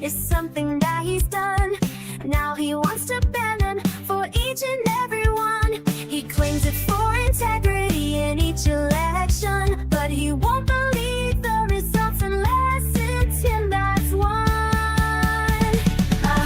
is something that he's done. Now he wants to ban them for each and every one. He claims it for integrity in each election, but he won't believe the results unless it's him that's won. A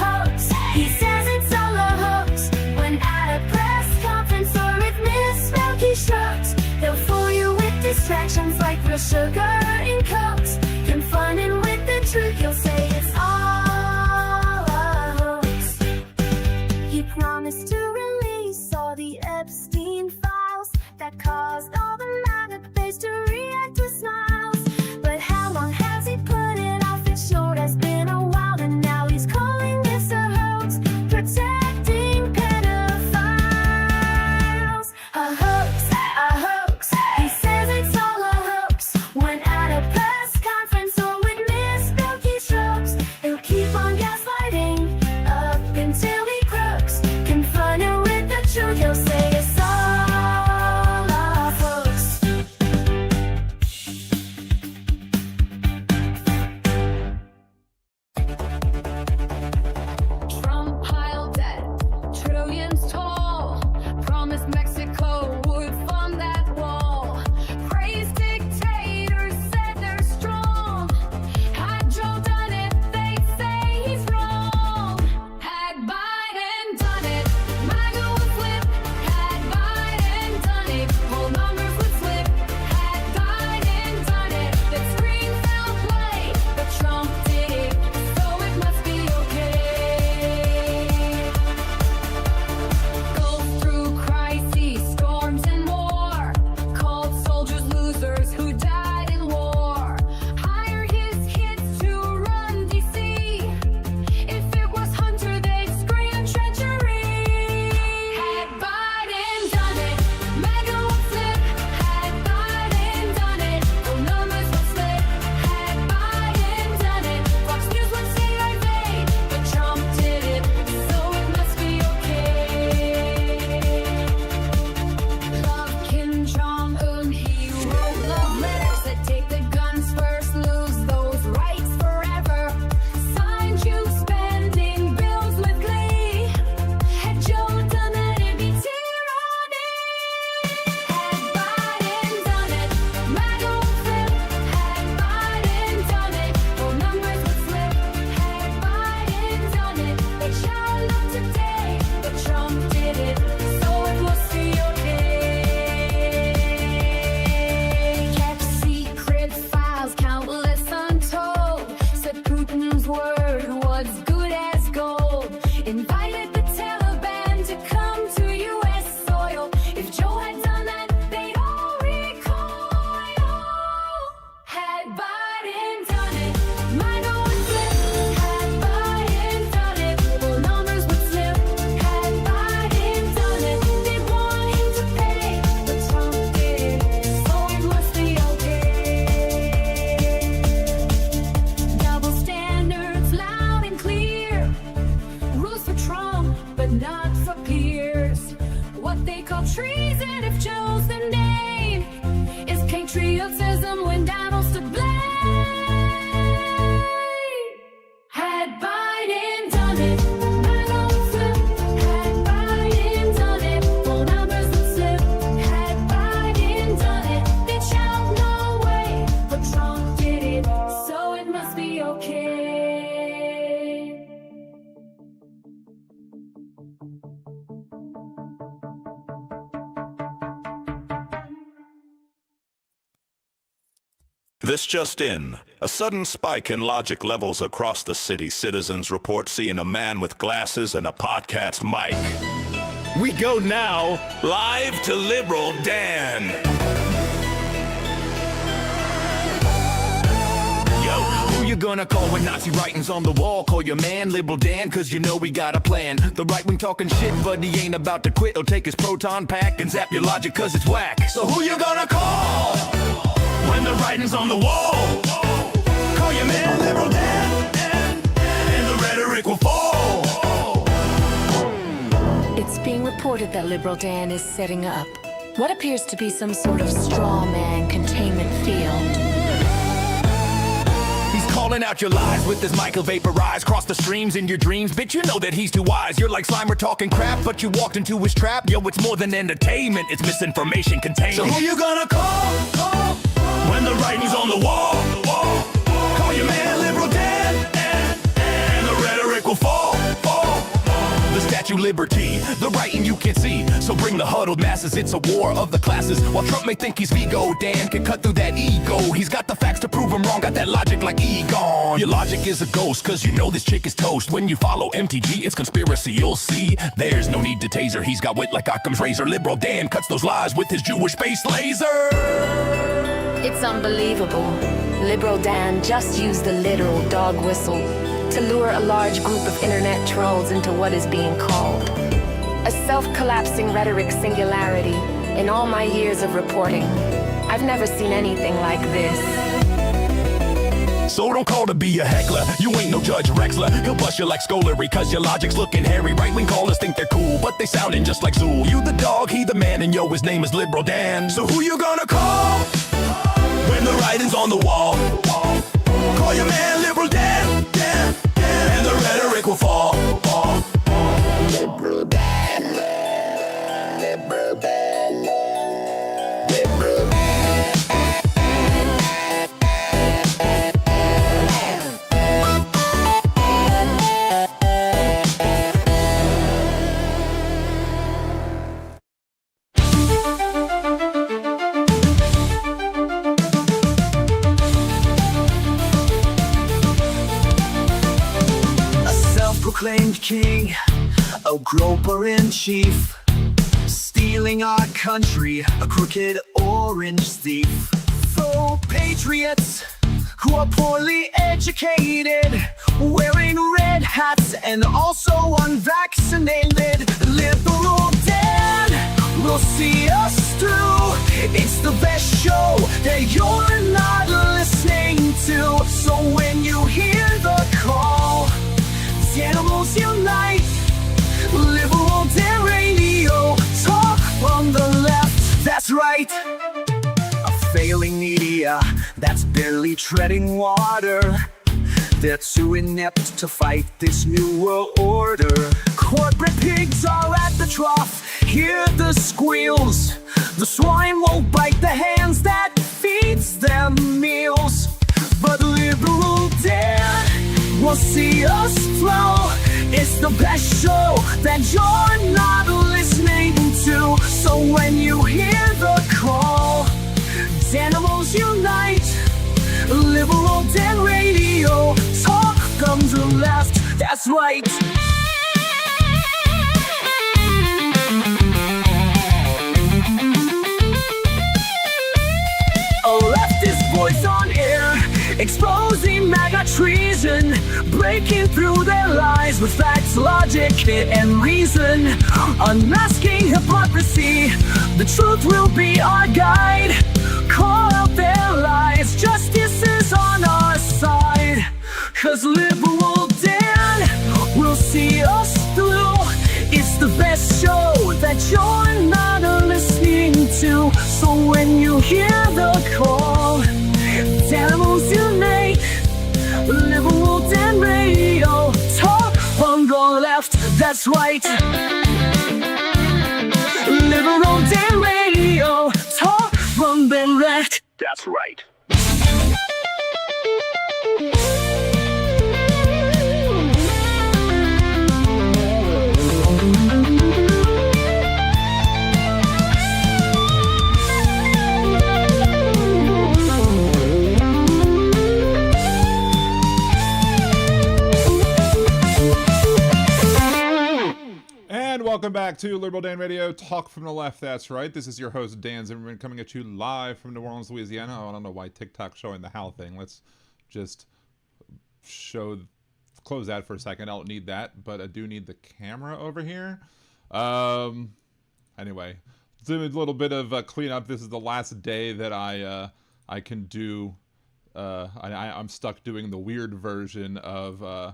hoax, he says it's all a hoax. When at a press conference or with misspelled he shrugs, they'll fool you with distractions like real sugar in Cokes. Confronted with the truth, you'll say it's all a hoax. He promised to release all the Epstein files that caused all the MAGA base to react with smiles. But how long has he put it off? It sure has been a while, and now he's calling this a hoax, protecting pedophiles. A hoax, he says it's all a hoax. When at a press conference or with misspelled keystrokes, he'll keep on gaslighting up until he crooks. Confronted with the truth, he'll say it's all a hoax. Trump piled debt, trillions tall. Promised Mexico would fund that wall. Praised dictators, said they're strong. Had Joe done it, they'd say he's wrong. Had Biden done it, MAGA would flip. Had Biden done it, whole numbers would slip. Had Biden done it, that screen fell play. But Trump did it, so it must be okay. Goes through crises, storms and more. Called soldiers losers who died in war. Hired his kids to run DC. If it was Hunter, they'd scream treachery. Had Biden done it, MAGA would flip. Had Biden done it, the numbers would slip. Had Biden done it, Fox News would say I made. But Trump did it, so it must be okay. Love Kim Jong-un, he wrote love letters that take the guns first, lose those rights forever. Signed you spending bills with glee. Had Joe done that, it'd be tyranny. Had Biden done it, MAGA would flip. Had Biden done it, whole numbers would slip. Had Biden done it, they shout out today. But Trump did it, so it must be okay. Kept secret files, countless untold. Said Putin's word was good as gold. Invited the Taliban to come to U.S. soil. If Joe had done that, they'd all recoil. Had Biden done it, MAGA would flip. Had Biden done it, whole numbers would slip. Had Biden done it, they'd want him to pay. But Trump did it, so it must be okay. Double standards loud and clear. Rules for Trump, but not for peers. What they call treason, if Joe's the name, is patriotism when Donald's to blame. Had Biden done it, MAGA would flip. Had Biden done it, whole numbers would slip. Had Biden done it, they'd shout no way. But Trump did it, so it must be okay. This just in. A sudden spike in logic levels across the city. Citizens report seeing a man with glasses and a podcast mic. We go now. Live to Liberal Dan. Yo, who you gonna call when Nazi writings on the wall? Call your man Liberal Dan, cause you know we got a plan. The right wing talking shit, but he ain't about to quit. He'll take his proton pack and zap your logic cause it's whack. So who you gonna call when the writing's on the wall? Call your man Liberal Dan, and the rhetoric will fall. It's being reported that Liberal Dan is setting up what appears to be some sort of straw man containment field. He's calling calling out your lies with his mic vaporized. Cross the streams in your dreams, bitch, you know that he's too wise. You're like Slimer talking crap, but you walked into his trap. Yo, it's more than entertainment, it's misinformation contained. So who you gonna call? When the writing's on the wall. Call your man liberal Dan, and the rhetoric will fall. The statue liberty, the writing you can see. So bring the huddled masses, it's a war of the classes. While Trump may think he's Vigo, Dan can cut through that ego. He's got the facts to prove him wrong, got that logic like Egon. Your logic is a ghost, cause you know this chick is toast. When you follow MTG, it's conspiracy, you'll see. There's no need to taser, he's got wit like Occam's razor. Liberal Dan cuts those lies with his Jewish face laser. It's unbelievable. Liberal Dan just used the literal dog whistle to lure a large group of internet trolls into what is being called a self-collapsing rhetoric singularity. In all my years of reporting, I've never seen anything like this. So don't call to be a heckler, you ain't no Judge Rexler. He'll bust you like Scolary, cause your logic's looking hairy. Right-wing callers think they're cool, but they sounding just like Zool. You the dog, he the man, and yo, his name is Liberal Dan. So who you gonna call when the writing's on the wall? Call your man Liberal Dan, and the rhetoric will fall. Liberal Dan, Liberal Dan, Liberal Dan. Proclaimed king, a groper in chief, stealing our country, a crooked orange thief. Faux patriots who are poorly educated, wearing red hats and also unvaccinated. Liberal Dan will see us through. It's the best show that you're not listening to. So when you hear the call, animals unite. Liberal Dan Radio, talk from the left, that's right. A failing media that's barely treading water. They're too inept to fight this new world order. Corporate pigs are at the trough, hear the squeals. The swine won't bite the hands that feeds them meals. But Liberal Dan will see us flow. It's the best show that you're not listening to. So when you hear the call, animals unite. Liberal Dan Radio, talk from the left, that's right. A leftist voice on air, exposing MAGA treason, breaking through their lies with facts, logic, and reason. Unmasking hypocrisy, the truth will be our guide. Call out their lies, justice is on our side. Cause Liberal Dan will see us through. It's the best show that you're not listening to. So when you hear the call, animals unite. Liberal Dan Radio, talk on the left, that's right. Liberal Dan Radio, talk from the left, that's right. And welcome back to Liberal Dan Radio, talk from the left, that's right. This is your host, Dan Zimmerman, coming at you live from New Orleans, Louisiana. Oh, I don't know why TikTok's showing the HAL thing. Let's just close that for a second. I don't need that, but I do need the camera over here. Anyway, do a little bit of cleanup. This is the last day that I can do. I'm stuck doing the weird version of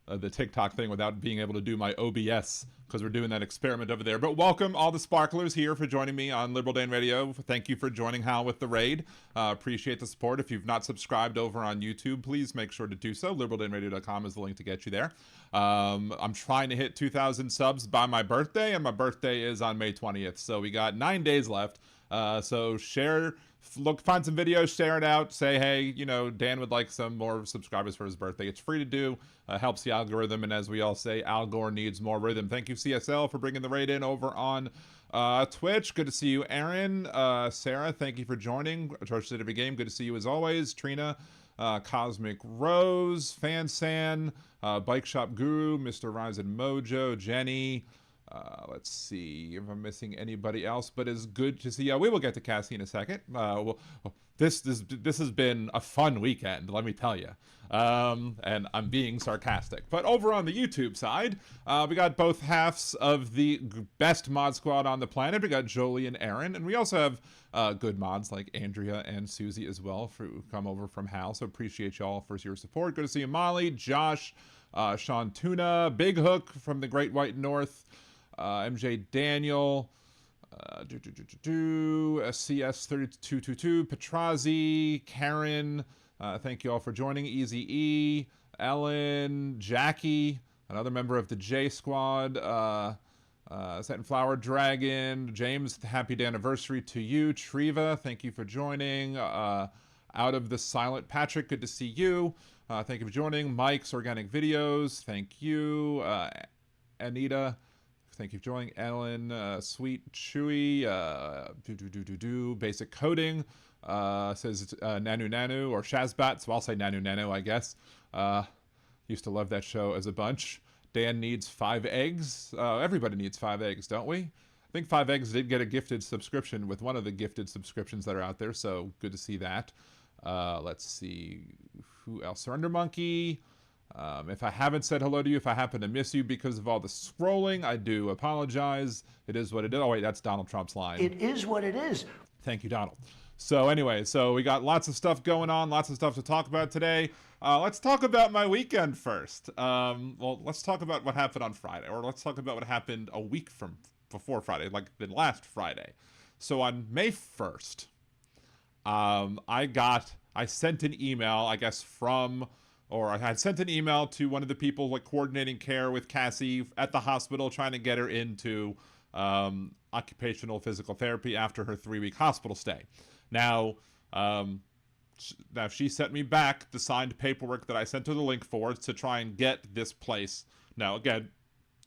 the TikTok thing without being able to do my OBS because we're doing that experiment over there. But welcome all the sparklers here for joining me on Liberal Dan Radio. Thank you for joining Hal with the raid. Appreciate the support. If you've not subscribed over on YouTube, please make sure to do so. LiberalDanRadio.com is the link to get you there. I'm trying to hit 2,000 subs by my birthday, and my birthday is on May 20th. So we got 9 days left. So share, find some videos, share it out, say, hey, you know, Dan would like some more subscribers for his birthday. It's free to do, helps the algorithm, and as we all say, Al Gore needs more rhythm. Thank you, CSL, for bringing the raid in over on Twitch. Good to see you, Aaron. Sarah, thank you for joining. George City Every Game, good to see you as always. Trina, Cosmic Rose, Fansan, Bike Shop Guru, Mr. Rise and Mojo, Jenny. Let's see if I'm missing anybody else, but it's good to see. We will get to Cassie in a second. This has been a fun weekend, let me tell you. And I'm being sarcastic. But over on the YouTube side, we got both halves of the best mod squad on the planet. We got Jolie and Aaron, and we also have good mods like Andrea and Susie as well who come over from Hal. So appreciate y'all for your support. Good to see you, Molly, Josh, Sean Tuna, Big Hook from the Great White North. MJ Daniel, CS3222, Petrazi, Karen, thank you all for joining. Easy E, Ellen, Jackie, another member of the J Squad, Set and Flower Dragon, James, happy anniversary to you. Triva, thank you for joining. Out of the Silent Patrick, good to see you. Thank you for joining. Mike's Organic Videos, thank you. Anita, thank you for joining. Ellen, Sweet Chewy, Basic Coding, says Nanu Nanu, or Shazbat, so I'll say Nanu Nanu, I guess. Used to love that show as a bunch. Dan needs 5 eggs. Everybody needs 5 eggs, don't we? I think 5 eggs did get a gifted subscription with one of the gifted subscriptions that are out there, so good to see that. Let's see, who else? Surrender Monkey. If I haven't said hello to you, if I happen to miss you because of all the scrolling, I do apologize. It is what it is. Oh, wait, that's Donald Trump's line. It is what it is. Thank you, Donald. So anyway, so we got lots of stuff going on, lots of stuff to talk about today. Let's talk about my weekend first. Well, let's talk about what happened on Friday, or let's talk about what happened a week from before Friday, like the last Friday. So on May 1st, I sent an email, I guess, I had sent an email to one of the people like coordinating care with Cassie at the hospital, trying to get her into occupational physical therapy after her 3-week hospital stay. Now she sent me back the signed paperwork that I sent her the link for to try and get this place. Now, again,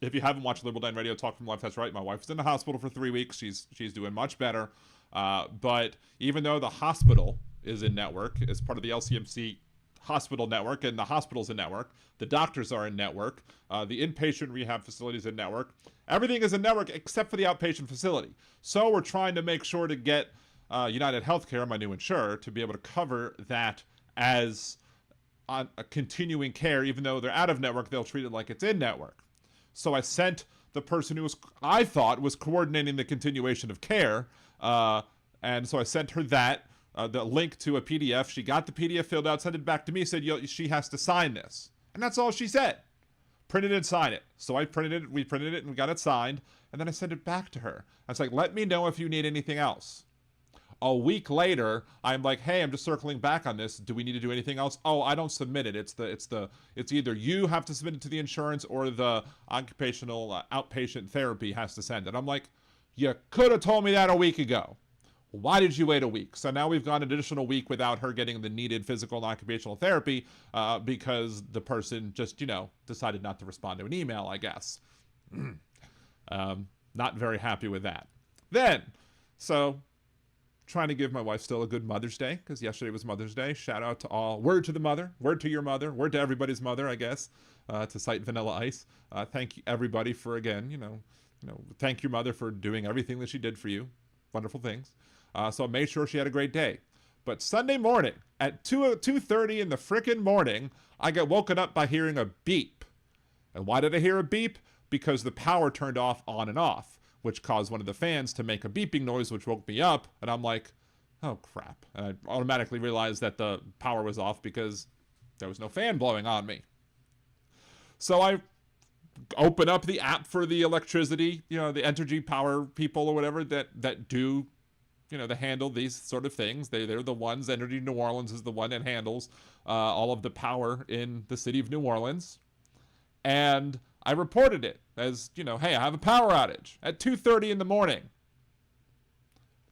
if you haven't watched Liberal Dan Radio Talk from Life, that's right. My wife is in the hospital for 3 weeks. She's doing much better. But even though the hospital is in network, as part of the LCMC hospital network, and the hospital's in network, the doctors are in network, the inpatient rehab facilities in network, everything is in network except for the outpatient facility. So we're trying to make sure to get United Healthcare, my new insurer, to be able to cover that as a continuing care. Even though they're out of network, they'll treat it like it's in network. So I sent the person who I thought was coordinating the continuation of care, and so I sent her that, the link to a PDF. She got the PDF filled out, sent it back to me, said, she has to sign this. And that's all she said. Print it and sign it. So I printed it, we printed it and got it signed, and then I sent it back to her. I was like, let me know if you need anything else. A week later, I'm like, hey, I'm just circling back on this. Do we need to do anything else? Oh, I don't submit it. It's either you have to submit it to the insurance or the occupational outpatient therapy has to send it. I'm like, you could have told me that a week ago. Why did you wait a week? So now we've gone an additional week without her getting the needed physical and occupational therapy because the person just, decided not to respond to an email, I guess. Not very happy with that. Then, so trying to give my wife still a good Mother's Day, because yesterday was Mother's Day. Shout out to all. Word to the mother. Word to your mother. Word to everybody's mother, I guess, to cite Vanilla Ice. Thank you, everybody, for, again, thank your mother for doing everything that she did for you. Wonderful things. So I made sure she had a great day. But Sunday morning at 2:30 in the frickin' morning, I got woken up by hearing a beep. And why did I hear a beep? Because the power turned off on and off, which caused one of the fans to make a beeping noise, which woke me up. And I'm like, oh, crap. And I automatically realized that the power was off because there was no fan blowing on me. So I open up the app for the electricity, the energy power people or whatever that do, that handle these sort of things. They're the ones. Energy New Orleans is the one that handles all of the power in the city of New Orleans. And I reported it as, hey, I have a power outage at 2:30 in the morning.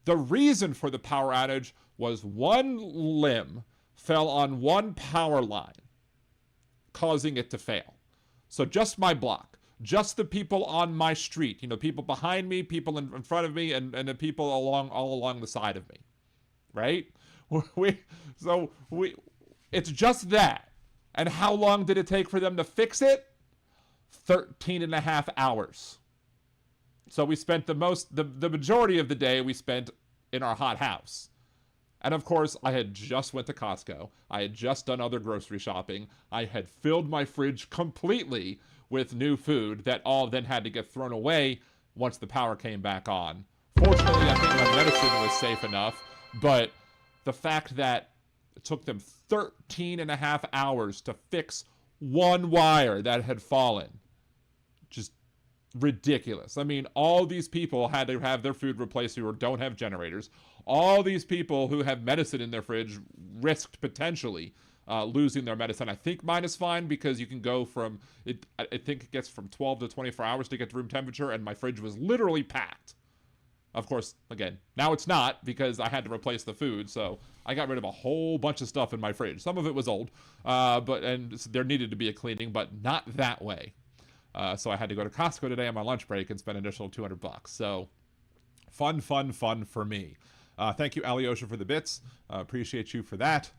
The reason for the power outage was one limb fell on one power line, causing it to fail. So just my block, just the people on my street, people behind me, people in front of me, and the people all along the side of me, right? It's just that. And how long did it take for them to fix it? 13 and a half hours. So we spent the majority of the day we spent in our hot house. And of course, I had just went to Costco. I had just done other grocery shopping. I had filled my fridge completely with new food that all then had to get thrown away once the power came back on. Fortunately, I think my medicine was safe enough, but the fact that it took them 13 and a half hours to fix one wire that had fallen, just ridiculous. I mean, all these people had to have their food replaced who don't have generators. All these people who have medicine in their fridge risked potentially losing their medicine. I think mine is fine because you can go from, I think it gets from 12 to 24 hours to get to room temperature, and my fridge was literally packed. Of course, again, now it's not because I had to replace the food, so I got rid of a whole bunch of stuff in my fridge. Some of it was old, and there needed to be a cleaning, but not that way. So I had to go to Costco today on my lunch break and spend an additional $200. So fun for me. Thank you, Alyosha, for the bits. Appreciate you for that.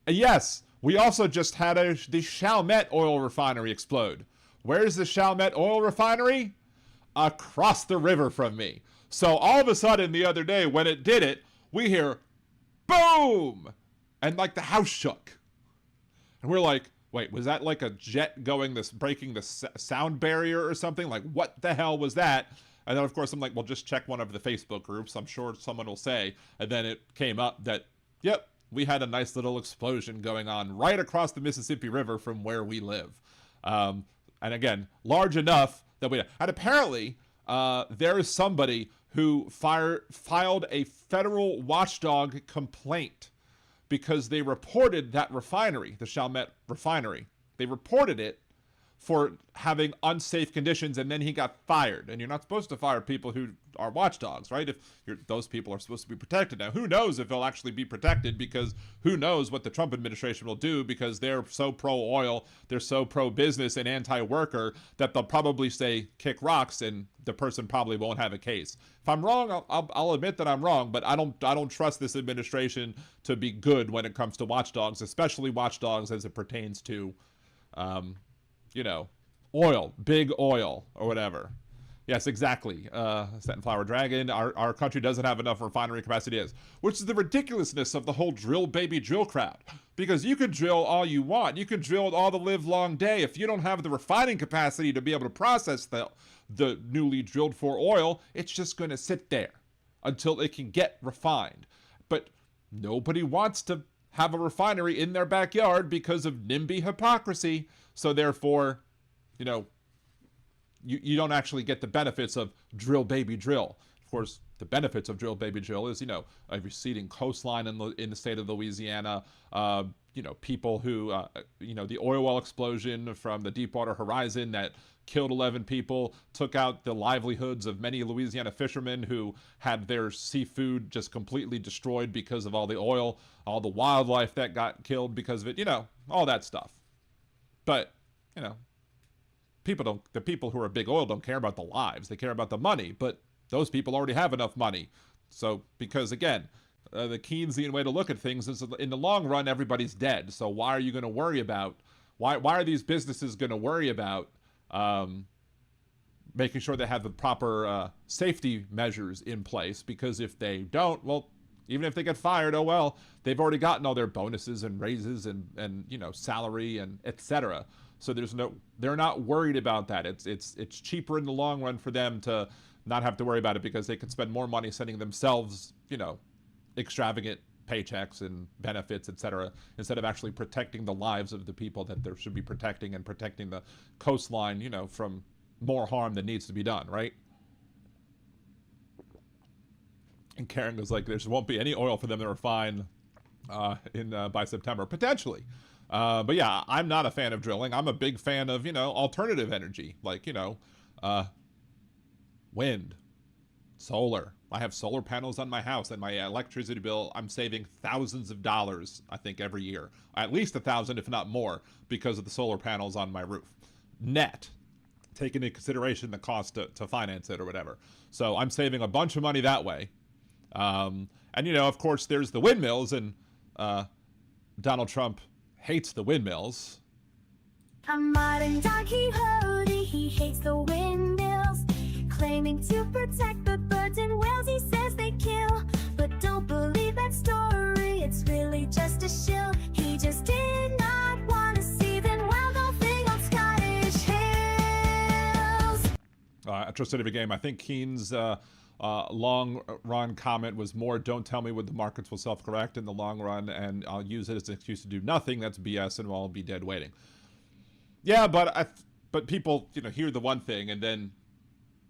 Yes, we also just had the Chalmette oil refinery explode. Where's the Chalmette oil refinery? Across the river from me. So all of a sudden the other day when it did it, we hear boom, and like the house shook. And we're like, wait, was that like a jet breaking the sound barrier or something? Like, what the hell was that? And then, of course, I'm like, well, just check one of the Facebook groups. I'm sure someone will say. And then it came up that, yep, we had a nice little explosion going on right across the Mississippi River from where we live. And again, large enough that and apparently there is somebody who filed a federal watchdog complaint because they reported that refinery, the Chalmette refinery. They reported it for having unsafe conditions, and then he got fired. And you're not supposed to fire people who are watchdogs, right? If those people are supposed to be protected. Now, who knows if they'll actually be protected, because who knows what the Trump administration will do, because they're so pro-oil, they're so pro-business and anti-worker that they'll probably say kick rocks, and the person probably won't have a case. If I'm wrong, I'll admit that I'm wrong, but I don't trust this administration to be good when it comes to watchdogs, especially watchdogs as it pertains to oil, big oil, or whatever. Yes, exactly. Set and Flower Dragon, our country doesn't have enough refinery capacity, which is the ridiculousness of the whole drill baby drill crowd. Because you can drill all you want. You can drill all the live long day. If you don't have the refining capacity to be able to process the newly drilled for oil, it's just going to sit there until it can get refined. But nobody wants to have a refinery in their backyard because of NIMBY hypocrisy. So therefore, you don't actually get the benefits of drill baby drill. Of course, the benefits of drill baby drill is, a receding coastline in the state of Louisiana, people who, the oil well explosion from the Deepwater Horizon that killed 11 people, took out the livelihoods of many Louisiana fishermen who had their seafood just completely destroyed because of all the oil, all the wildlife that got killed because of it, all that stuff. But, the people who are big oil don't care about the lives. They care about the money, but those people already have enough money. So, because again, the Keynesian way to look at things is in the long run, everybody's dead. So why are you going to worry about, why are these businesses going to worry about making sure they have the proper safety measures in place? Because if they don't, well, even if they get fired, oh well, they've already gotten all their bonuses and raises and salary and etc. So they're not worried about that. It's cheaper in the long run for them to not have to worry about it because they can spend more money sending themselves, extravagant paychecks and benefits, etc., instead of actually protecting the lives of the people that there should be protecting and protecting the coastline, you know, from more harm that needs to be done, right? And Karen was like, there won't be any oil for them to refine by September, potentially. But yeah, I'm not a fan of drilling. I'm a big fan of, you know, alternative energy, like, you know, wind, solar. I have solar panels on my house, and my electricity bill, I'm saving thousands of dollars, I think, every year. At least 1,000, if not more, because of the solar panels on my roof. Net, taking into consideration the cost to finance it or whatever. So I'm saving a bunch of money that way. And, you know, of course, there's the windmills, and Donald Trump hates the windmills. A modern Don Quixote, he hates the windmills, claiming to protect the birds and whales he says they kill. But don't believe that story, it's really just a shill. He just did not want to see them wild golfing on Scottish hills. I trusted every game. I think Keen's long run comment was more, don't tell me what the markets will self-correct in the long run, and I'll use it as an excuse to do nothing. That's BS, and I'll be dead waiting. Yeah, but people, you know, hear the one thing and then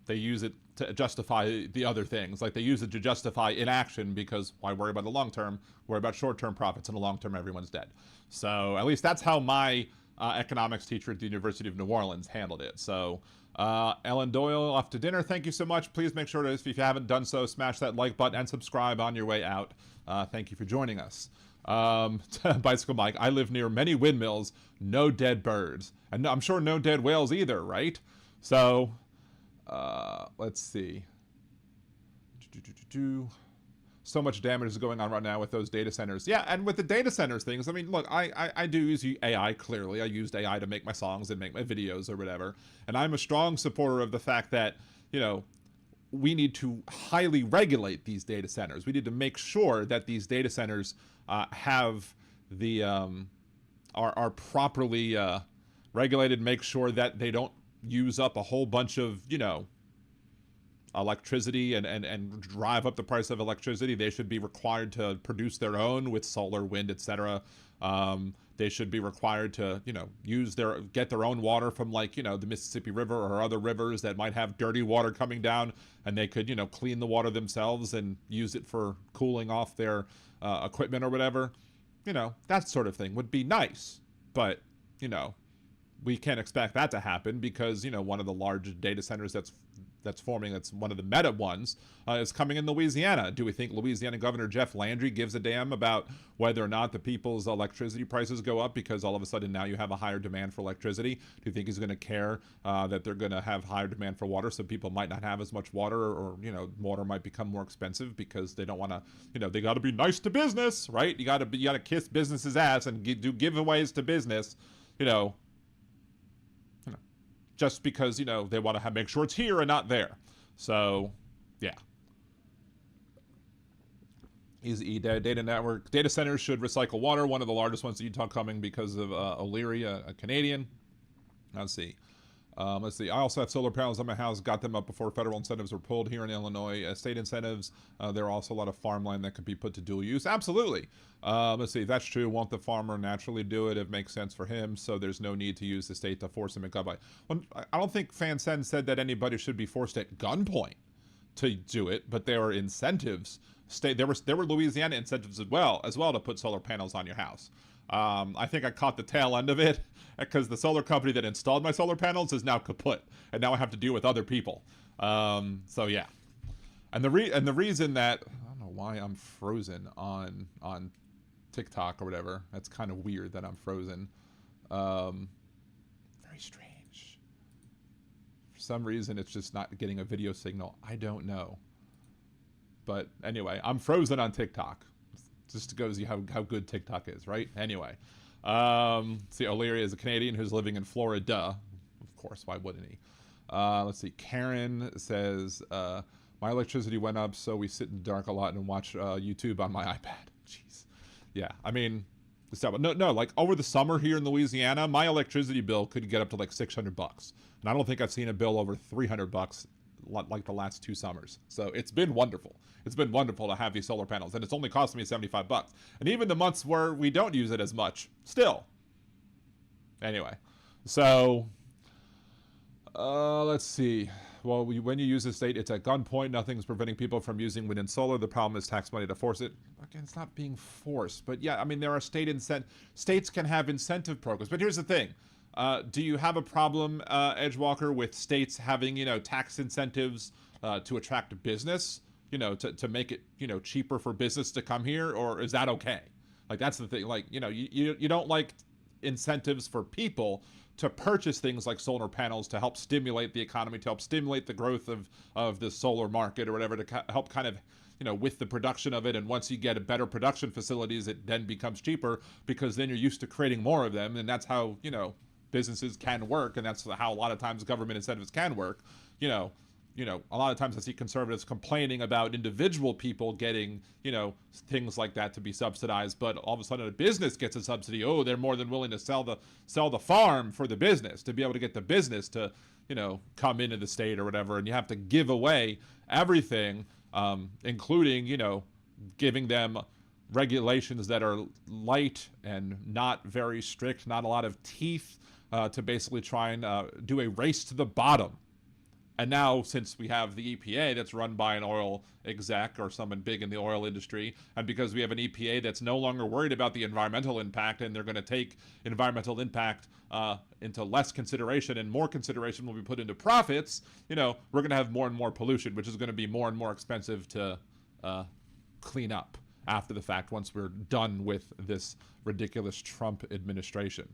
they use it to justify the other things. Like they use it to justify inaction, because why worry about the long term? Worry about short-term profits. In the long term, everyone's dead. So at least that's how my economics teacher at the University of New Orleans handled it. So Ellen Doyle, off to dinner. Thank you so much. Please make sure to, if you haven't done so, smash that like button and subscribe on your way out. Thank you for joining us. Bicycle Mike, I live near many windmills, no dead birds. And I'm sure no dead whales either, right? So, let's see. So much damage is going on right now with those data centers. Yeah, and with the data centers things, I mean, look, I do use AI, clearly. I used AI to make my songs and make my videos or whatever. And I'm a strong supporter of the fact that, you know, we need to highly regulate these data centers. We need to make sure that these data centers have the are properly regulated. Make sure that they don't use up a whole bunch of, you know, electricity and drive up the price of electricity. They should be required to produce their own with solar, wind, etc. They should be required to, you know, get their own water from, like, you know, the Mississippi River or other rivers that might have dirty water coming down, and they could, you know, clean the water themselves and use it for cooling off their equipment or whatever. You know, that sort of thing would be nice, but, you know, we can't expect that to happen because, you know, one of the large data centers that's forming, that's one of the meta ones, is coming in Louisiana. Do we think Louisiana Governor Jeff Landry gives a damn about whether or not the people's electricity prices go up because all of a sudden now you have a higher demand for electricity? Do you think he's going to care that they're going to have higher demand for water, so people might not have as much water, or, you know, water might become more expensive because they don't want to, you know, they got to be nice to business, right? You got to kiss business's ass and do giveaways to business, you know, just because, you know, they want to make sure it's here and not there. So, yeah. Easy data network. Data centers should recycle water. One of the largest ones in Utah coming because of O'Leary, a Canadian. Let's see. I also have solar panels on my house. Got them up before federal incentives were pulled here in Illinois. State incentives. There are also a lot of farmland that could be put to dual use. Absolutely. Let's see. That's true. Won't the farmer naturally do it? It makes sense for him. So there's no need to use the state to force him at gunpoint. Well, I don't think FanSen said that anybody should be forced at gunpoint to do it, but there are incentives. There were Louisiana incentives as well to put solar panels on your house. I think I caught the tail end of it because the solar company that installed my solar panels is now kaput, and now I have to deal with other people. So yeah, and the reason that, I don't know why I'm frozen on TikTok or whatever. That's kind of weird that I'm frozen. Very strange. For some reason, it's just not getting a video signal. I don't know. But anyway, I'm frozen on TikTok. Just to go see how good TikTok is, right? Anyway, see, O'Leary is a Canadian who's living in Florida. Of course, why wouldn't he? Let's see. Karen says, my electricity went up, so we sit in the dark a lot and watch YouTube on my iPad. Jeez. Yeah, I mean, no, like over the summer here in Louisiana, my electricity bill could get up to like $600. And I don't think I've seen a bill over $300 like the last 2 summers. So it's been wonderful. It's been wonderful to have these solar panels, and it's only cost me $75. And even the months where we don't use it as much, still. Anyway, so let's see. Well, when you use the state, it's at gunpoint. Nothing's preventing people from using wind and solar. The problem is tax money to force it. Again, it's not being forced. But yeah, I mean, there are states can have incentive programs. But here's the thing. Do you have a problem, Edgewalker, with states having, tax incentives to attract business, to make it, cheaper for business to come here? Or is that okay? Like, that's the thing. Like, you don't like incentives for people to purchase things like solar panels to help stimulate the economy, to help stimulate the growth of the solar market or whatever, to help kind of, with the production of it. And once you get a better production facilities, it then becomes cheaper because then you're used to creating more of them. And that's how, businesses can work. And that's how a lot of times government incentives can work. A lot of times I see conservatives complaining about individual people getting, things like that to be subsidized, but all of a sudden a business gets a subsidy. Oh, they're more than willing to sell the farm for the business to be able to get the business to, come into the state or whatever. And you have to give away everything, including, giving them regulations that are light and not very strict, not a lot of teeth, to basically try and do a race to the bottom. And now, since we have the EPA that's run by an oil exec or someone big in the oil industry, and because we have an EPA that's no longer worried about the environmental impact, and they're going to take environmental impact into less consideration, and more consideration will be put into profits, we're going to have more and more pollution, which is going to be more and more expensive to clean up after the fact once we're done with this ridiculous Trump administration.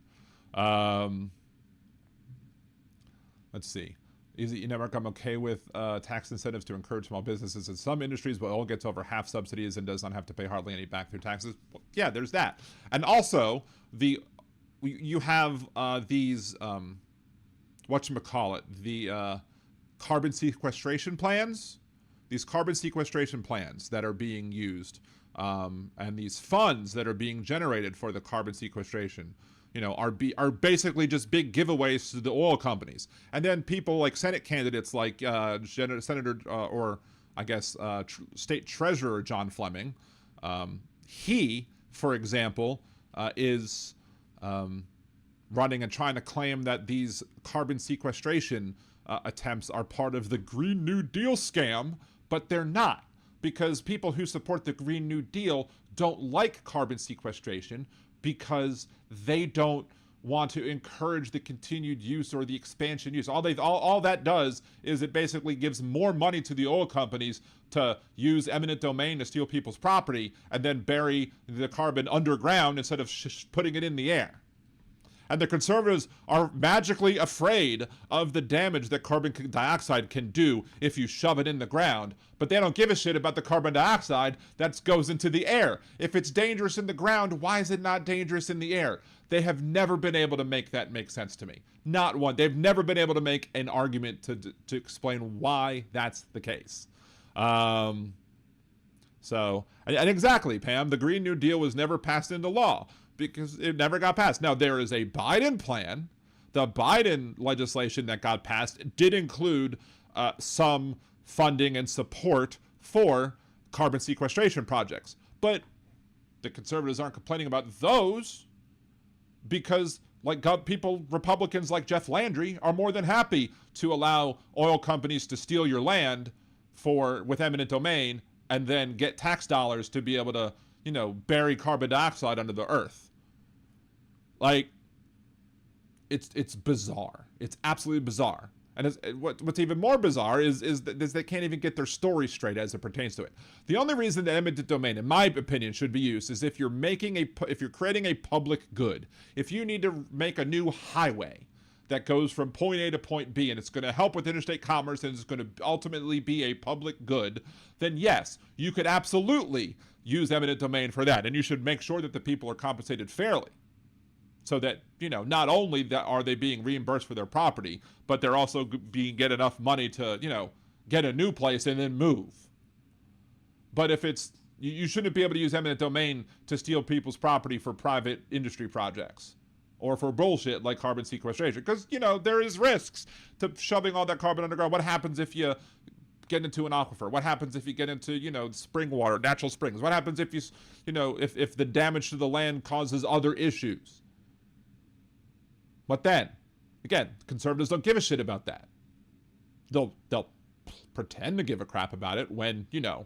Let's see. Easy network, I'm okay with tax incentives to encourage small businesses in some industries, but oil gets over half subsidies and does not have to pay hardly any back through taxes. Well, yeah, there's that. And also, you have these, whatchamacallit, the carbon sequestration plans. These carbon sequestration plans that are being used, and these funds that are being generated for the carbon sequestration, are basically just big giveaways to the oil companies. And then people like Senate candidates like Senator, or I guess State Treasurer John Fleming, he, for example, is running and trying to claim that these carbon sequestration attempts are part of the Green New Deal scam, but they're not, because people who support the Green New Deal don't like carbon sequestration because they don't want to encourage the continued use or the expansion use. All that does is it basically gives more money to the oil companies to use eminent domain to steal people's property and then bury the carbon underground instead of putting it in the air. And the conservatives are magically afraid of the damage that carbon dioxide can do if you shove it in the ground, but they don't give a shit about the carbon dioxide that goes into the air. If it's dangerous in the ground, why is it not dangerous in the air? They have never been able to make that make sense to me. Not one. They've never been able to make an argument to explain why that's the case. And exactly, Pam, the Green New Deal was never passed into law, because it never got passed. Now, there is a Biden plan. The Biden legislation that got passed did include some funding and support for carbon sequestration projects. But the conservatives aren't complaining about those because Republicans like Jeff Landry are more than happy to allow oil companies to steal your land with eminent domain and then get tax dollars to be able to, bury carbon dioxide under the earth. Like, it's bizarre. It's absolutely bizarre. And what's even more bizarre is they can't even get their story straight as it pertains to it. The only reason that eminent domain, in my opinion, should be used is if you're creating a public good. If you need to make a new highway that goes from point A to point B, and it's going to help with interstate commerce, and it's going to ultimately be a public good, then yes, you could absolutely use eminent domain for that. And you should make sure that the people are compensated fairly, so that, not only are they being reimbursed for their property, but they're also get enough money to, get a new place and then move. But if you shouldn't be able to use eminent domain to steal people's property for private industry projects. or for bullshit like carbon sequestration. Because, you know, there is risks to shoving all that carbon underground. What happens if you get into an aquifer? What happens if you get into, you know, spring water, natural springs? What happens if you know, if the damage to the land causes other issues? What then? Again, conservatives don't give a shit about that. They'll pretend to give a crap about it when, you know,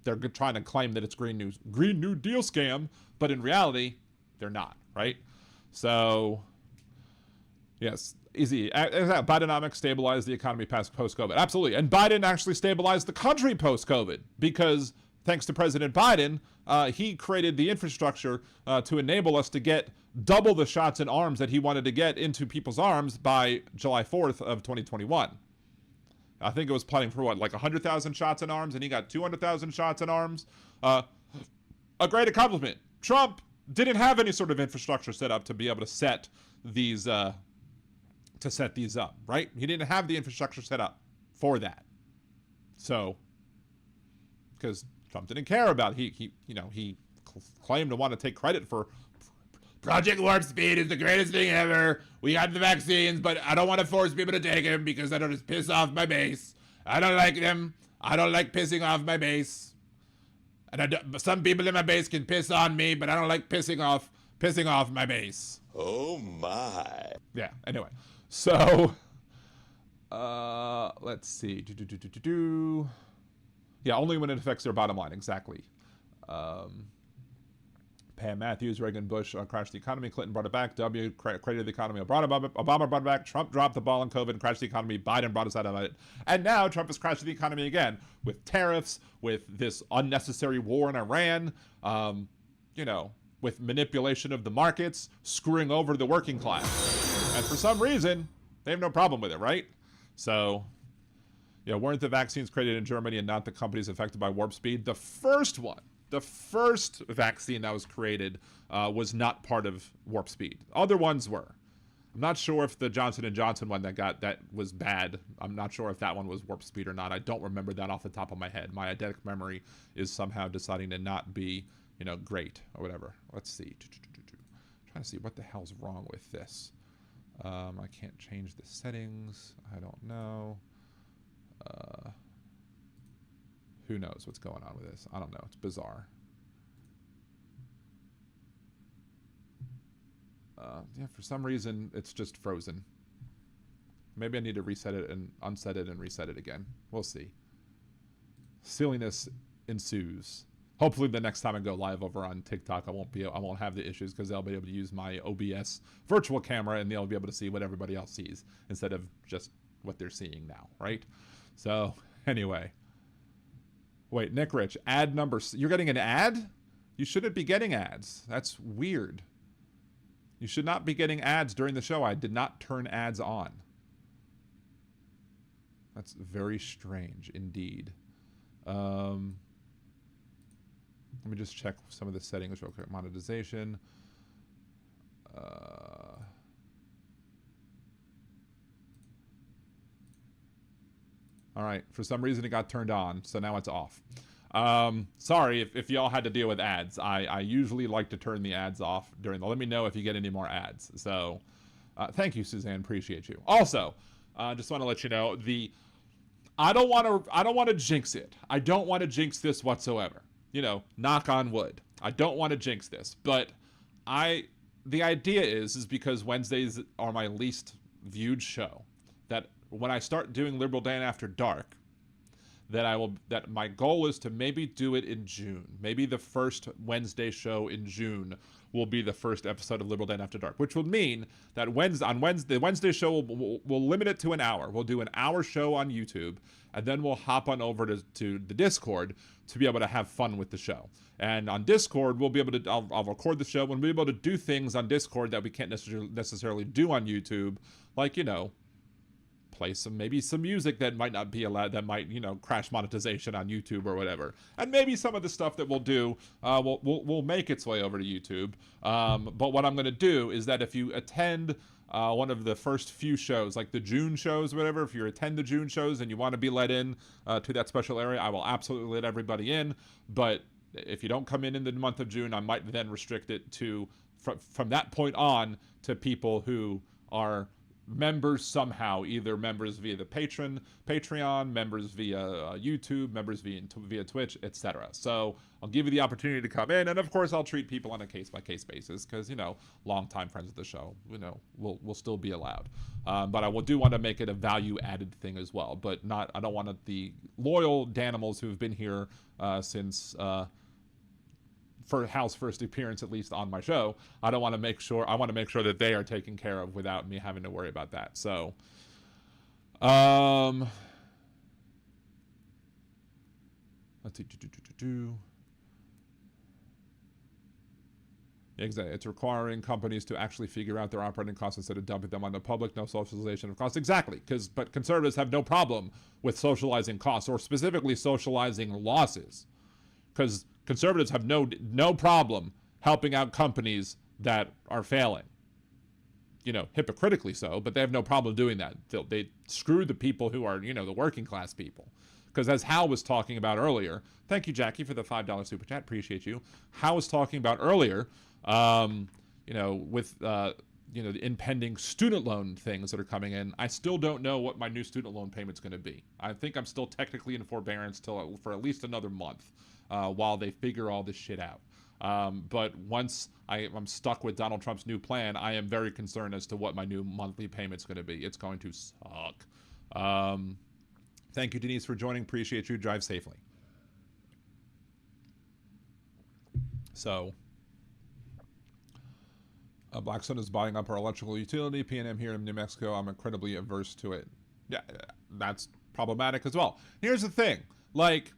they're trying to claim that it's Green New Deal scam, but in reality, they're not, right? So, yes, easy. Bidenomics stabilized the economy post-COVID. Absolutely. And Biden actually stabilized the country post-COVID because thanks to President Biden, he created the infrastructure to enable us to get double the shots in arms that he wanted to get into people's arms by July 4th of 2021. I think it was planning for what, like 100,000 shots in arms, and he got 200,000 shots in arms. A great accomplishment. Trump didn't have any sort of infrastructure set up to be able to set these up, right? He didn't have the infrastructure set up for that. So, because Trump didn't care about it. He claimed to want to take credit for Project Warp Speed is the greatest thing ever. We got the vaccines, but I don't want to force people to take them because I don't just piss off my base. I don't like them. I don't like pissing off my base. And some people in my base can piss on me, but I don't like pissing off my base. Oh my. Yeah, anyway. So, let's see. Yeah, only when it affects their bottom line, exactly. Pam Matthews, Reagan, Bush crashed the economy. Clinton brought it back. W created the economy. Obama brought it back. Trump dropped the ball on COVID and crashed the economy. Biden brought us out of it. And now Trump has crashed the economy again with tariffs, with this unnecessary war in Iran, you know, with manipulation of the markets, screwing over the working class. And for some reason, they have no problem with it, right? So, yeah, weren't the vaccines created in Germany and not the companies affected by warp speed? The first vaccine that was created was not part of warp speed. Other ones were. I'm not sure if the Johnson & Johnson one that was bad. I'm not sure if that one was warp speed or not. I don't remember that off the top of my head. My eidetic memory is somehow deciding to not be, you know, great or whatever. Let's see. Trying to see what the hell's wrong with this. I can't change the settings. I don't know. Who knows what's going on with this? I don't know. It's bizarre. Yeah, for some reason, it's just frozen. Maybe I need to reset it and unset it and reset it again. We'll see. Silliness ensues. Hopefully, the next time I go live over on TikTok, I won't have the issues because I'll be able to use my OBS virtual camera and they'll be able to see what everybody else sees instead of just what they're seeing now, right? So, anyway. Wait, Nick Rich, ad number. You're getting an ad? You shouldn't be getting ads. That's weird. You should not be getting ads during the show. I did not turn ads on. That's very strange indeed. Let me just check some of the settings real quick. Monetization. All right. For some reason, it got turned on, so now it's off. Sorry if y'all had to deal with ads. I usually like to turn the ads off during the... Let me know if you get any more ads. So, thank you, Suzanne. Appreciate you. Also, just want to let you know, I don't want to jinx it. I don't want to jinx this whatsoever. You know, knock on wood. I don't want to jinx this, but the idea is because Wednesdays are my least viewed show, that when I start doing Liberal Dan After Dark, that my goal is to maybe do it in June. Maybe the first Wednesday show in June will be the first episode of Liberal Dan After Dark, which will mean that the Wednesday show we'll limit it to an hour. We'll do an hour show on YouTube, and then we'll hop on over to the Discord to be able to have fun with the show. And on Discord, we'll be able to, I'll record the show, and we'll be able to do things on Discord that we can't necessarily do on YouTube, like, you know, play maybe some music that might not be allowed, that might, you know, crash monetization on YouTube or whatever. And maybe some of the stuff that we'll do will make its way over to YouTube. But what I'm going to do is that if you attend one of the first few shows, like the June shows or whatever, if you attend the June shows and you want to be let in to that special area, I will absolutely let everybody in. But if you don't come in the month of June, I might then restrict it to from that point on to people who are members somehow, either members via the Patreon, members via YouTube, members via Twitch, etc. So I'll give you the opportunity to come in, and of course I'll treat people on a case-by-case basis because, you know, longtime friends of the show, you know, will still be allowed. But I do want to make it a value-added thing as well, but not, I don't want the loyal Danimals who've been here since for Hal's first appearance, at least on my show. I want to make sure that they are taken care of without me having to worry about that. So, let's see. Exactly. It's requiring companies to actually figure out their operating costs instead of dumping them on the public. No socialization of costs. Exactly. But conservatives have no problem with socializing costs, or specifically socializing losses, because conservatives have no problem helping out companies that are failing. You know, hypocritically so, but they have no problem doing that. They screw the people who are, you know, the working class people. Because as Hal was talking about earlier, thank you, Jackie, for the $5 super chat. Appreciate you. Hal was talking about earlier, you know, with, you know, the impending student loan things that are coming in. I still don't know what my new student loan payment's going to be. I think I'm still technically in forbearance for at least another month. While they figure all this shit out. But once I'm stuck with Donald Trump's new plan, I am very concerned as to what my new monthly payment's going to be. It's going to suck. Thank you, Denise, for joining. Appreciate you. Drive safely. So, Blackstone is buying up our electrical utility, PNM here in New Mexico. I'm incredibly averse to it. Yeah, that's problematic as well. Here's the thing. Like,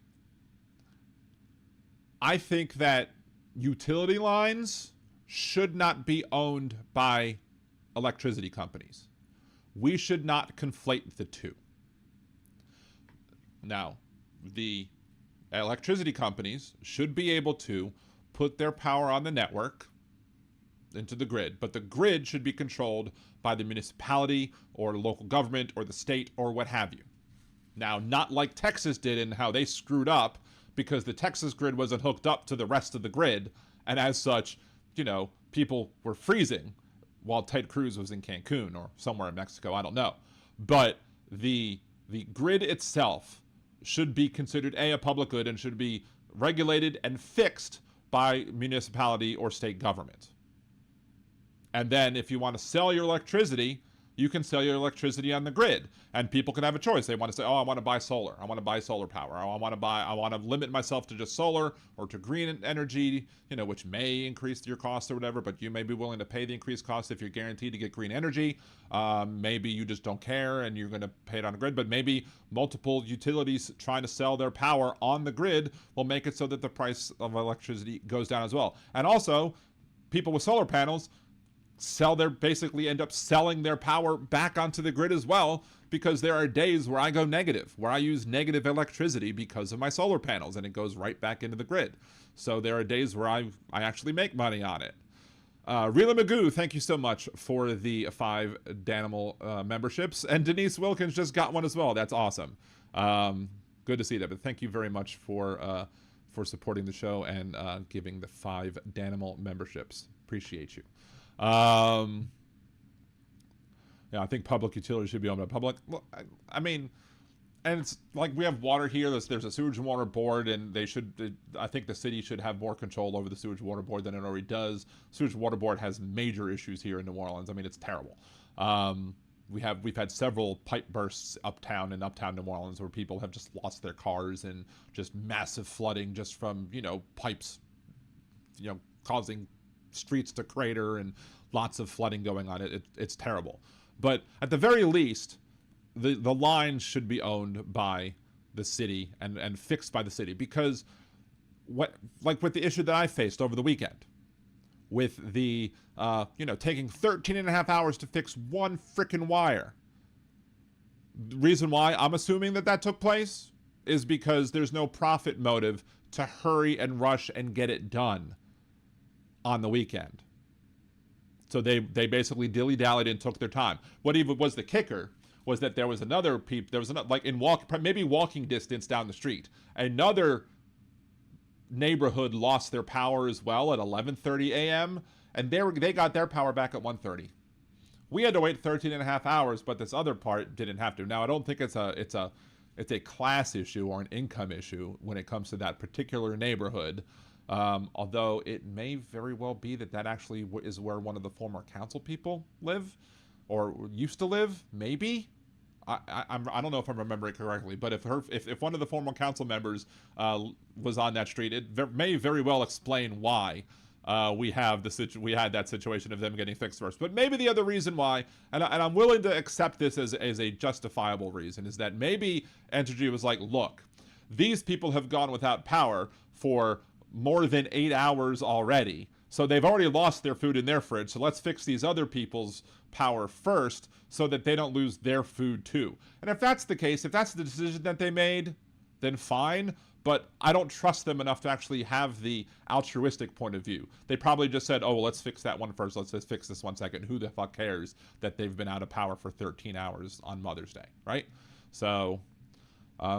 I think that utility lines should not be owned by electricity companies. We should not conflate the two. Now, the electricity companies should be able to put their power on the network into the grid, but the grid should be controlled by the municipality or local government or the state or what have you. Now, not like Texas did in how they screwed up, because the Texas grid wasn't hooked up to the rest of the grid, and as such, you know, people were freezing while Ted Cruz was in Cancun or somewhere in Mexico, I don't know. But the grid itself should be considered a public good and should be regulated and fixed by municipality or state government. And then if you want to sell your electricity, you can sell your electricity on the grid, and people can have a choice. They want to say, oh, I want to buy solar. I want to buy solar power. I want to limit myself to just solar or to green energy, you know, which may increase your cost or whatever, but you may be willing to pay the increased cost if you're guaranteed to get green energy. Maybe you just don't care and you're going to pay it on the grid, but maybe multiple utilities trying to sell their power on the grid will make it so that the price of electricity goes down as well. And also, people with solar panels basically end up selling their power back onto the grid as well, because there are days where I go negative, where I use negative electricity because of my solar panels, and it goes right back into the grid. So there are days where I actually make money on it. Rila Magoo, thank you so much for the 5 Danimal memberships, and Denise Wilkins just got one as well. That's awesome. Good to see that, but thank you very much for supporting the show and giving the 5 Danimal memberships. Appreciate you. Yeah, I think public utilities should be owned by public. Well, I mean, and it's like we have water here. There's a sewage and water board, and I think the city should have more control over the sewage and water board than it already does. Sewage and water board has major issues here in New Orleans. I mean, it's terrible. We've had several pipe bursts uptown in uptown New Orleans where people have just lost their cars, and just massive flooding just from, you know, pipes, you know, causing streets to crater and lots of flooding going on. It's terrible. But at the very least, the lines should be owned by the city and fixed by the city, because like with the issue that I faced over the weekend with the you know, taking 13 and a half hours to fix one frickin' wire. The reason why I'm assuming that took place is because there's no profit motive to hurry and rush and get it done on the weekend. So they basically dilly-dallied and took their time. What even was the kicker was that there was another like in maybe walking distance down the street, another neighborhood lost their power as well at 11:30 a.m. and they got their power back at 1:30. We had to wait 13 and a half hours, but this other part didn't have to. Now, I don't think it's a class issue or an income issue when it comes to that particular neighborhood. Although it may very well be that actually is where one of the former council people live or used to live, maybe. I don't know if I'm remembering correctly, but if one of the former council members was on that street, it may very well explain why we had that situation of them getting fixed first. But maybe the other reason why, and I'm willing to accept this as a justifiable reason, is that maybe Entergy was like, look, these people have gone without power for more than 8 hours already. So they've already lost their food in their fridge. So let's fix these other people's power first so that they don't lose their food too. And if that's the case, if that's the decision that they made, then fine. But I don't trust them enough to actually have the altruistic point of view. They probably just said, oh, well, let's fix that one first. Let's just fix this one second. Who the fuck cares that they've been out of power for 13 hours on Mother's Day, right? So...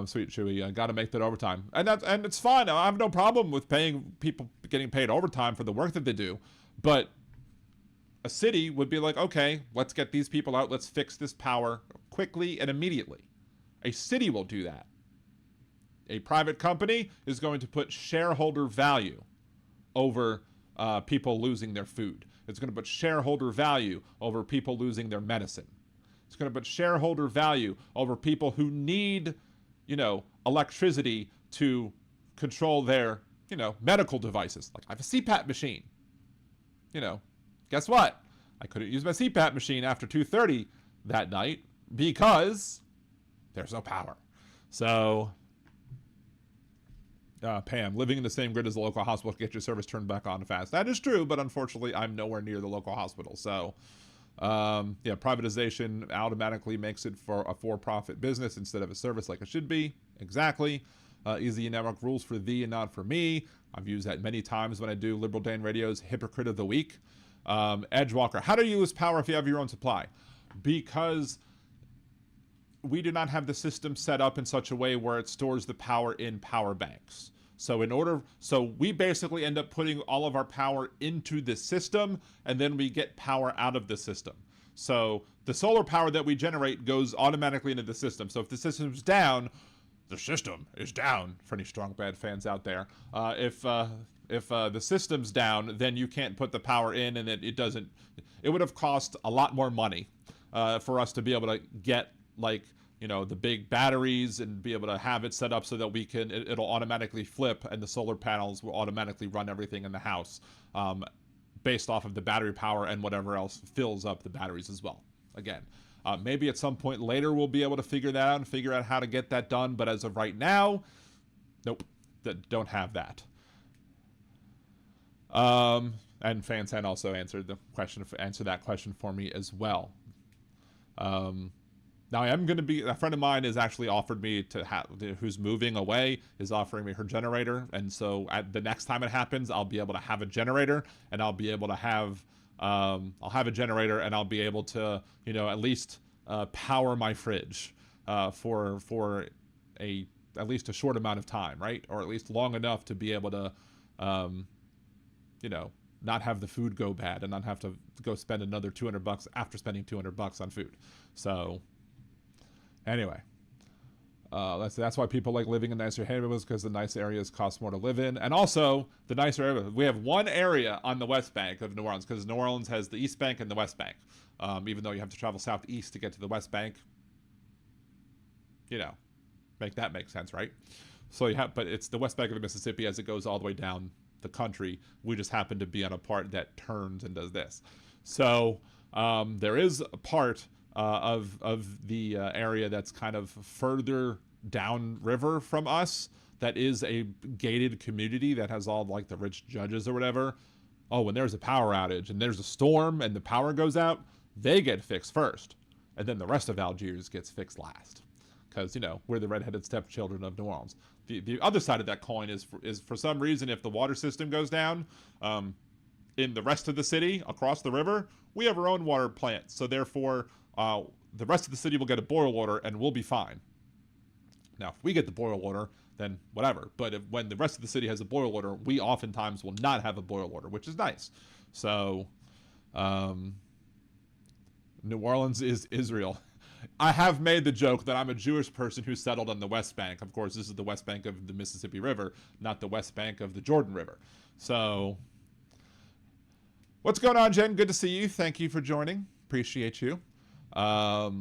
sweet Chewy, got to make that overtime, and it's fine. I have no problem with paying people getting paid overtime for the work that they do, but a city would be like, okay, let's get these people out. Let's fix this power quickly and immediately. A city will do that. A private company is going to put shareholder value over people losing their food. It's going to put shareholder value over people losing their medicine. It's going to put shareholder value over people who need, electricity to control their, medical devices. Like I have a CPAP machine. Guess what? I couldn't use my CPAP machine after 2:30 that night because there's no power. So, Pam, living in the same grid as the local hospital to get your service turned back on fast. That is true, but unfortunately, I'm nowhere near the local hospital. So, privatization automatically makes it for a for-profit business instead of a service like it should be. Exactly. Easy network rules for thee and not for me. I've used that many times when I do Liberal Dan Radio's Hypocrite of the Week. Edgewalker, how do you lose power if you have your own supply? Because we do not have the system set up in such a way where it stores the power in power banks. So we basically end up putting all of our power into the system, and then we get power out of the system. So the solar power that we generate goes automatically into the system. So if the system's down, the system is down. For any strong bad fans out there, if the system's down, then you can't put the power in, and it doesn't. It would have cost a lot more money for us to be able to get the big batteries and be able to have it set up so that it'll automatically flip and the solar panels will automatically run everything in the house based off of the battery power and whatever else fills up the batteries as well. Again, maybe at some point later we'll be able to figure that out and figure out how to get that done. But as of right now, nope, don't have that. And Fansan also answered that question for me as well. Now I am going to be, a friend of mine has actually offered me who's moving away, is offering me her generator. And so the next time it happens, I'll be able to have a generator, and I'll be able to have, I'll have a generator, and I'll be able to, at least power my fridge for at least a short amount of time, right? Or at least long enough to be able to, not have the food go bad and not have to go spend another $200 after spending $200 on food. So anyway, that's why people like living in nicer neighborhoods, because the nice areas cost more to live in. And also the nicer area, we have one area on the West Bank of New Orleans, because New Orleans has the East Bank and the West Bank. Even though you have to travel southeast to get to the West Bank, make that make sense, right? So but it's the West Bank of the Mississippi as it goes all the way down the country. We just happen to be on a part that turns and does this. So there is a part of the area that's kind of further downriver from us that is a gated community that has all like the rich judges or whatever. Oh, when there's a power outage and there's a storm and the power goes out, they get fixed first, and then the rest of Algiers gets fixed last, because we're the redheaded stepchildren of New Orleans. The other side of that coin is for some reason, if the water system goes down in the rest of the city across the river, we have our own water plant. So therefore, the rest of the city will get a boil water and we'll be fine. Now, if we get the boil water, then whatever. But when the rest of the city has a boil water, we oftentimes will not have a boil water, which is nice. So, New Orleans is Israel. I have made the joke that I'm a Jewish person who settled on the West Bank. Of course, this is the West Bank of the Mississippi River, not the West Bank of the Jordan River. So, what's going on, Jen? Good to see you. Thank you for joining. Appreciate you. Let's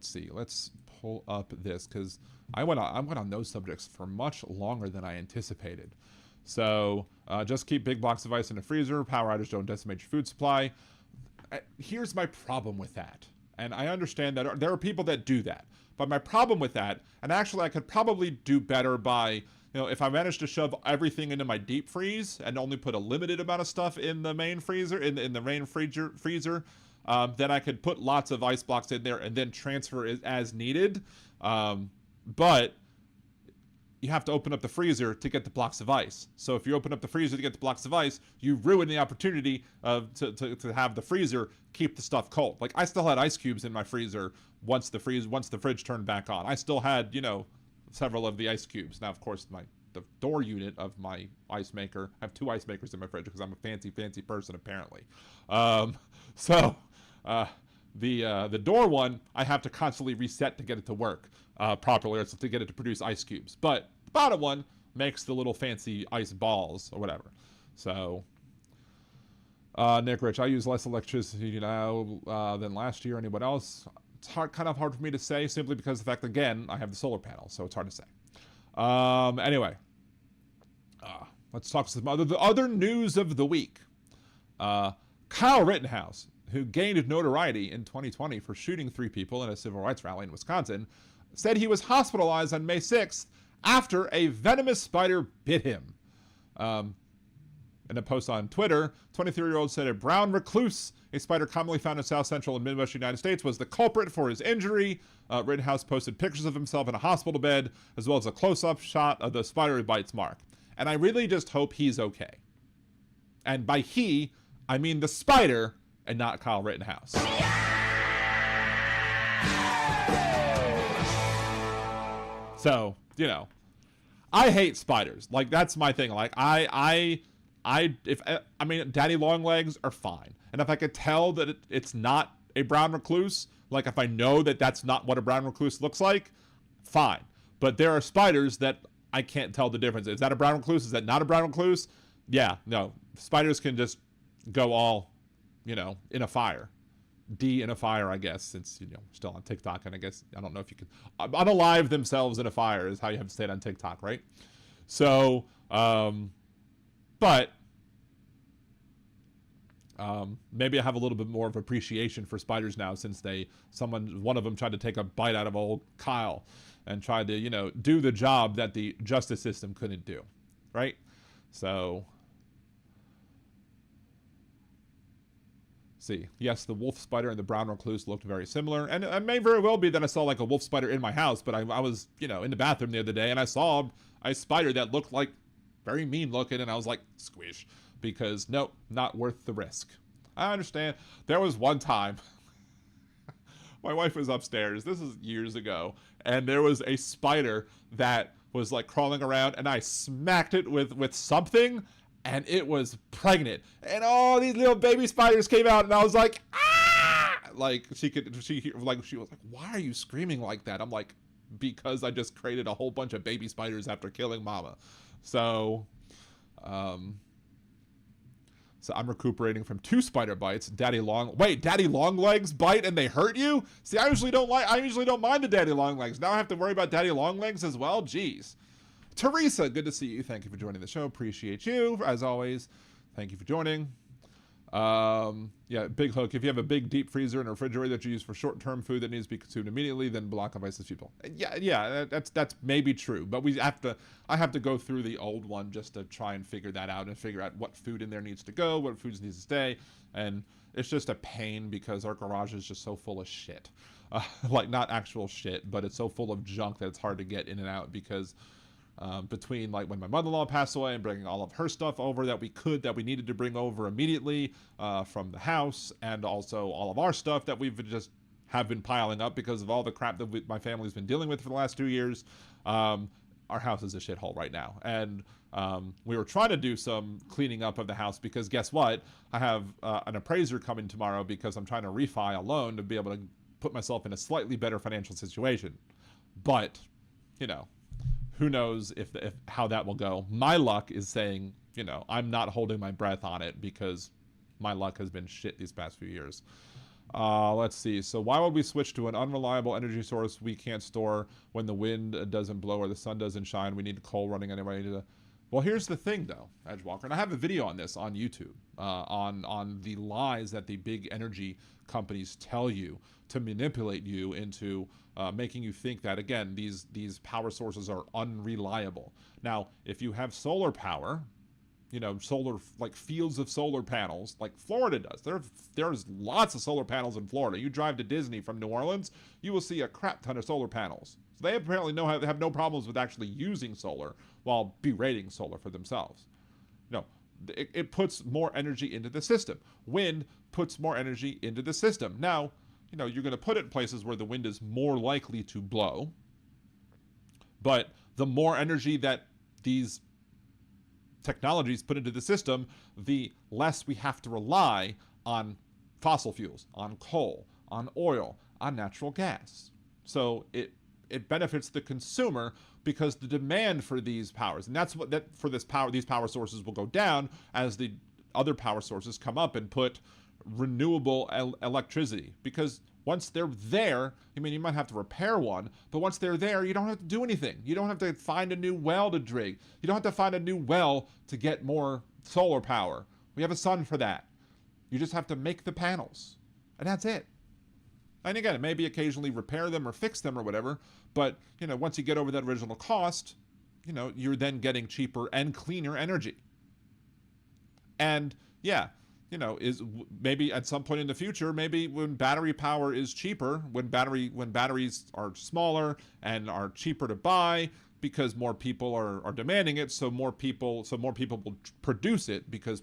see. Let's pull up this because I went on those subjects for much longer than I anticipated. So, just keep big blocks of ice in the freezer. Power outages don't decimate your food supply. Here's my problem with that. And I understand that there are people that do that. But my problem with that, and actually I could probably do better by, if I managed to shove everything into my deep freeze and only put a limited amount of stuff in the main freezer, in the main freezer, then I could put lots of ice blocks in there and then transfer it as needed. But you have to open up the freezer to get the blocks of ice. So if you open up the freezer to get the blocks of ice, you ruin the opportunity to have the freezer keep the stuff cold. Like I still had ice cubes in my freezer once the fridge turned back on. I still had, several of the ice cubes. Now, of course, the door unit of my ice maker, I have 2 ice makers in my fridge because I'm a fancy person apparently. The door one, I have to constantly reset to get it to work properly, or to get it to produce ice cubes. But the bottom one makes the little fancy ice balls or whatever. So, Nick Rich, I use less electricity now than last year. Anyone else? It's kind of hard for me to say simply because of the fact, again, I have the solar panel, so it's hard to say. Anyway, let's talk some other news of the week. Kyle Rittenhouse, who gained notoriety in 2020 for shooting 3 people in a civil rights rally in Wisconsin, said he was hospitalized on May 6th after a venomous spider bit him. In a post on Twitter, 23-year-old said a brown recluse, a spider commonly found in South Central and Midwest United States, was the culprit for his injury. Rittenhouse posted pictures of himself in a hospital bed, as well as a close-up shot of the spider bite's mark. And I really just hope he's okay. And by he, I mean the spider, and not Kyle Rittenhouse. So, I hate spiders. Like, that's my thing. Like, daddy long legs are fine. And if I could tell that it's not a brown recluse, like if I know that that's not what a brown recluse looks like, fine. But there are spiders that I can't tell the difference. Is that a brown recluse? Is that not a brown recluse? Yeah, no. Spiders can just go all, in a fire. In a fire, I guess, since, still on TikTok. And I guess, I don't know if you can unalive themselves in a fire is how you have to say it on TikTok, right? So, but maybe I have a little bit more of appreciation for spiders now since one of them tried to take a bite out of old Kyle and tried to, do the job that the justice system couldn't do, right? So, see, yes, the wolf spider and the brown recluse looked very similar, and it may very well be that I saw like a wolf spider in my house, but I was, in the bathroom the other day, and I saw a spider that looked like very mean looking, and I was like, squish, because nope, not worth the risk. I understand. There was one time, my wife was upstairs, this is years ago, and there was a spider that was like crawling around, and I smacked it with something, and it was pregnant, and all these little baby spiders came out, and I was like, ah! Like she was like, why are you screaming like that? I'm like, because I just created a whole bunch of baby spiders after killing mama. So, so I'm recuperating from 2 spider bites. Daddy long legs bite and they hurt you? See, I usually don't mind the daddy long legs. Now I have to worry about daddy long legs as well. Jeez. Teresa, good to see you. Thank you for joining the show. Appreciate you, as always. Thank you for joining. Yeah, Big Hook. If you have a big deep freezer and a refrigerator that you use for short-term food that needs to be consumed immediately, then block of ISIS people. Yeah, that's maybe true. But I have to go through the old one just to try and figure that out and figure out what food in there needs to go, what foods needs to stay, and it's just a pain because our garage is just so full of shit. Like not actual shit, but it's so full of junk that it's hard to get in and out because. Between like when my mother-in-law passed away and bringing all of her stuff over that we needed to bring over immediately from the house, and also all of our stuff that we've just have been piling up because of all the crap that my family's been dealing with for the last 2 years. Our our house is a shithole right now. And we were trying to do some cleaning up of the house because guess what? I have an appraiser coming tomorrow because I'm trying to refi a loan to be able to put myself in a slightly better financial situation. But, you know, who knows if how that will go. My luck is saying, you know, I'm not holding my breath on it because my luck has been shit these past few years. Let's see. So why would we switch to an unreliable energy source we can't store when the wind doesn't blow or the sun doesn't shine? We need coal running anyway. Well, here's the thing, though, Edgewalker, and I have a video on this on YouTube, on the lies that the big energy companies tell you to manipulate you into making you think that, again, these power sources are unreliable. Now, if you have solar power, you know, solar, like fields of solar panels, like Florida does. There's lots of solar panels in Florida. You drive to Disney from New Orleans, you will see a crap ton of solar panels. So they apparently have no problems with actually using solar while berating solar for themselves. You know, it puts more energy into the system. Wind puts more energy into the system. Now, you know, you're going to put it in places where the wind is more likely to blow, but the more energy that these technologies put into the system, the less we have to rely on fossil fuels, on coal, on oil, on natural gas. So it benefits the consumer because the demand for these powers, and that's what these power sources will go down as the other power sources come up and put renewable electricity. Because once they're there, I mean, you might have to repair one, but once they're there, you don't have to do anything. You don't have to find a new well to dig. You don't have to find a new well to get more solar power. We have a sun for that. You just have to make the panels, and that's it. And again, maybe occasionally repair them or fix them or whatever, but, you know, once you get over that original cost, you know, you're then getting cheaper and cleaner energy. And yeah, you know, is maybe at some point in the future, maybe when battery power is cheaper, when batteries are smaller and are cheaper to buy because more people are demanding it, so more people will produce it because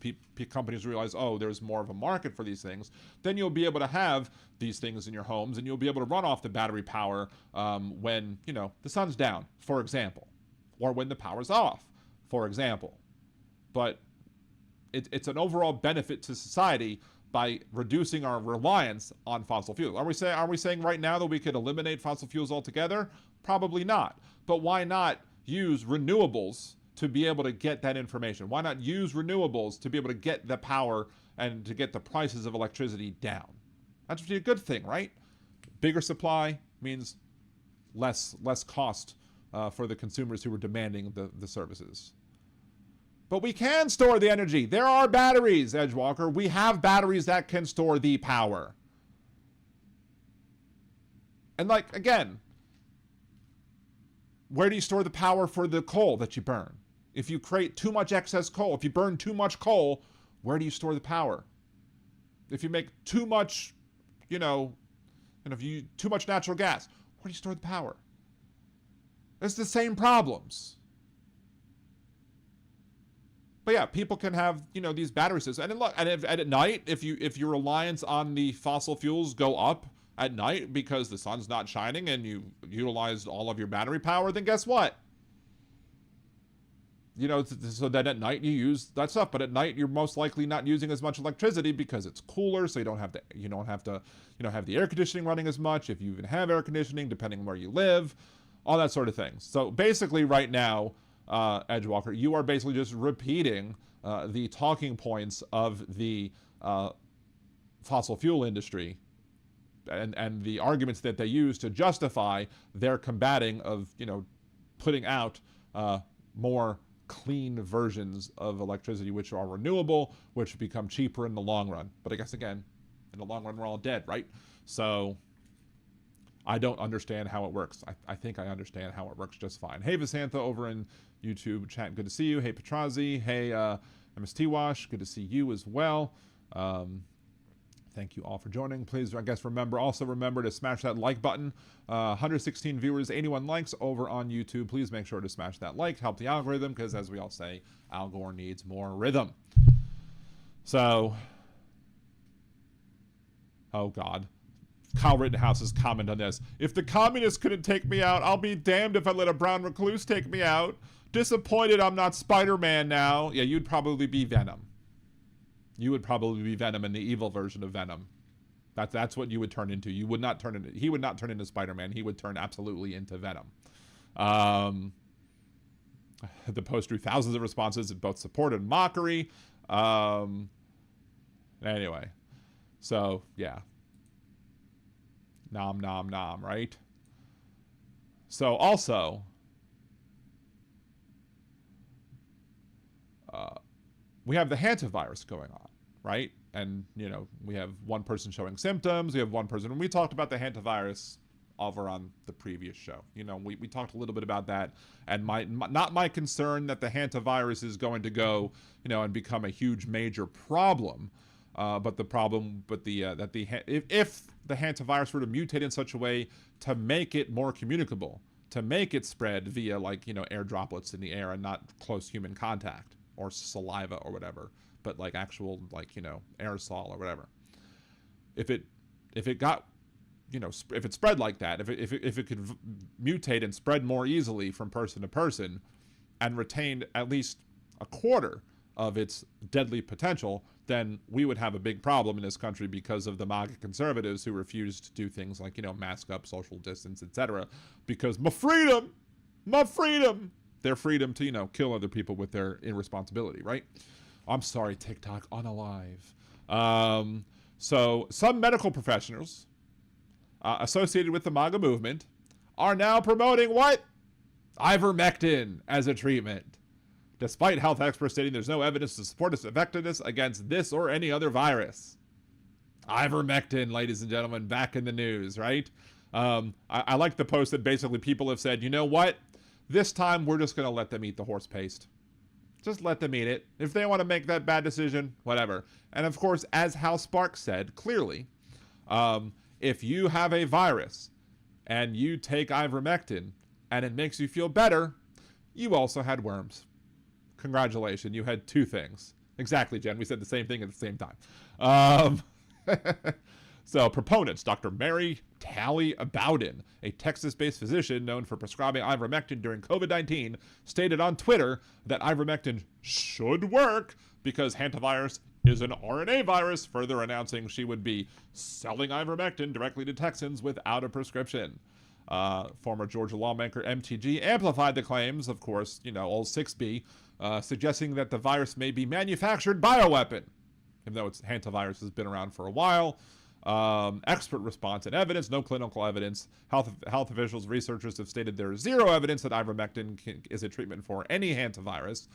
companies realize, oh, there's more of a market for these things, then you'll be able to have these things in your homes and you'll be able to run off the battery power when, you know, the sun's down, for example, or when the power's off, for example. But it's an overall benefit to society by reducing our reliance on fossil fuels. Are we saying right now that we could eliminate fossil fuels altogether? Probably not. But why not use renewables to be able to get that information? Why not use renewables to be able to get the power and to get the prices of electricity down? That's a good thing, right? Bigger supply means less cost for the consumers who are demanding the services. But we can store the energy. There are batteries, Edgewalker. We have batteries that can store the power. And like, again, where do you store the power for the coal that you burn? If you create too much excess coal, if you burn too much coal, where do you store the power? If you make too much, too much natural gas, where do you store the power? It's the same problems. But yeah, people can have, these battery systems. And look, and at night, if your reliance on the fossil fuels go up at night because the sun's not shining and you utilized all of your battery power, then guess what? So that at night you use that stuff, but at night you're most likely not using as much electricity because it's cooler, so you don't have the air conditioning running as much, if you even have air conditioning, depending on where you live, all that sort of thing. So basically right now, Edgewalker, you are basically just repeating the talking points of the fossil fuel industry and the arguments that they use to justify their combating of, putting out more clean versions of electricity, which are renewable, which become cheaper in the long run. But I guess, again, in the long run, we're all dead, right? So I don't understand how it works. I think I understand how it works just fine. Hey, Visantha over in YouTube chat, good to see you. Hey, Petrazi. Hey, MST Wash, good to see you as well. Thank you all for joining. Please, I guess, also remember to smash that like button. 116 viewers, 81 likes over on YouTube. Please make sure to smash that like, help the algorithm, because as we all say, Al Gore needs more rhythm. So, oh God. Kyle Rittenhouse's comment on this. If the communists couldn't take me out, I'll be damned if I let a brown recluse take me out. Disappointed I'm not Spider-Man now. Yeah, you'd probably be Venom. You would probably be Venom in the evil version of Venom. That's what you would turn into. You would not turn into, he would not turn into Spider-Man. He would turn absolutely into Venom. The post drew thousands of responses, both support and mockery. Anyway, so yeah. Nom, nom, nom, right? So also, we have the hantavirus going on, right? And, you know, we have one person showing symptoms. We have one person, and we talked about the hantavirus over on the previous show. You know, we talked a little bit about that, and not my concern that the hantavirus is going to go, you know, and become a huge major problem, but the problem, but if the hantavirus were to mutate in such a way to make it more communicable, to make it spread via, like, you know, air droplets in the air and not close human contact or saliva or whatever, but like actual, like, you know, aerosol or whatever. If it got, you know, if it spread like that, if it could mutate and spread more easily from person to person and retained at least a quarter of its deadly potential, then we would have a big problem in this country because of the MAGA conservatives who refuse to do things like, you know, mask up, social distance, etc. Because my freedom, their freedom to, you know, kill other people with their irresponsibility, right? I'm sorry, TikTok, unalive. So some medical professionals associated with the MAGA movement are now promoting what? Ivermectin as a treatment, despite health experts stating there's no evidence to support its effectiveness against this or any other virus. Ivermectin, ladies and gentlemen, back in the news, right? I like the post that basically people have said, you know what? This time we're just going to let them eat the horse paste. Just let them eat it. If they want to make that bad decision, whatever. And of course, as Hal Sparks said clearly, if you have a virus and you take ivermectin and it makes you feel better, you also had worms. Congratulations, you had two things. Exactly, Jen. We said the same thing at the same time. So proponents, Dr. Mary Talley Bowden, a Texas-based physician known for prescribing ivermectin during COVID-19, stated on Twitter that ivermectin should work because hantavirus is an RNA virus, further announcing she would be selling ivermectin directly to Texans without a prescription. Former Georgia lawmaker MTG amplified the claims, of course, you know, old 6B, suggesting that the virus may be manufactured bioweapon, even though its hantavirus has been around for a while. Expert response and evidence, no clinical evidence. Health officials, researchers have stated there is zero evidence that ivermectin is a treatment for any hantavirus.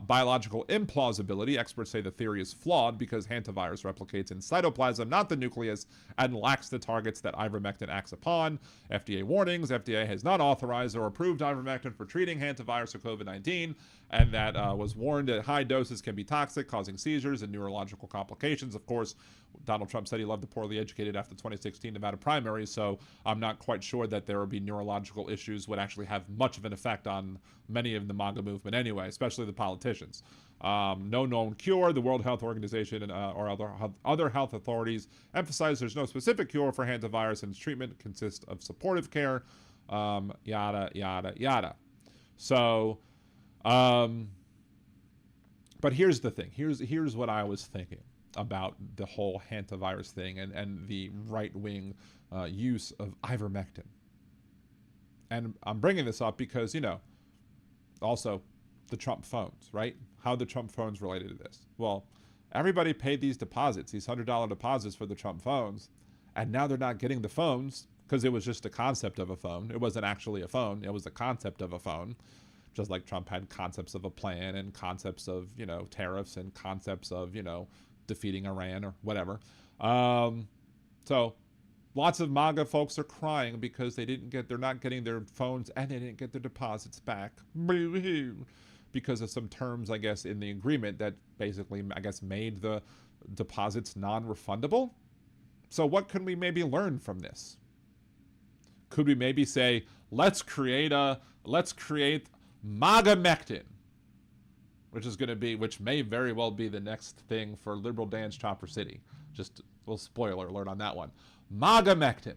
Biological implausibility. Experts say the theory is flawed because hantavirus replicates in cytoplasm, not the nucleus, and lacks the targets that ivermectin acts upon. FDA warnings. FDA has not authorized or approved ivermectin for treating hantavirus or COVID-19, and that was warned that high doses can be toxic, causing seizures and neurological complications. Of course, Donald Trump said he loved the poorly educated after the 2016 Nevada primaries, so I'm not quite sure that there would be neurological issues would actually have much of an effect on many of the MAGA movement anyway, especially the politicians. No known cure. The World Health Organization or other health authorities emphasize there's no specific cure for hantavirus, and its treatment consists of supportive care, yada, yada, yada. So, but here's the thing. Here's what I was thinking about the whole hantavirus thing and the right-wing use of ivermectin. And I'm bringing this up because, you know, also the Trump phones, right? How the Trump phones related to this? Well, everybody paid these deposits, these $100 deposits for the Trump phones, and now they're not getting the phones because it was just a concept of a phone. It wasn't actually a phone. It was the concept of a phone. Just like Trump had concepts of a plan and concepts of, you know, tariffs and concepts of, you know, defeating Iran or whatever. So lots of MAGA folks are crying because they're not getting their phones and they didn't get their deposits back because of some terms, I guess, in the agreement that basically, I guess, made the deposits non-refundable. So what can we maybe learn from this? Could we maybe say, let's create MAGA-mectin, which may very well be the next thing for liberal Dan's Chopper City. Just Little spoiler alert on that one. MAGA-mectin,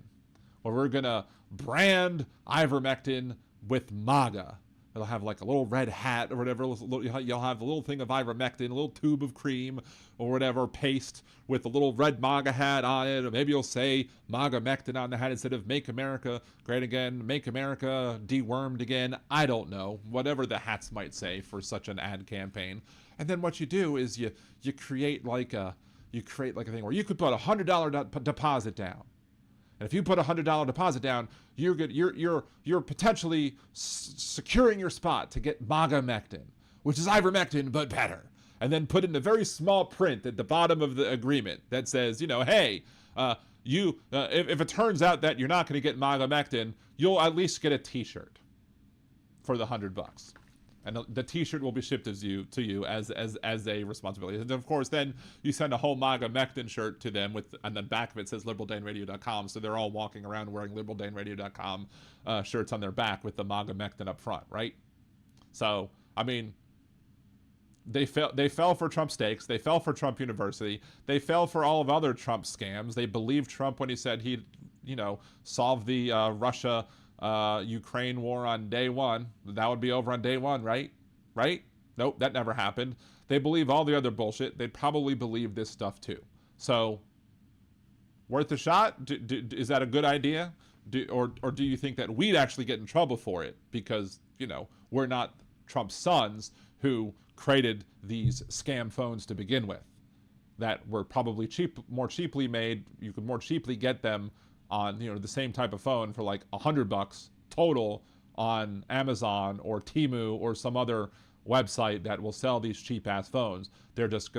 where we're going to brand ivermectin with MAGA. It'll have like a little red hat or whatever. You'll have a little thing of ivermectin, a little tube of cream or whatever, paste with a little red MAGA hat on it. Or maybe you'll say MAGA-mectin on the hat instead of Make America Great Again, Make America Dewormed Again. I don't know. Whatever the hats might say for such an ad campaign. And then what you do is you create like a thing where you could put $100 deposit down. And if you put a $100 deposit down, you're potentially securing your spot to get MAGA-mectin, which is ivermectin but better. And then put in a very small print at the bottom of the agreement that says, hey, if it turns out that you're not going to get MAGA-mectin, you'll at least get a T-shirt for the $100. And the T-shirt will be shipped to you as a responsibility. And of course, then you send a whole MAGA-mectin shirt to them and the back of it says liberaldanradio.com. So they're all walking around wearing liberaldanradio.com shirts on their back with the MAGA-mectin up front, right? So, I mean, they fell for Trump steaks. They fell for Trump University. They fell for all of other Trump scams. They believed Trump when he said he'd, solve the Russia Ukraine war on day one. That would be over on day one, right? Nope, that never happened. They believe all the other bullshit. They'd probably believe this stuff too. So, worth a shot? Is that a good idea? Or do you think that we'd actually get in trouble for it because, we're not Trump's sons who created these scam phones to begin with that were probably more cheaply made. You could more cheaply get them on the same type of phone for like $100 total on Amazon or Temu or some other website that will sell these cheap ass phones. They're just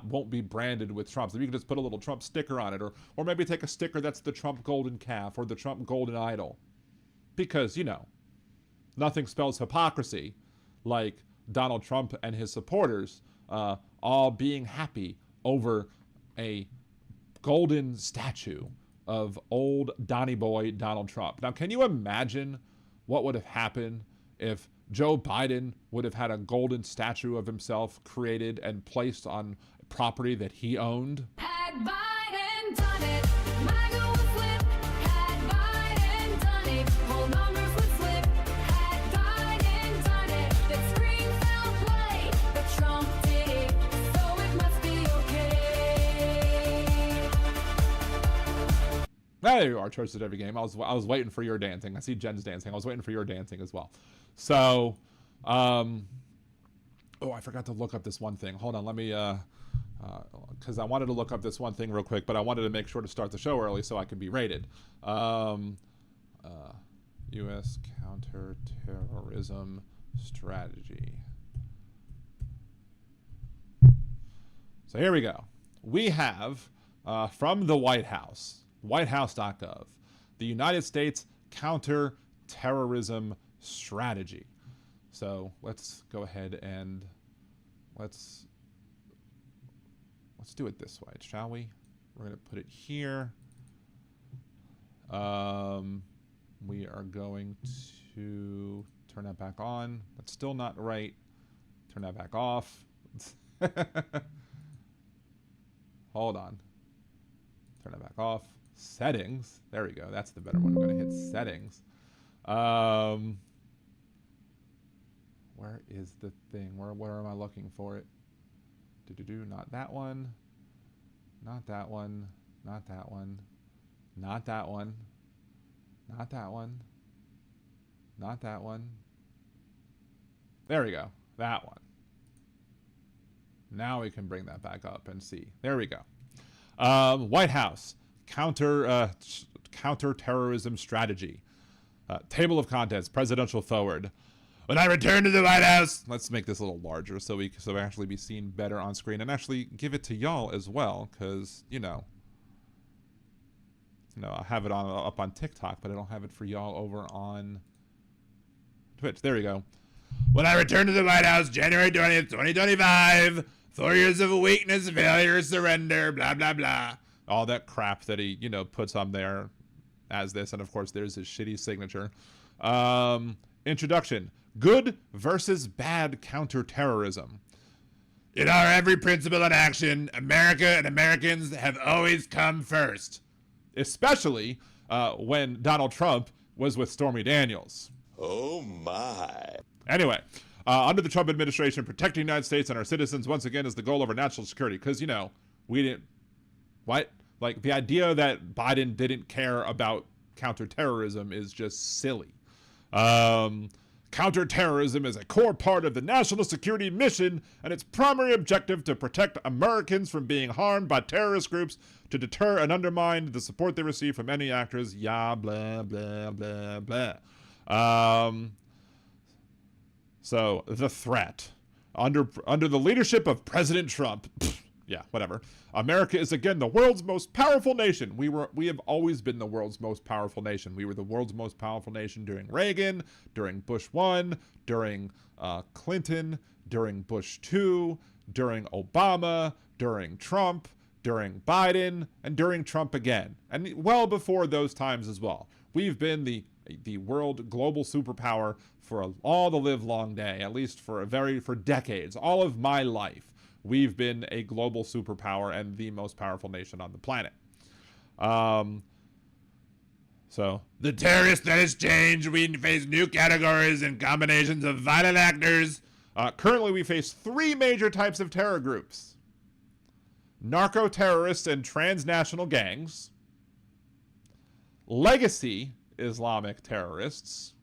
won't be branded with Trump. So you can just put a little Trump sticker on it, or maybe take a sticker that's the Trump golden calf or the Trump golden idol, because nothing spells hypocrisy like Donald Trump and his supporters all being happy over a golden statue of old Donny Boy Donald Trump. Now, can you imagine what would have happened if Joe Biden would have had a golden statue of himself created and placed on property that he owned? Had Biden done it, MAGA would flip. Had Biden done it, whole numbers would flip. Had Biden done it, the screen fell play. But Trump did it, so it must be okay. There you are, choices at every game. I was waiting for your dancing. I see Jen's dancing. I was waiting for your dancing as well. So, I forgot to look up this one thing. Hold on, let me, because I wanted to look up this one thing real quick, but I wanted to make sure to start the show early so I could be rated. U.S. counter-terrorism strategy. So here we go. We have, from the White House, whitehouse.gov, the United States counter-terrorism strategy. So let's go ahead and let's do it this way, shall we? We're going to put it here. We are going to turn that back on. That's still not right. Turn that back off. Hold on. Turn that back off. Settings. There we go. That's the better one. I'm going to hit settings. Where is the thing? Where am I looking for it? Not that one. Not that one. Not that one. Not that one. Not that one. Not that one. There we go. That one. Now we can bring that back up and see. There we go. White House counter-terrorism strategy. Table of contents. Presidential forward. When I return to the White House, let's make this a little larger so we actually be seen better on screen and actually give it to y'all as well, because I have it up on TikTok, but I don't have it for y'all over on Twitch. There we go. When I return to the White House, January 20th, 2025, 4 years of weakness, failure, surrender, blah blah blah, all that crap that he puts on there as this, and of course there's his shitty signature. Introduction. Good versus bad counterterrorism. In our every principle and action, America and Americans have always come first. Especially when Donald Trump was with Stormy Daniels. Oh my. Anyway, under the Trump administration, protecting the United States and our citizens once again is the goal of our national security. Because, we didn't... What? Like, the idea that Biden didn't care about counterterrorism is just silly. Counterterrorism is a core part of the national security mission, and its primary objective to protect Americans from being harmed by terrorist groups, to deter and undermine the support they receive from any actors. Yeah, blah, blah, blah, blah. So, the threat. Under the leadership of President Trump... Yeah, whatever. America is again the world's most powerful nation. We have always been the world's most powerful nation. We were the world's most powerful nation during Reagan, during Bush 1, during Clinton, during Bush 2, during Obama, during Trump, during Biden, and during Trump again. And well before those times as well. We've been the world global superpower for all the live long day, at least for decades, all of my life. We've been a global superpower and the most powerful nation on the planet. So, the terrorist threat has changed. We face new categories and combinations of violent actors. Currently, we face 3 major types of terror groups. Narco-terrorists and transnational gangs. Legacy Islamic terrorists.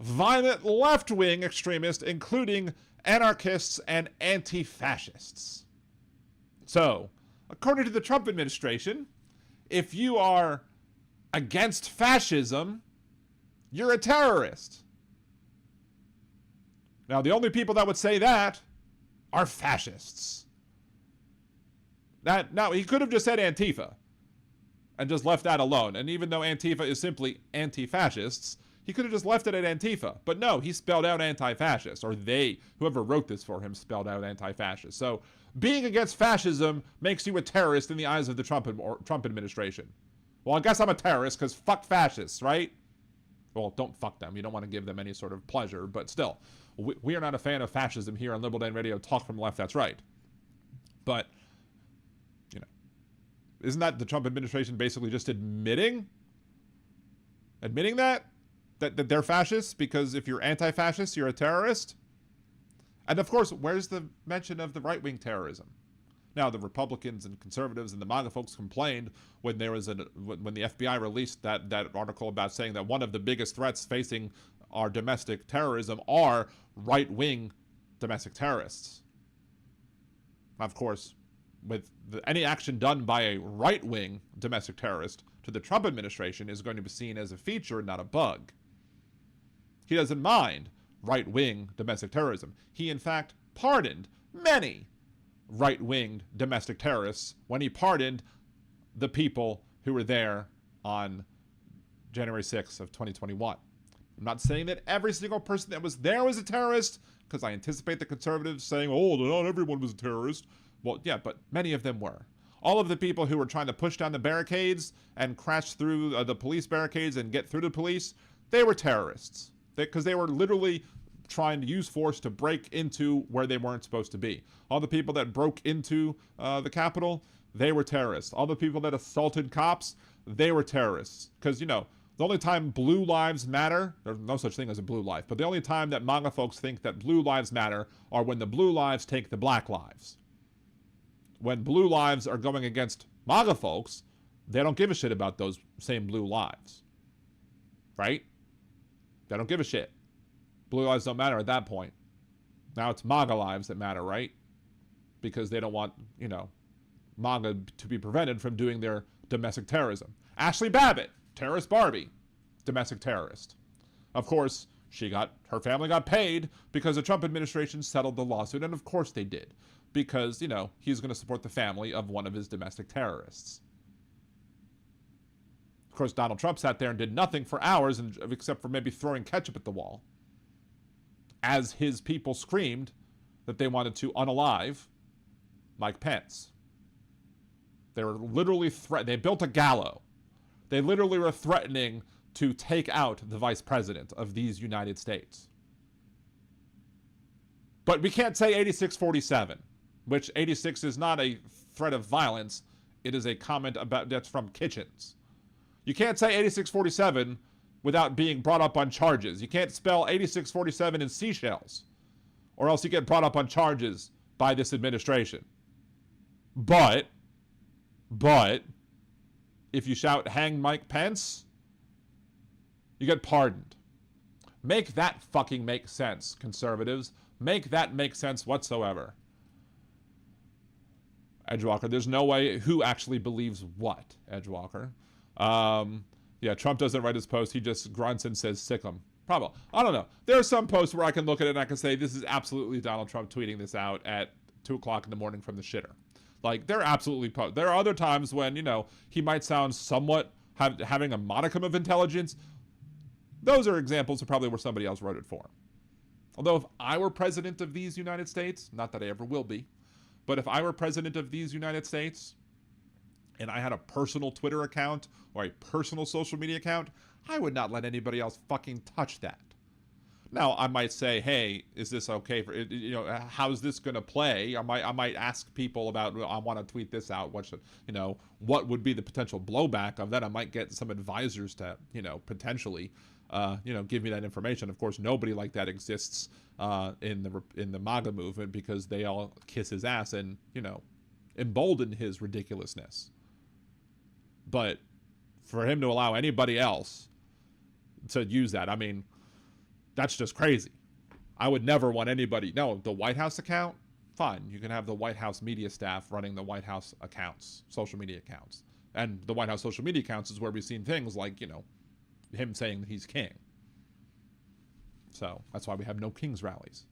Violent left-wing extremists, including anarchists and anti-fascists. So, according to the Trump administration, if you are against fascism, you're a terrorist. Now, the only people that would say that are fascists. Now, he could have just said Antifa and just left that alone. And even though Antifa is simply anti-fascists, he could have just left it at Antifa. But no, he spelled out anti-fascist. Or whoever wrote this for him, spelled out anti-fascist. So being against fascism makes you a terrorist in the eyes of the Trump administration. Well, I guess I'm a terrorist because fuck fascists, right? Well, don't fuck them. You don't want to give them any sort of pleasure. But still, we are not a fan of fascism here on Liberal Dan Radio. Talk from the left, that's right. But, isn't that the Trump administration basically just admitting that they're fascists? Because if you're anti-fascist, you're a terrorist. And of course, where's the mention of the right-wing terrorism? Now, the Republicans and conservatives and the MAGA folks complained when there was when the FBI released that article about saying that one of the biggest threats facing our domestic terrorism are right-wing domestic terrorists. Of course, with any action done by a right-wing domestic terrorist to the Trump administration is going to be seen as a feature, not a bug. He doesn't mind right-wing domestic terrorism. He, in fact, pardoned many right-winged domestic terrorists when he pardoned the people who were there on January 6th of 2021. I'm not saying that every single person that was there was a terrorist, because I anticipate the conservatives saying, oh, not everyone was a terrorist. Well, yeah, but many of them were. All of the people who were trying to push down the barricades and crash through the police barricades and get through the police, they were terrorists. Because they were literally trying to use force to break into where they weren't supposed to be. All the people that broke into the Capitol, they were terrorists. All the people that assaulted cops, they were terrorists. Because, the only time blue lives matter, there's no such thing as a blue life, but the only time that MAGA folks think that blue lives matter are when the blue lives take the black lives. When blue lives are going against MAGA folks, they don't give a shit about those same blue lives. Right? They don't give a shit. Blue lives don't matter at that point. Now it's MAGA lives that matter, right? Because they don't want, MAGA to be prevented from doing their domestic terrorism. Ashley Babbitt, terrorist Barbie, domestic terrorist. Of course, her family got paid because the Trump administration settled the lawsuit, and of course they did. Because, he's going to support the family of one of his domestic terrorists. Of course, Donald Trump sat there and did nothing for hours except for maybe throwing ketchup at the wall. As his people screamed that they wanted to unalive Mike Pence. They were literally they built a gallows. They literally were threatening to take out the vice president of these United States. But we can't say 8647, which 86 is not a threat of violence. It is a comment about that's from Kitchens. You can't say 8647 without being brought up on charges. You can't spell 8647 in seashells, or else you get brought up on charges by this administration. But, if you shout, hang Mike Pence, you get pardoned. Make that fucking make sense, conservatives. Make that make sense whatsoever. Edgewalker, there's no way who actually believes what, Edgewalker. Yeah, Trump doesn't write his post. He just grunts and says, sick 'em. Probably. I don't know. There are some posts where I can look at it and I can say, this is absolutely Donald Trump tweeting this out at 2 o'clock in the morning from the shitter. Like, they're absolutely... There are other times when, you know, he might sound somewhat having a modicum of intelligence. Those are examples of probably where somebody else wrote it for him. Although if I were president of these United States, not that I ever will be, but if I were president of these United States and I had a personal Twitter account or a personal social media account, I would not let anybody else fucking touch that. Now, I might say, hey, is this okay for, you know, how's this going to play? I might ask people about, I want to tweet this out. What should, you know, what would be the potential blowback of that? I might get some advisors to, you know, potentially, you know, give me that information. Of course, nobody like that exists in the MAGA movement because they all kiss his ass and, you know, embolden his ridiculousness. But for him to allow anybody else to use that, I mean, that's just crazy. I would never want anybody... No, the White House account, fine. You can have the White House media staff running the White House accounts, social media accounts. And the White House social media accounts is where we've seen things like, you know, him saying that he's king. So that's why we have no king's rallies.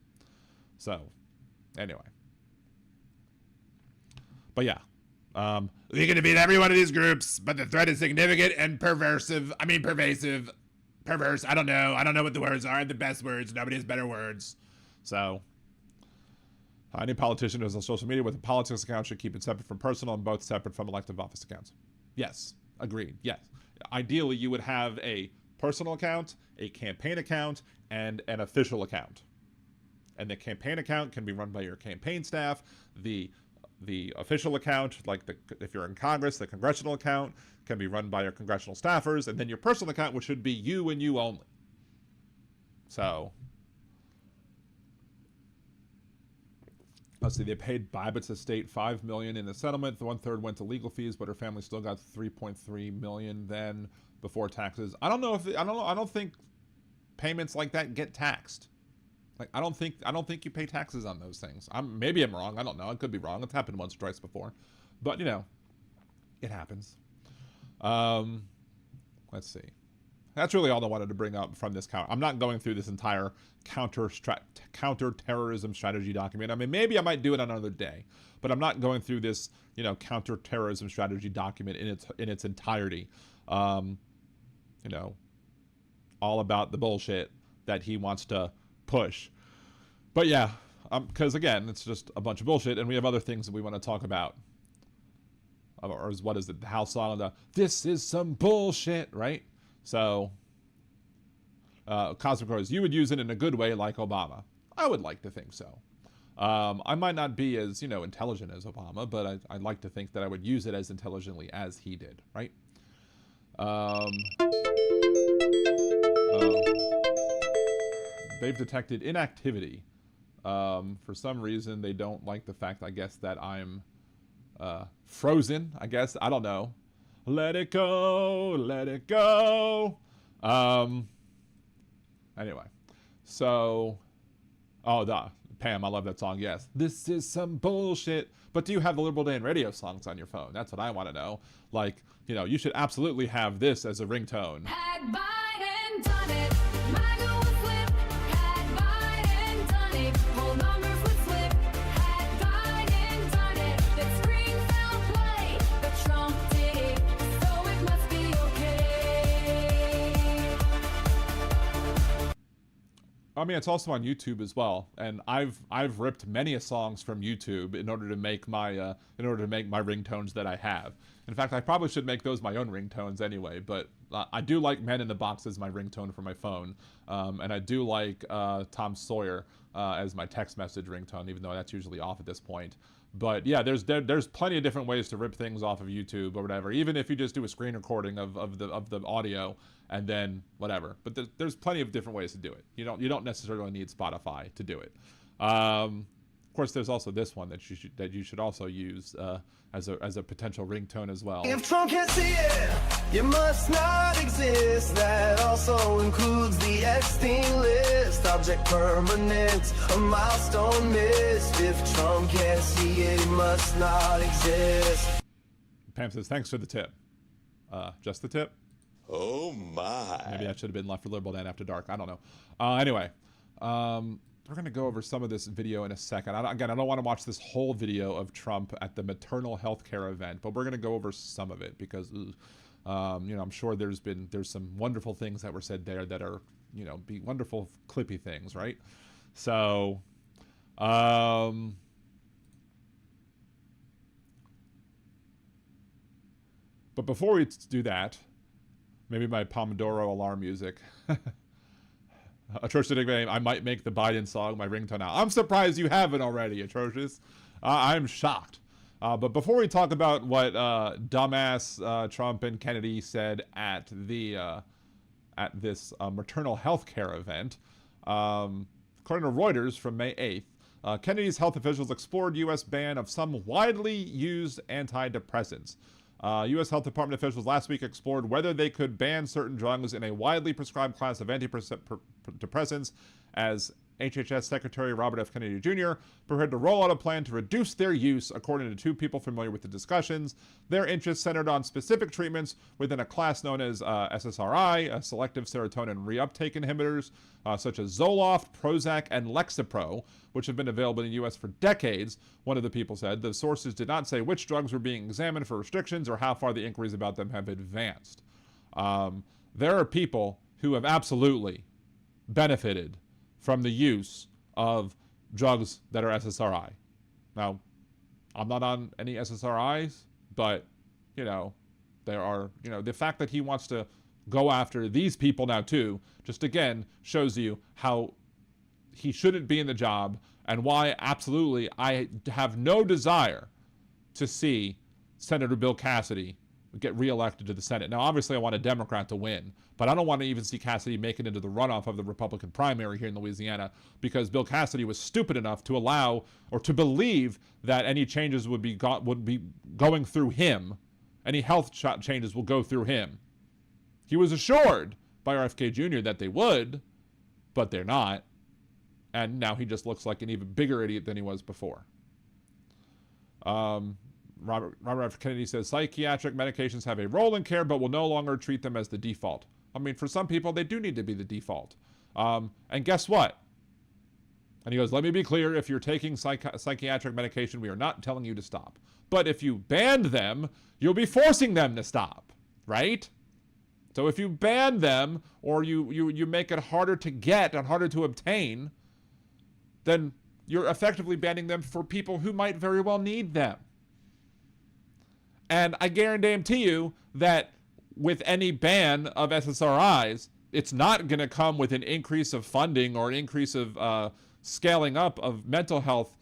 So anyway. But yeah. We're going to beat every one of these groups, but the threat is significant and perversive. I mean, pervasive. Perverse. I don't know. I don't know what the words are. The best words. Nobody has better words. So any politician who is on social media with a politics account should keep it separate from personal and both separate from elective office accounts. Yes. Agreed. Yes. Ideally, you would have a personal account, a campaign account, and an official account. And the campaign account can be run by your campaign staff. The official account, like if you're in Congress, the congressional account can be run by your congressional staffers, and then your personal account, which should be you and you only. So, let's see, they paid Babbitt's estate $5 million in the settlement. The 1/3 went to legal fees, but her family still got $3.3 million then before taxes. I don't think payments like that get taxed. Like, I don't think you pay taxes on those things. Maybe I'm wrong. I don't know. I could be wrong. It's happened once or twice before. But, you know, it happens. Let's see. That's really all I wanted to bring up from this count. I'm not going through this entire counter-terrorism strategy document. I mean, maybe I might do it on another day. But I'm not going through this, you know, counter-terrorism strategy document in its entirety. You know, all about the bullshit that he wants to push. But yeah, because again, it's just a bunch of bullshit, and we have other things that we want to talk about. Or what is it? The house song, this is some bullshit, right? So, Cosmic Rose, you would use it in a good way like Obama. I would like to think so. I might not be as, you know, intelligent as Obama, but I'd like to think that I would use it as intelligently as he did, right? They've detected inactivity. For some reason, they don't like the fact, I guess, that I'm frozen, I guess. I don't know. Let it go, let it go. Anyway. So, Pam, I love that song, yes. This is some bullshit. But do you have the Liberal Dan Radio songs on your phone? That's what I want to know. Like, you know, you should absolutely have this as a ringtone. Had Biden done it, MAGA would flip. Had Biden done it, whole numbers would flip. Had Biden done it, that screen foul play. But Trump did it, so it must be okay. I mean, it's also on YouTube as well, and I've ripped many songs from YouTube in order to make my ringtones that I have. In fact, I probably should make those my own ringtones anyway, but I do like Men in the Box as my ringtone for my phone, and I do like Tom Sawyer as my text message ringtone, even though that's usually off at this point. But yeah, there's plenty of different ways to rip things off of YouTube or whatever, even if you just do a screen recording of the audio and then whatever. But there's plenty of different ways to do it. You don't necessarily need Spotify to do it. Of course, there's also this one that you should also use as a potential ringtone as well. If Trump can't see it, you must not exist. That also includes the Epstein list. Object permanent, a milestone missed. If Trump can't see it, he must not exist. Pam says, thanks for the tip. Just the tip? Oh my. Maybe that should have been left for Liberal Dan After Dark. I don't know. Anyway, we're going to go over some of this video in a second. I don't want to watch this whole video of Trump at the maternal health care event, but we're going to go over some of it because, I'm sure there's some wonderful things that were said there that are, be wonderful clippy things, right? So, but before we do that, maybe my Pomodoro alarm music. Atrocious nickname, I might make the Biden song my ringtone now. I'm surprised you haven't already, Atrocious. I'm shocked. But before we talk about what dumbass Trump and Kennedy said at this maternal health care event, according to Reuters from May 8th, Kennedy's health officials explored U.S. ban of some widely used antidepressants. U.S. Health Department officials last week explored whether they could ban certain drugs in a widely prescribed class of antidepressants as HHS Secretary Robert F. Kennedy Jr. prepared to roll out a plan to reduce their use, according to two people familiar with the discussions. Their interests centered on specific treatments within a class known as SSRI, selective serotonin reuptake inhibitors, such as Zoloft, Prozac, and Lexapro, which have been available in the U.S. for decades, one of the people said. The sources did not say which drugs were being examined for restrictions or how far the inquiries about them have advanced. There are people who have absolutely benefited from the use of drugs that are SSRI. Now, I'm not on any SSRIs, but, there are, the fact that he wants to go after these people now too, just again shows you how he shouldn't be in the job and why absolutely I have no desire to see Senator Bill Cassidy get reelected to the Senate. Now, obviously, I want a Democrat to win, but I don't want to even see Cassidy make it into the runoff of the Republican primary here in Louisiana because Bill Cassidy was stupid enough to allow or to believe that any changes would be going through him. Any health changes will go through him. He was assured by RFK Jr. that they would, but they're not. And now he just looks like an even bigger idiot than he was before. Robert F. Kennedy says psychiatric medications have a role in care, but will no longer treat them as the default. I mean, for some people, they do need to be the default. And guess what? And he goes, let me be clear, if you're taking psychiatric medication, we are not telling you to stop. But if you banned them, you'll be forcing them to stop, right? So if you ban them or you make it harder to get and harder to obtain, then you're effectively banning them for people who might very well need them. And I guarantee you that with any ban of SSRIs, it's not going to come with an increase of funding or an increase of scaling up of mental health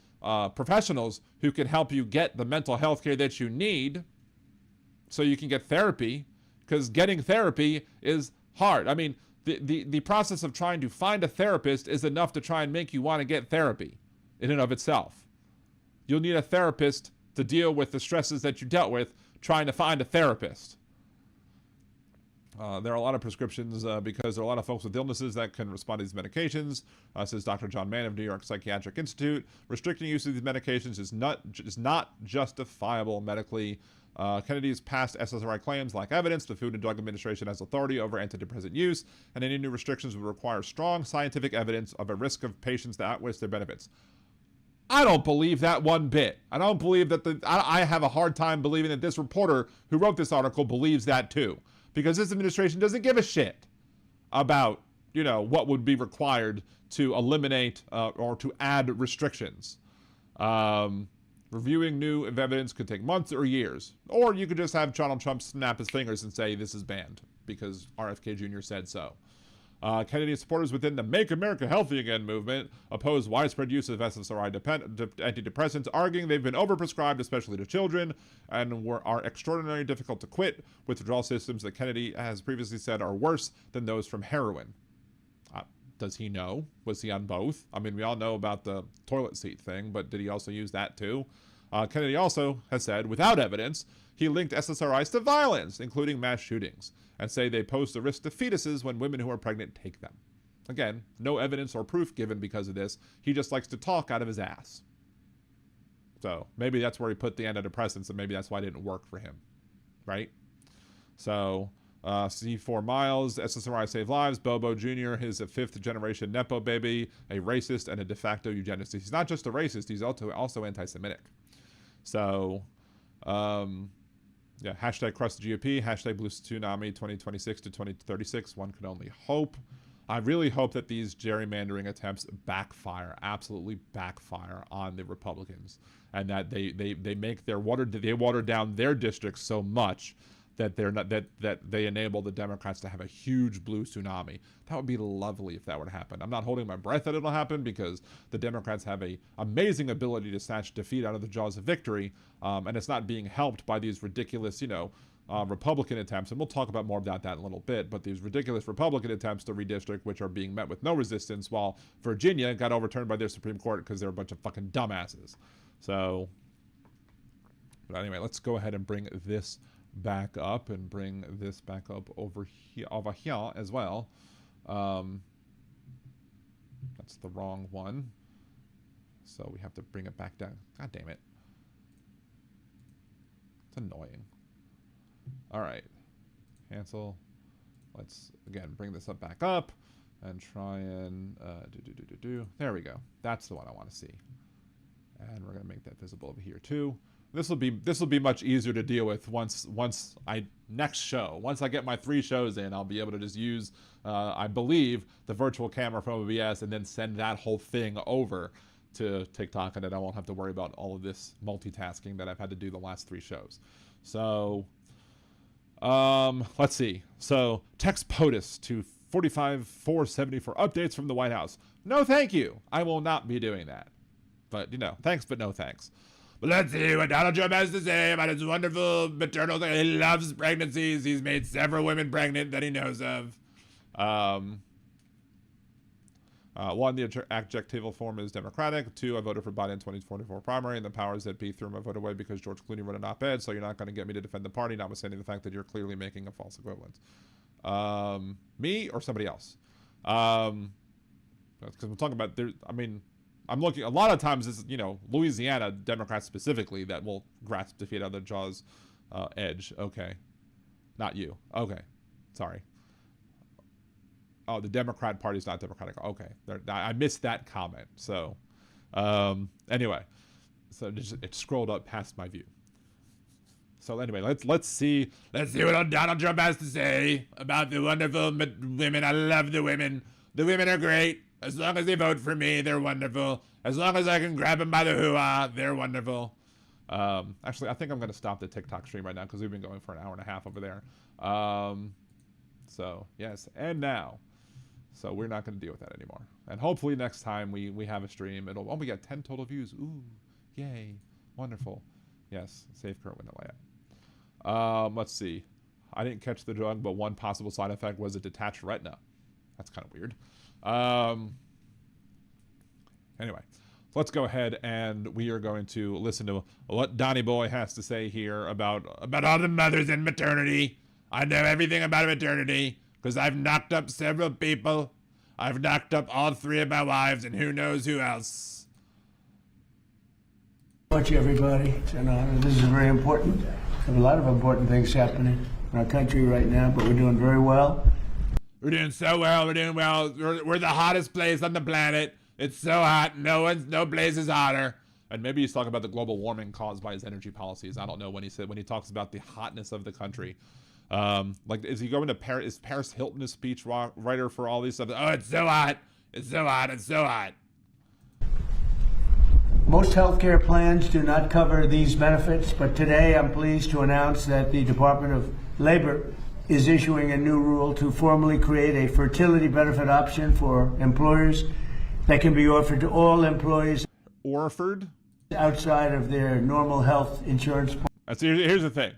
professionals who can help you get the mental health care that you need so you can get therapy, because getting therapy is hard. I mean, the process of trying to find a therapist is enough to try and make you want to get therapy in and of itself. You'll need a therapist to deal with the stresses that you dealt with trying to find a therapist. There are a lot of prescriptions because there are a lot of folks with illnesses that can respond to these medications, says Dr. John Mann of New York Psychiatric Institute. Restricting use of these medications is not justifiable medically. Kennedy's past SSRI claims lack evidence. The Food and Drug Administration has authority over antidepressant use, and any new restrictions would require strong scientific evidence of a risk of patients that outweighs their benefits. I don't believe that one bit. I don't believe that I have a hard time believing that this reporter who wrote this article believes that too. Because this administration doesn't give a shit about, what would be required to eliminate or to add restrictions. Reviewing new evidence could take months or years. Or you could just have Donald Trump snap his fingers and say this is banned because RFK Jr. said so. Kennedy supporters within the Make America Healthy Again movement oppose widespread use of SSRI antidepressants, arguing they've been overprescribed, especially to children, and are extraordinarily difficult to quit. Withdrawal systems that Kennedy has previously said are worse than those from heroin. Does he know? Was he on both? I mean, we all know about the toilet seat thing, but did he also use that too? Kennedy also has said, without evidence, he linked SSRIs to violence, including mass shootings, and say they pose a risk to fetuses when women who are pregnant take them. Again, no evidence or proof given because of this. He just likes to talk out of his ass. So maybe that's where he put the antidepressants, and maybe that's why it didn't work for him, right? So... C4 Miles, SSRI Save Lives, Bobo Jr., his fifth-generation Nepo baby, a racist and a de facto eugenicist. He's not just a racist, he's also anti-Semitic. So, yeah, hashtag Cross the GOP, hashtag Blue Tsunami 2026 to 2036. One can only hope. I really hope that these gerrymandering attempts backfire, absolutely backfire on the Republicans, and that they make they water down their districts so much that they're not that they enable the Democrats to have a huge blue tsunami. That would be lovely if that were to happen. I'm not holding my breath that it'll happen because the Democrats have a amazing ability to snatch defeat out of the jaws of victory, and it's not being helped by these ridiculous, Republican attempts. And we'll talk about more about that in a little bit. But these ridiculous Republican attempts to redistrict, which are being met with no resistance, while Virginia got overturned by their Supreme Court because they're a bunch of fucking dumbasses. So, but anyway, let's go ahead and bring this back up and bring this back up over here as well. That's the wrong one, so we have to bring it back down. God damn it, it's annoying. All right, cancel. Let's again bring this back up and try and there we go. That's the one I want to see, and we're gonna make that visible over here too. This will be much easier to deal with once I get my 3 shows in. I'll be able to just use I believe the virtual camera from OBS and then send that whole thing over to TikTok, and then I won't have to worry about all of this multitasking that I've had to do the last 3 shows. So let's see. So text POTUS to 45470 for updates from the White House. No, thank you. I will not be doing that. But thanks, but no thanks. But let's see what Donald Trump has to say about his wonderful maternal thing. He loves pregnancies. He's made several women pregnant that he knows of. 1, the adjectival form is Democratic. 2, I voted for Biden in 2024 primary, and the powers that be threw my vote away because George Clooney wrote an op-ed, so you're not going to get me to defend the party, notwithstanding the fact that you're clearly making a false equivalence. Me or somebody else? Because we're talking about, I'm looking, a lot of times it's, Louisiana Democrats specifically that will grasp defeat out of the jaws edge. Okay. Not you. Okay. Sorry. Oh, the Democrat Party's not Democratic. Okay. I missed that comment. So, anyway. So it scrolled up past my view. So anyway, let's see what Donald Trump has to say about the wonderful women. I love the women. The women are great. As long as they vote for me, they're wonderful. As long as I can grab them by the hoo-ah, they're wonderful. Actually, I think I'm going to stop the TikTok stream right now because we've been going for an hour and a half over there. So, yes, and now. So we're not going to deal with that anymore. And hopefully next time we have a stream, we got 10 total views. Ooh, yay. Wonderful. Yes, save current window layout. Let's see. I didn't catch the drug, but one possible side effect was a detached retina. That's kind of weird. Anyway, let's go ahead and we are going to listen to what Donnie Boy has to say here about all the mothers and maternity. I know everything about maternity because I've knocked up several people. I've knocked up all 3 of my wives and who knows who else. Watch everybody. It's an honor. This is very important. We have a lot of important things happening in our country right now, but we're doing very well. We're doing so well. We're doing well. We're the hottest place on the planet. It's so hot. No place is hotter. And maybe he's talking about the global warming caused by his energy policies. I don't know when he talks about the hotness of the country. Like, is he going to Paris? Is Paris Hilton a speech writer for all these stuff? Oh, it's so hot. It's so hot. It's so hot. Most healthcare plans do not cover these benefits, but today I'm pleased to announce that the Department of Labor is issuing a new rule to formally create a fertility benefit option for employers that can be offered to all employees Orford? outside of their normal health insurance plan. Here's the thing.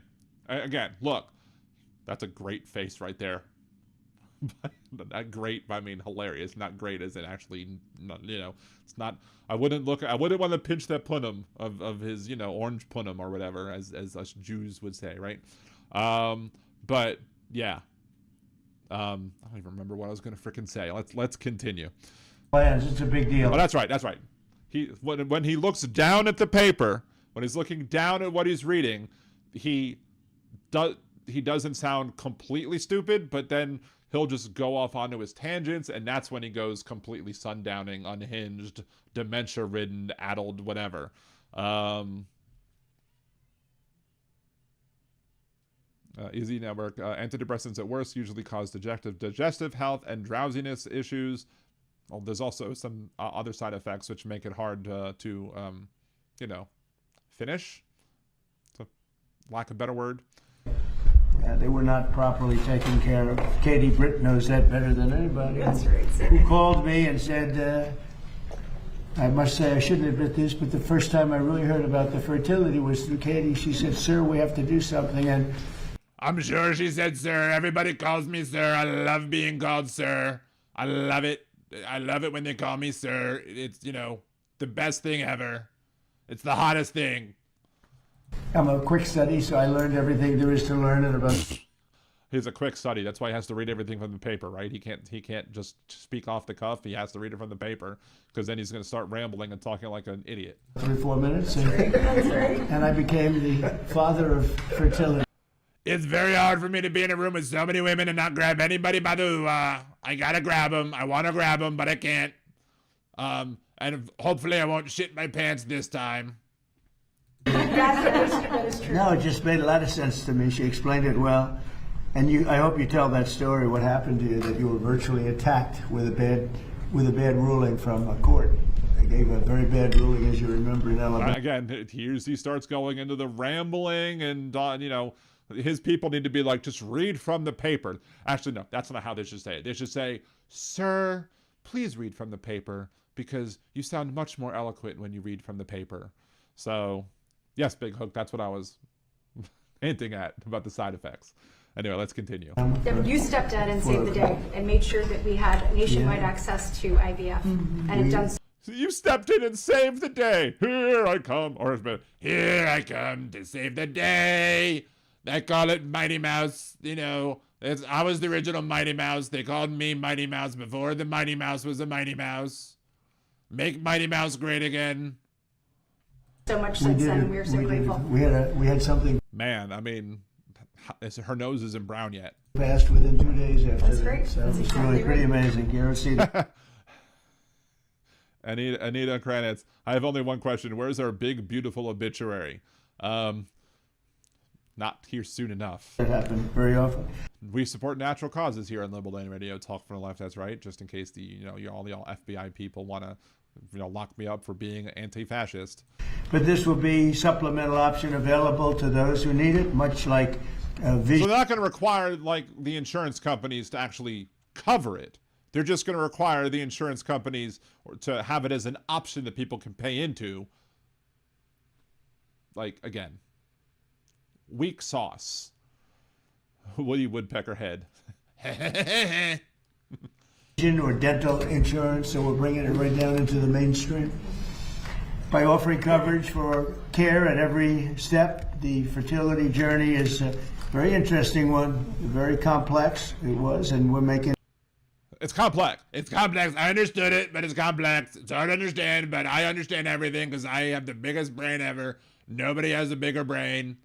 Again, look, that's a great face right there. Not great, I mean hilarious. Not great as in actually, you know, it's not. I wouldn't want to pinch that punum of his, you know, orange punum or whatever, as us Jews would say, right? But yeah, I don't even remember what I was gonna frickin' say. Let's continue. Plans, it's a big deal. Oh, that's right. When he looks down at the paper, when he's looking down at what he's reading, he doesn't sound completely stupid, but then he'll just go off onto his tangents, and that's when he goes completely sundowning, unhinged, dementia-ridden, addled, whatever. Easy Network. Antidepressants at worst usually cause digestive health and drowsiness issues. Well, there's also some other side effects which make it hard to you know, finish. So, lack of a better word. They were not properly taken care of. Katie Britt knows that better than anybody. That's right, sir. Who called me and said, I must say I shouldn't admit this, but the first time I really heard about the fertility was through Katie. She said, "Sir, we have to do something." And I'm sure she said, "Sir, everybody calls me sir. I love being called sir. I love it. I love it when they call me sir. It's, you know, the best thing ever. It's the hottest thing." I'm a quick study, so I learned everything there is to learn in about. He's a quick study. That's why he has to read everything from the paper, right? He can't just speak off the cuff. He has to read it from the paper, because then he's going to start rambling and talking like an idiot. 3-4 minutes, and I became the father of fertility. It's very hard for me to be in a room with so many women and not grab anybody by the hoo-ha. I gotta grab them. I want to grab them, but I can't. And hopefully I won't shit my pants this time. That is true. No, it just made a lot of sense to me. She explained it well. And I hope you tell that story, what happened to you, that you were virtually attacked with a bad ruling from a court. They gave a very bad ruling, as you remember, in Alabama. Again, he starts going into the rambling, and, you know, his people need to be like, just read from the paper. Actually, no, that's not how they should say it. They should say, "Sir, please read from the paper, because you sound much more eloquent when you read from the paper." So, yes, Big Hook, that's what I was hinting at about the side effects. Anyway, let's continue. You stepped in and saved the day and made sure that we had nationwide access to IVF, and have done so. So you stepped in and saved the day. Here I come. Or here I come to save the day. They call it Mighty Mouse. You know, I was the original Mighty Mouse. They called me Mighty Mouse before the Mighty Mouse was a Mighty Mouse. Make Mighty Mouse great again. So much since then, and we are so grateful. We had something. Man, I mean, her nose isn't brown yet. Passed within 2 days after That's that. great. So That's it's exactly really pretty right. amazing. You ever see that? Anita Kranitz, I have only one question. Where's our big, beautiful obituary? Not here soon enough. That happened very often. We support natural causes here on Liberal Dan Radio. Talk from the left, that's right. Just in case all the FBI people want to, lock me up for being anti-fascist. But this will be supplemental option available to those who need it, much like So they're not going to require the insurance companies to actually cover it. They're just going to require the insurance companies to have it as an option that people can pay into. Again, weak sauce. Woody Woodpecker head. or dental insurance, so we're bringing it right down into the mainstream. By offering coverage for care at every step, the fertility journey is a very interesting one, very complex it was, and we're making... It's complex. It's complex. I understood it, but it's complex. It's hard to understand, but I understand everything because I have the biggest brain ever. Nobody has a bigger brain.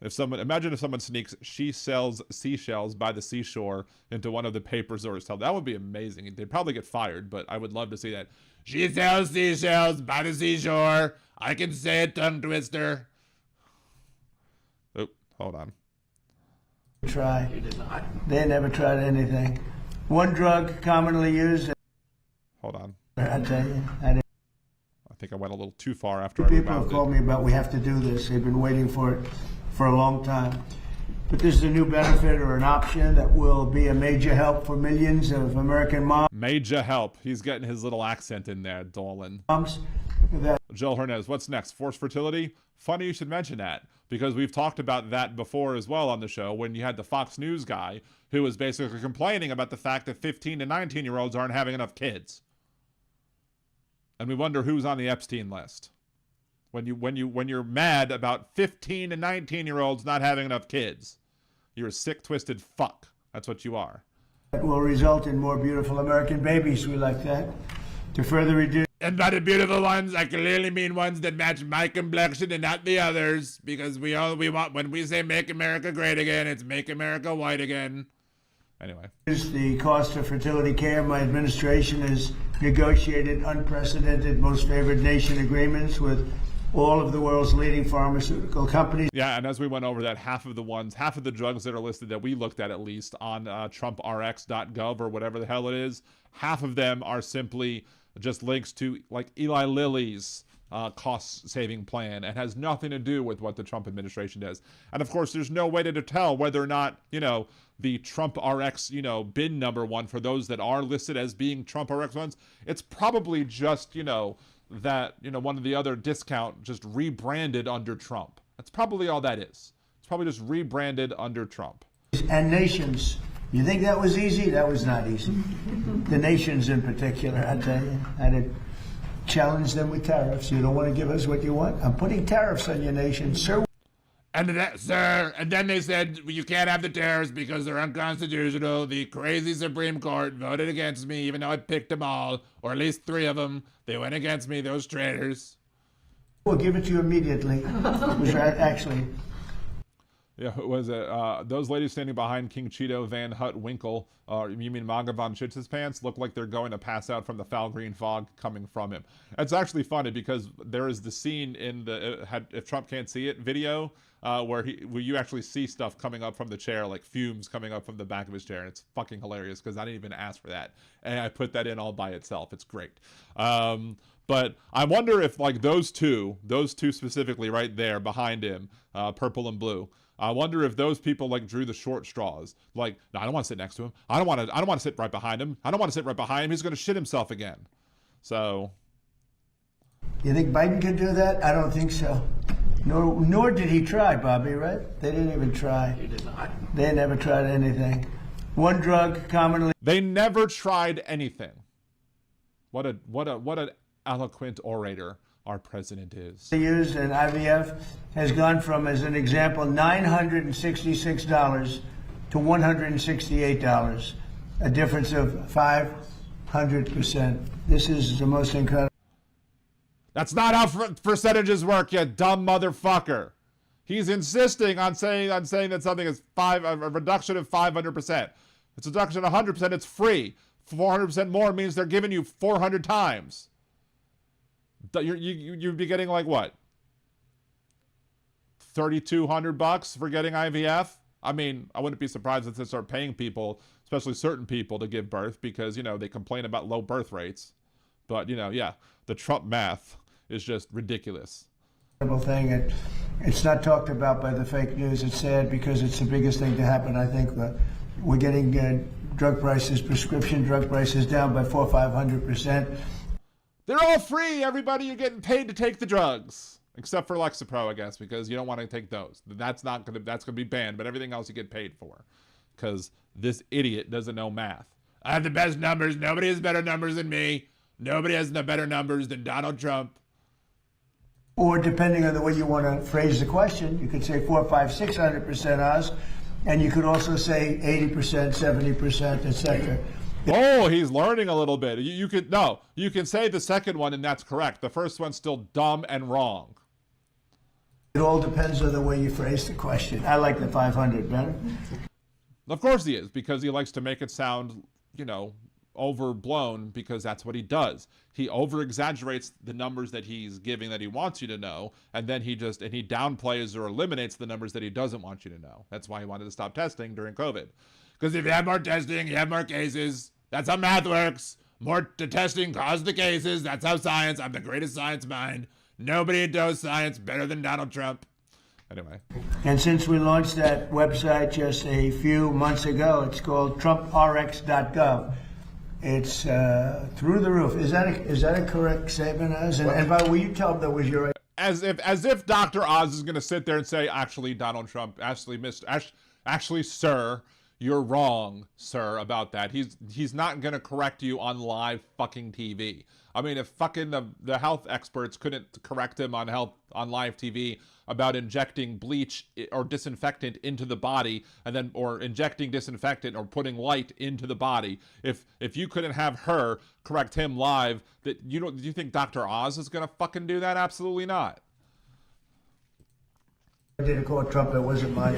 Imagine if someone sneaks "she sells seashells by the seashore" into one of the paper stores. That would be amazing. They'd probably get fired, but I would love to see that. She sells seashells by the seashore. I can say it, tongue twister. Oh, hold on. Try. You did not. They never tried anything. One drug commonly used. Hold on. I tell you, I didn't. I think I went a little too far after I People have rebounded. called me about we have to do this. They've been waiting for it for a long time. But this is a new benefit or an option that will be a major help for millions of American Major help. He's getting his little accent in there, Dolan. moms. That Jill Hernandez, what's next? Forced fertility? Funny you should mention that, because we've talked about that before as well on the show, when you had the Fox News guy who was basically complaining about the fact that 15 to 19-year-olds aren't having enough kids. And we wonder who's on the Epstein list. When you're mad about 15 and 19-year-olds not having enough kids, you're a sick, twisted fuck. That's what you are. will result in more beautiful American babies. We like that. To further reduce And by the beautiful ones, I clearly mean ones that match my complexion and not the others, because we want, when we say make America great again, it's make America white again. Anyway. the cost of fertility care, my administration has negotiated unprecedented most favored nation agreements with all of the world's leading pharmaceutical companies. Yeah, and as we went over that, half of the drugs that are listed that we looked at least on TrumpRx.gov or whatever the hell it is, half of them are simply just links to like Eli Lilly's cost-saving plan and has nothing to do with what the Trump administration does. And of course, there's no way to tell whether or not, the Trump RX, bin number one for those that are listed as being Trump RX ones. It's probably just, that, one of the other discount just rebranded under Trump. That's probably all that is. It's probably just rebranded under Trump. And nations. You think that was easy? That was not easy. The nations in particular, I tell you, I had to challenge them with tariffs. You don't want to give us what you want? I'm putting tariffs on your nation, sir. And then they said, you can't have the tariffs because they're unconstitutional. The crazy Supreme Court voted against me, even though I picked them all, or at least 3 of them. They went against me, those traitors. We'll give it to you immediately. It was actually... Yeah, who was it? Those ladies standing behind King Cheeto Van Hut Winkle, you mean MAGA von Schitz's pants, look like they're going to pass out from the foul green fog coming from him. It's actually funny because there is the scene in the If Trump Can't See It video where you actually see stuff coming up from the chair, like fumes coming up from the back of his chair. And it's fucking hilarious because I didn't even ask for that. And I put that in all by itself. It's great. But I wonder if like those two specifically right there behind him, purple and blue, I wonder if those people like drew the short straws. Like, no, I don't want to sit next to him. I don't want to sit right behind him. I don't want to sit right behind him. He's going to shit himself again. So. You think Biden could do that? I don't think so. Nor did he try, Bobby, right? They didn't even try. He did not. They never tried anything. One drug commonly. They never tried anything. What an eloquent orator our president is. Used in IVF has gone from, as an example, $966 to $168, a difference of 500%. This is the most incredible. That's not how percentages work, you dumb motherfucker. He's insisting on saying that something is a reduction of 500%. It's a reduction of 100%. It's free. 400% more means they're giving you 400 times. You'd be getting like what? $3,200 for getting IVF? I mean, I wouldn't be surprised if they start paying people, especially certain people, to give birth because, they complain about low birth rates. But, yeah, the Trump math is just ridiculous. Thing. It's not talked about by the fake news. It's sad because it's the biggest thing to happen. I think we're getting drug prices, prescription drug prices down by 400 or 500%. They're all free, everybody. You're getting paid to take the drugs. Except for Lexapro, I guess, because you don't want to take those. That's gonna be banned, but everything else you get paid for. Because this idiot doesn't know math. I have the best numbers. Nobody has better numbers than me. Nobody has the better numbers than Donald Trump. Or depending on the way you want to phrase the question, you could say 400, 500, 600% Oz, and you could also say 80%, 70%, etc. Oh, he's learning a little bit. You can say the second one, and that's correct. The first one's still dumb and wrong. It all depends on the way you phrase the question. I like the 500 better. Of course he is, because he likes to make it sound, overblown, because that's what he does. He over-exaggerates the numbers that he's giving that he wants you to know, and then he downplays or eliminates the numbers that he doesn't want you to know. That's why he wanted to stop testing during COVID. Because if you have more testing, you have more cases. That's how math works. More testing caused the cases. That's how science. I'm the greatest science mind. Nobody does science better than Donald Trump. Anyway. And since we launched that website just a few months ago, it's called TrumpRx.gov. It's through the roof. Is that a correct statement, Oz? And by the way, you tell them that was your... As if Dr. Oz is going to sit there and say, actually, Donald Trump, actually, sir, you're wrong, sir, about that. He's not going to correct you on live fucking TV. I mean, if fucking the health experts couldn't correct him on live TV about injecting bleach or disinfectant into the body, and then or injecting disinfectant or putting light into the body, if you couldn't have her correct him live, do you think Dr. Oz is gonna fucking do that? Absolutely not. I didn't call Trump. It wasn't mine.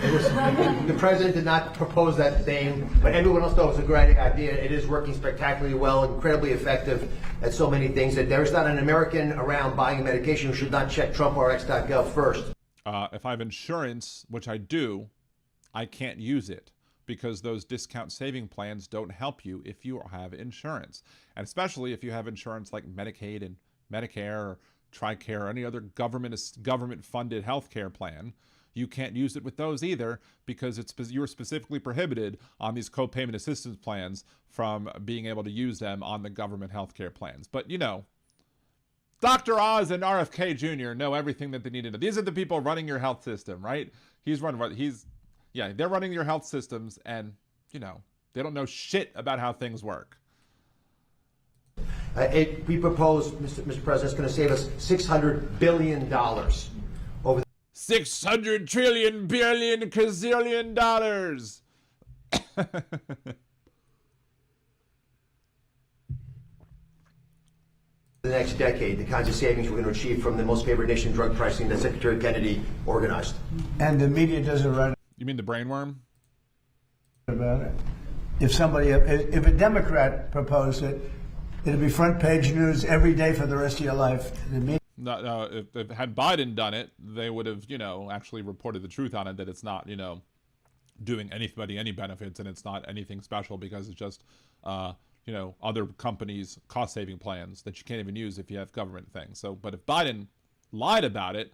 The president did not propose that name, but everyone else thought it was a great idea. It is working spectacularly well, incredibly effective at so many things. That there's not an American around buying a medication who should not check TrumpRx.gov first. If I have insurance, which I do, I can't use it because those discount saving plans don't help you if you have insurance. And especially if you have insurance like Medicaid and Medicare or TRICARE or any other government-funded healthcare plan, you can't use it with those either because you're specifically prohibited on these co-payment assistance plans from being able to use them on the government healthcare plans. But, you know, Dr. Oz and RFK Jr. know everything that they need to know. These are the people running your health system, right? They're running your health systems and, you know, they don't know shit about how things work. We propose, Mr. President, it's going to save us $600 billion over $600 trillion billion gazillion dollars. the next decade, the kinds of savings we're going to achieve from the most favored nation drug pricing that Secretary Kennedy organized. And the media doesn't write You mean the brainworm? about it. If a Democrat proposed it, it'd be front page news every day for the rest of your life. The media No, if had Biden done it, they would have, you know, actually reported the truth on it, that it's not, you know, doing anybody any benefits and it's not anything special because it's just, you know, other companies' cost-saving plans that you can't even use if you have government things. So, but if Biden lied about it,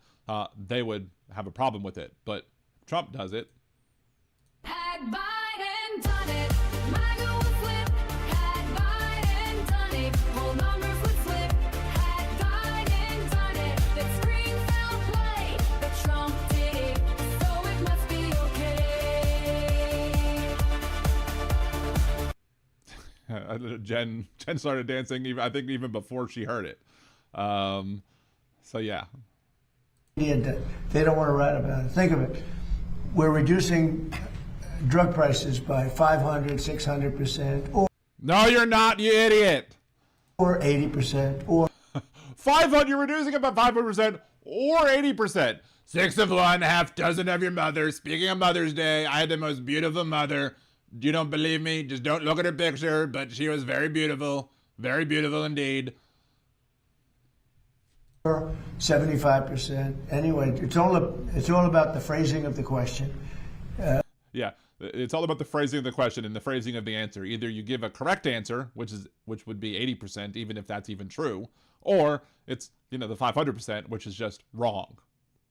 they would have a problem with it. But Trump does it. Had Biden done it, MAGA would flip. Had Biden done it, whole numbers would flip. Had Biden done it, the screen fell play. But Trump did it, so it must be okay. Jen started dancing, I think even before she heard it. So yeah. they don't want to write about it. Think of it. We're reducing drug prices by 500, 600%, or No, you're not, you idiot. 80%, or 500, you're reducing it by 500% or 80%. 6 of one, half dozen of your mother. Speaking of Mother's Day, I had the most beautiful mother. You don't believe me? Just don't look at her picture, but she was very beautiful indeed. 75%. Anyway, it's all about the phrasing of the question. Yeah, it's all about the phrasing of the question and the phrasing of the answer. Either you give a correct answer, which would be 80%, even if that's even true, or it's, you know, the 500%, which is just wrong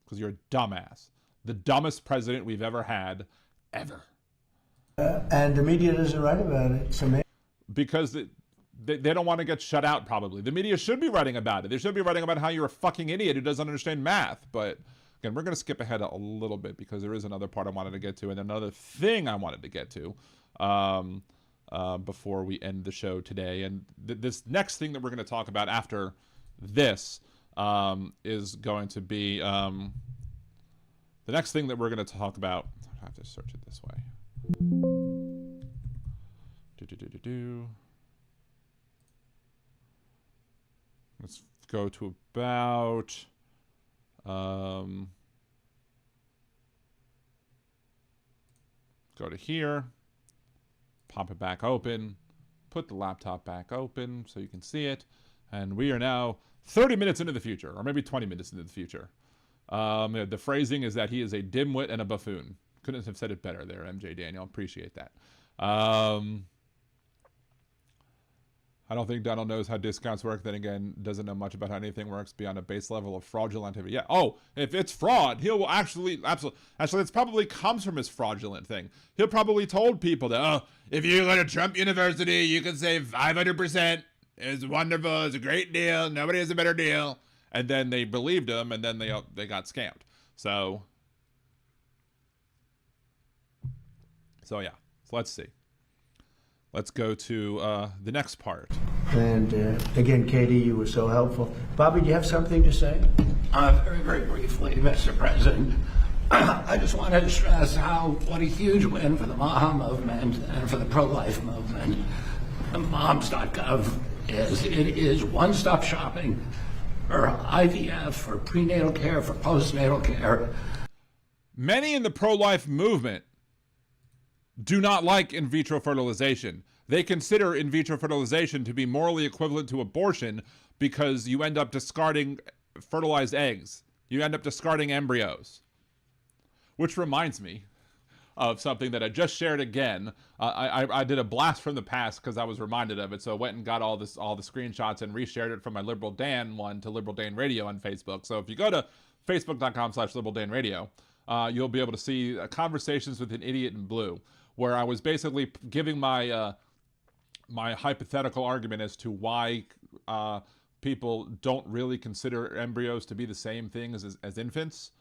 because you're a dumbass. The dumbest president we've ever had, ever. And the media doesn't write about it. So maybe Because they don't want to get shut out, probably. The media should be writing about it. They should be writing about how you're a fucking idiot who doesn't understand math. But again, we're going to skip ahead a little bit because there is another part I wanted to get to and another thing I wanted to get to before we end the show today. And this next thing that we're going to talk about after this is going to be the next thing that we're going to talk about. I have to search it this way. Let's go to about go to here, pop it back open, put the laptop back open so you can see it, and we are now 30 minutes into the future, or maybe 20 minutes into the future. The phrasing is that he is a dimwit and a buffoon. Couldn't have said it better there, MJ Daniel. Appreciate that. I don't think Donald knows how discounts work. Then again, doesn't know much about how anything works beyond a base level of fraudulent activity. Yeah. Oh, if it's fraud, he'll absolutely. Actually, it's probably comes from his fraudulent thing. He'll probably told people that, oh, if you go to Trump University, you can save 500%. It's wonderful. It's a great deal. Nobody has a better deal. And then they believed him, and then they got scammed. So yeah. So let's see. Let's go to the next part. And again, Katie, you were so helpful. Bobby, do you have something to say? Very, very briefly, Mr. President. I just wanted to stress what a huge win for the MAGA movement and for the pro-life movement. Moms.gov is. It is one-stop shopping for IVF, for prenatal care, for postnatal care. Many in the pro-life movement do not like in vitro fertilization. They consider in vitro fertilization to be morally equivalent to abortion because you end up discarding fertilized eggs. You end up discarding embryos. Which reminds me of something that I just shared again. I did a blast from the past because I was reminded of it. So I went and got all the screenshots and reshared it from my Liberal Dan one to Liberal Dan Radio on Facebook. So if you go to facebook.com/Liberal Dan Radio, you'll be able to see Conversations with an Idiot in Blue, where I was basically giving my my hypothetical argument as to why people don't really consider embryos to be the same thing as infants.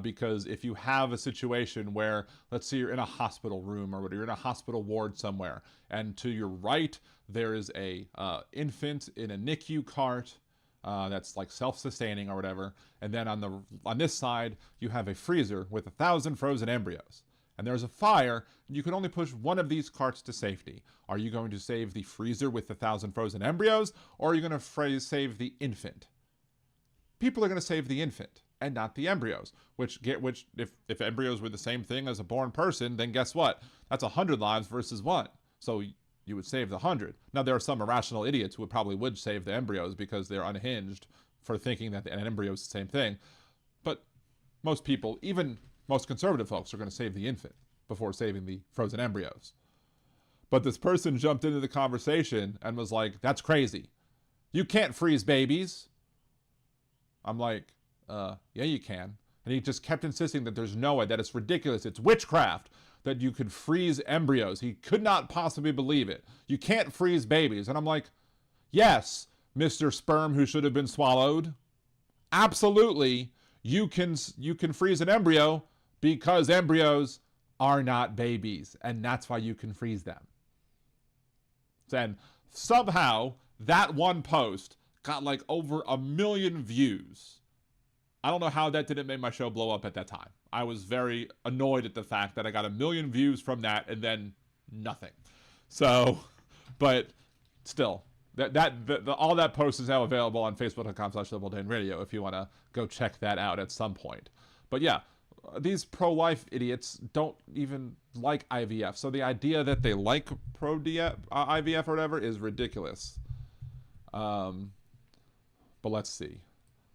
Because if you have a situation where, let's say you're in a hospital room or you're in a hospital ward somewhere, and to your right there is a infant in a NICU cart that's like self-sustaining or whatever, and then on this side you have a freezer with 1,000 frozen embryos, and there's a fire, and you can only push one of these carts to safety. Are you going to save the freezer with 1,000 frozen embryos, or are you going to save the infant? People are going to save the infant and not the embryos, which if embryos were the same thing as a born person, then guess what? That's 100 lives versus 1. So you would save the 100. Now, there are some irrational idiots who probably would save the embryos because they're unhinged for thinking that an embryo is the same thing. But most people, even most conservative folks, are going to save the infant before saving the frozen embryos. But this person jumped into the conversation and was like, that's crazy. You can't freeze babies. I'm like, yeah, you can. And he just kept insisting that there's no way, that it's ridiculous, it's witchcraft, that you could freeze embryos. He could not possibly believe it. You can't freeze babies. And I'm like, yes, Mr. Sperm who should have been swallowed. Absolutely, you can freeze an embryo because embryos are not babies. And that's why you can freeze them. And somehow, that one post got like over 1 million views. I don't know how that didn't make my show blow up at that time. I was very annoyed at the fact that I got 1 million views from that and then nothing. So, but still, all that post is now available on facebook.com/LiberalDanRadio if you want to go check that out at some point. But yeah, these pro-life idiots don't even like IVF. So the idea that they like IVF or whatever is ridiculous. But let's see.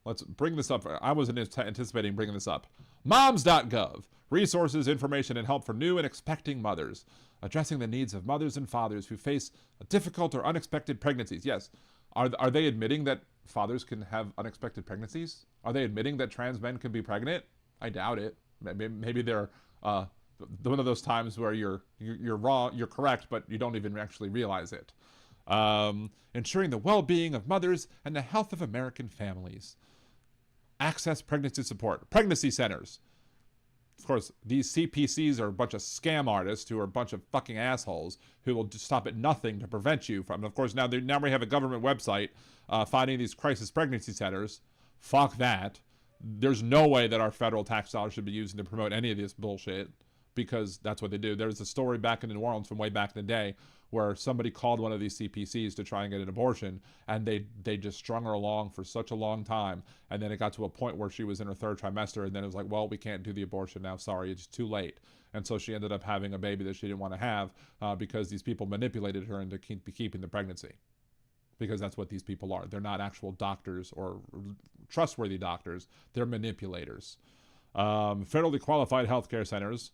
Let's bring this up. I wasn't anticipating bringing this up. Moms.gov. Resources, information, and help for new and expecting mothers. Addressing the needs of mothers and fathers who face difficult or unexpected pregnancies. Yes. Are they admitting that fathers can have unexpected pregnancies? Are they admitting that trans men can be pregnant? I doubt it. Maybe they're one of those times where you're wrong, you're correct, but you don't even actually realize it. Ensuring the well-being of mothers and the health of American families. Access pregnancy support. Pregnancy centers. Of course, these CPCs are a bunch of scam artists who are a bunch of fucking assholes who will just stop at nothing to prevent you from. And of course, now we have a government website finding these crisis pregnancy centers. Fuck that. There's no way that our federal tax dollars should be used to promote any of this bullshit, because that's what they do. There's a story back in New Orleans from way back in the day where somebody called one of these CPCs to try and get an abortion, and they just strung her along for such a long time, and then it got to a point where she was in her 3rd trimester, and then it was like, well, we can't do the abortion now, sorry, it's too late. And so she ended up having a baby that she didn't want to have because these people manipulated her into keeping the pregnancy. Because that's what these people are. They're not actual doctors or trustworthy doctors. They're manipulators. Federally qualified healthcare centers.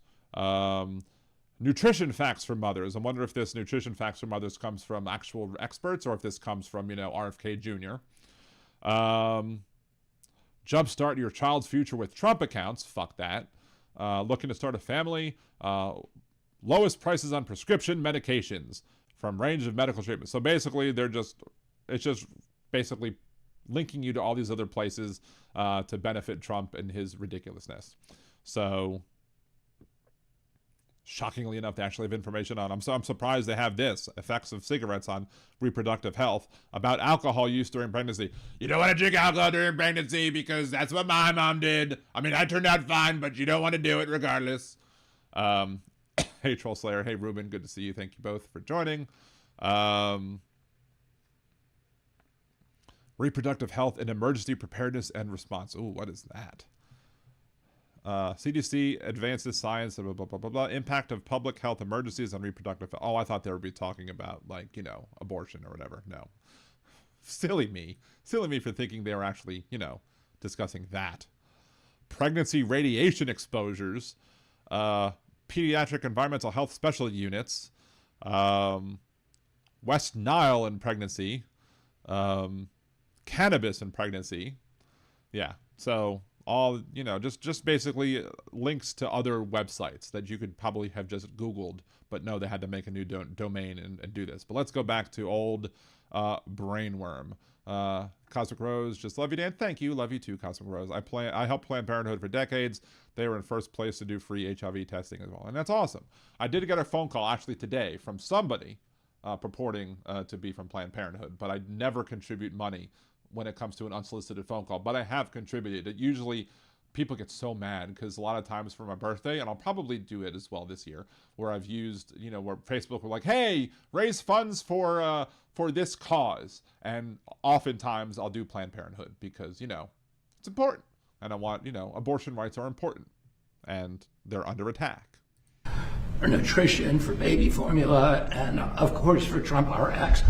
nutrition facts for mothers. I wonder if this nutrition facts for mothers comes from actual experts or if this comes from, RFK Jr. Jumpstart your child's future with Trump accounts. Fuck that. Looking to start a family. Lowest prices on prescription medications from range of medical treatment. So basically, it's just basically linking you to all these other places to benefit Trump and his ridiculousness. So shockingly enough, they actually have information on. I'm surprised they have this: effects of cigarettes on reproductive health, about alcohol use during pregnancy. You don't want to drink alcohol during pregnancy because that's what my mom did. I mean, I turned out fine, but you don't want to do it regardless. Hey, Troll Slayer. Hey, Ruben. Good to see you. Thank you both for joining. Reproductive health and emergency preparedness and response. Ooh, what is that? CDC advances science, blah, blah, blah, blah, blah. Impact of public health emergencies on reproductive. Oh, I thought they would be talking about, like, abortion or whatever. No. Silly me for thinking they were actually, discussing that. Pregnancy radiation exposures, pediatric environmental health special units, West Nile in pregnancy, cannabis in pregnancy. Yeah. So all, just basically links to other websites that you could probably have just Googled, but no, they had to make a new domain and do this. But let's go back to old Brainworm. Cosmic Rose, just love you, Dan. Thank you. Love you too, Cosmic Rose. I helped Planned Parenthood for decades. They were in first place to do free HIV testing as well. And that's awesome. I did get a phone call actually today from somebody purporting to be from Planned Parenthood, but I never contribute money when it comes to an unsolicited phone call, but I have contributed. It usually, people get so mad because a lot of times for my birthday, and I'll probably do it as well this year, where I've used, where Facebook were like, hey, raise funds for this cause. And oftentimes I'll do Planned Parenthood because, it's important. And I want, abortion rights are important and they're under attack. For nutrition, for baby formula, and of course for Trump RX.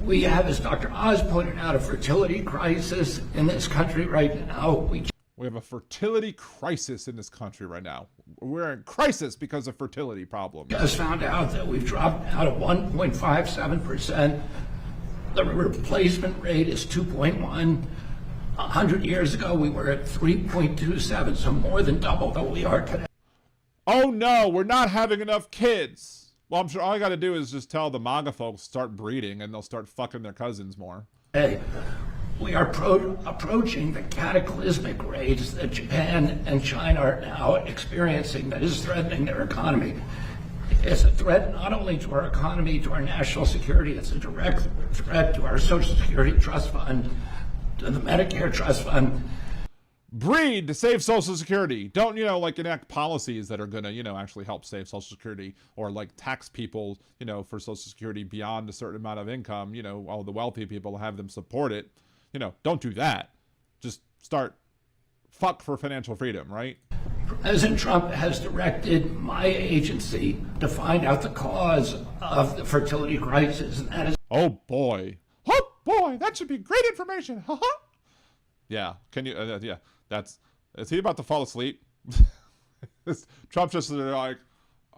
We have, as Dr. Oz pointed out, a fertility crisis in this country right now. We have a fertility crisis in this country right now. We're in crisis because of fertility problems. Just found out that we've dropped out of 1.57%. The replacement rate is 2.1. 100 years ago, we were at 3.27, so more than double what we are today. Oh no, we're not having enough kids. Well, I'm sure all I got to do is just tell the MAGA folks start breeding and they'll start fucking their cousins more. Hey, we are approaching the cataclysmic rates that Japan and China are now experiencing that is threatening their economy. It's a threat not only to our economy, to our national security, it's a direct threat to our Social Security Trust Fund, to the Medicare Trust Fund. Breed to save Social Security. Don't, enact policies that are going to, actually help save Social Security, or tax people, for Social Security beyond a certain amount of income, all the wealthy people, have them support it. Don't do that. Just start fuck for financial freedom, right? President Trump has directed my agency to find out the cause of the fertility crisis, and that is... Oh boy, that should be great information. Yeah, can you, yeah. Is he about to fall asleep? Trump's just like,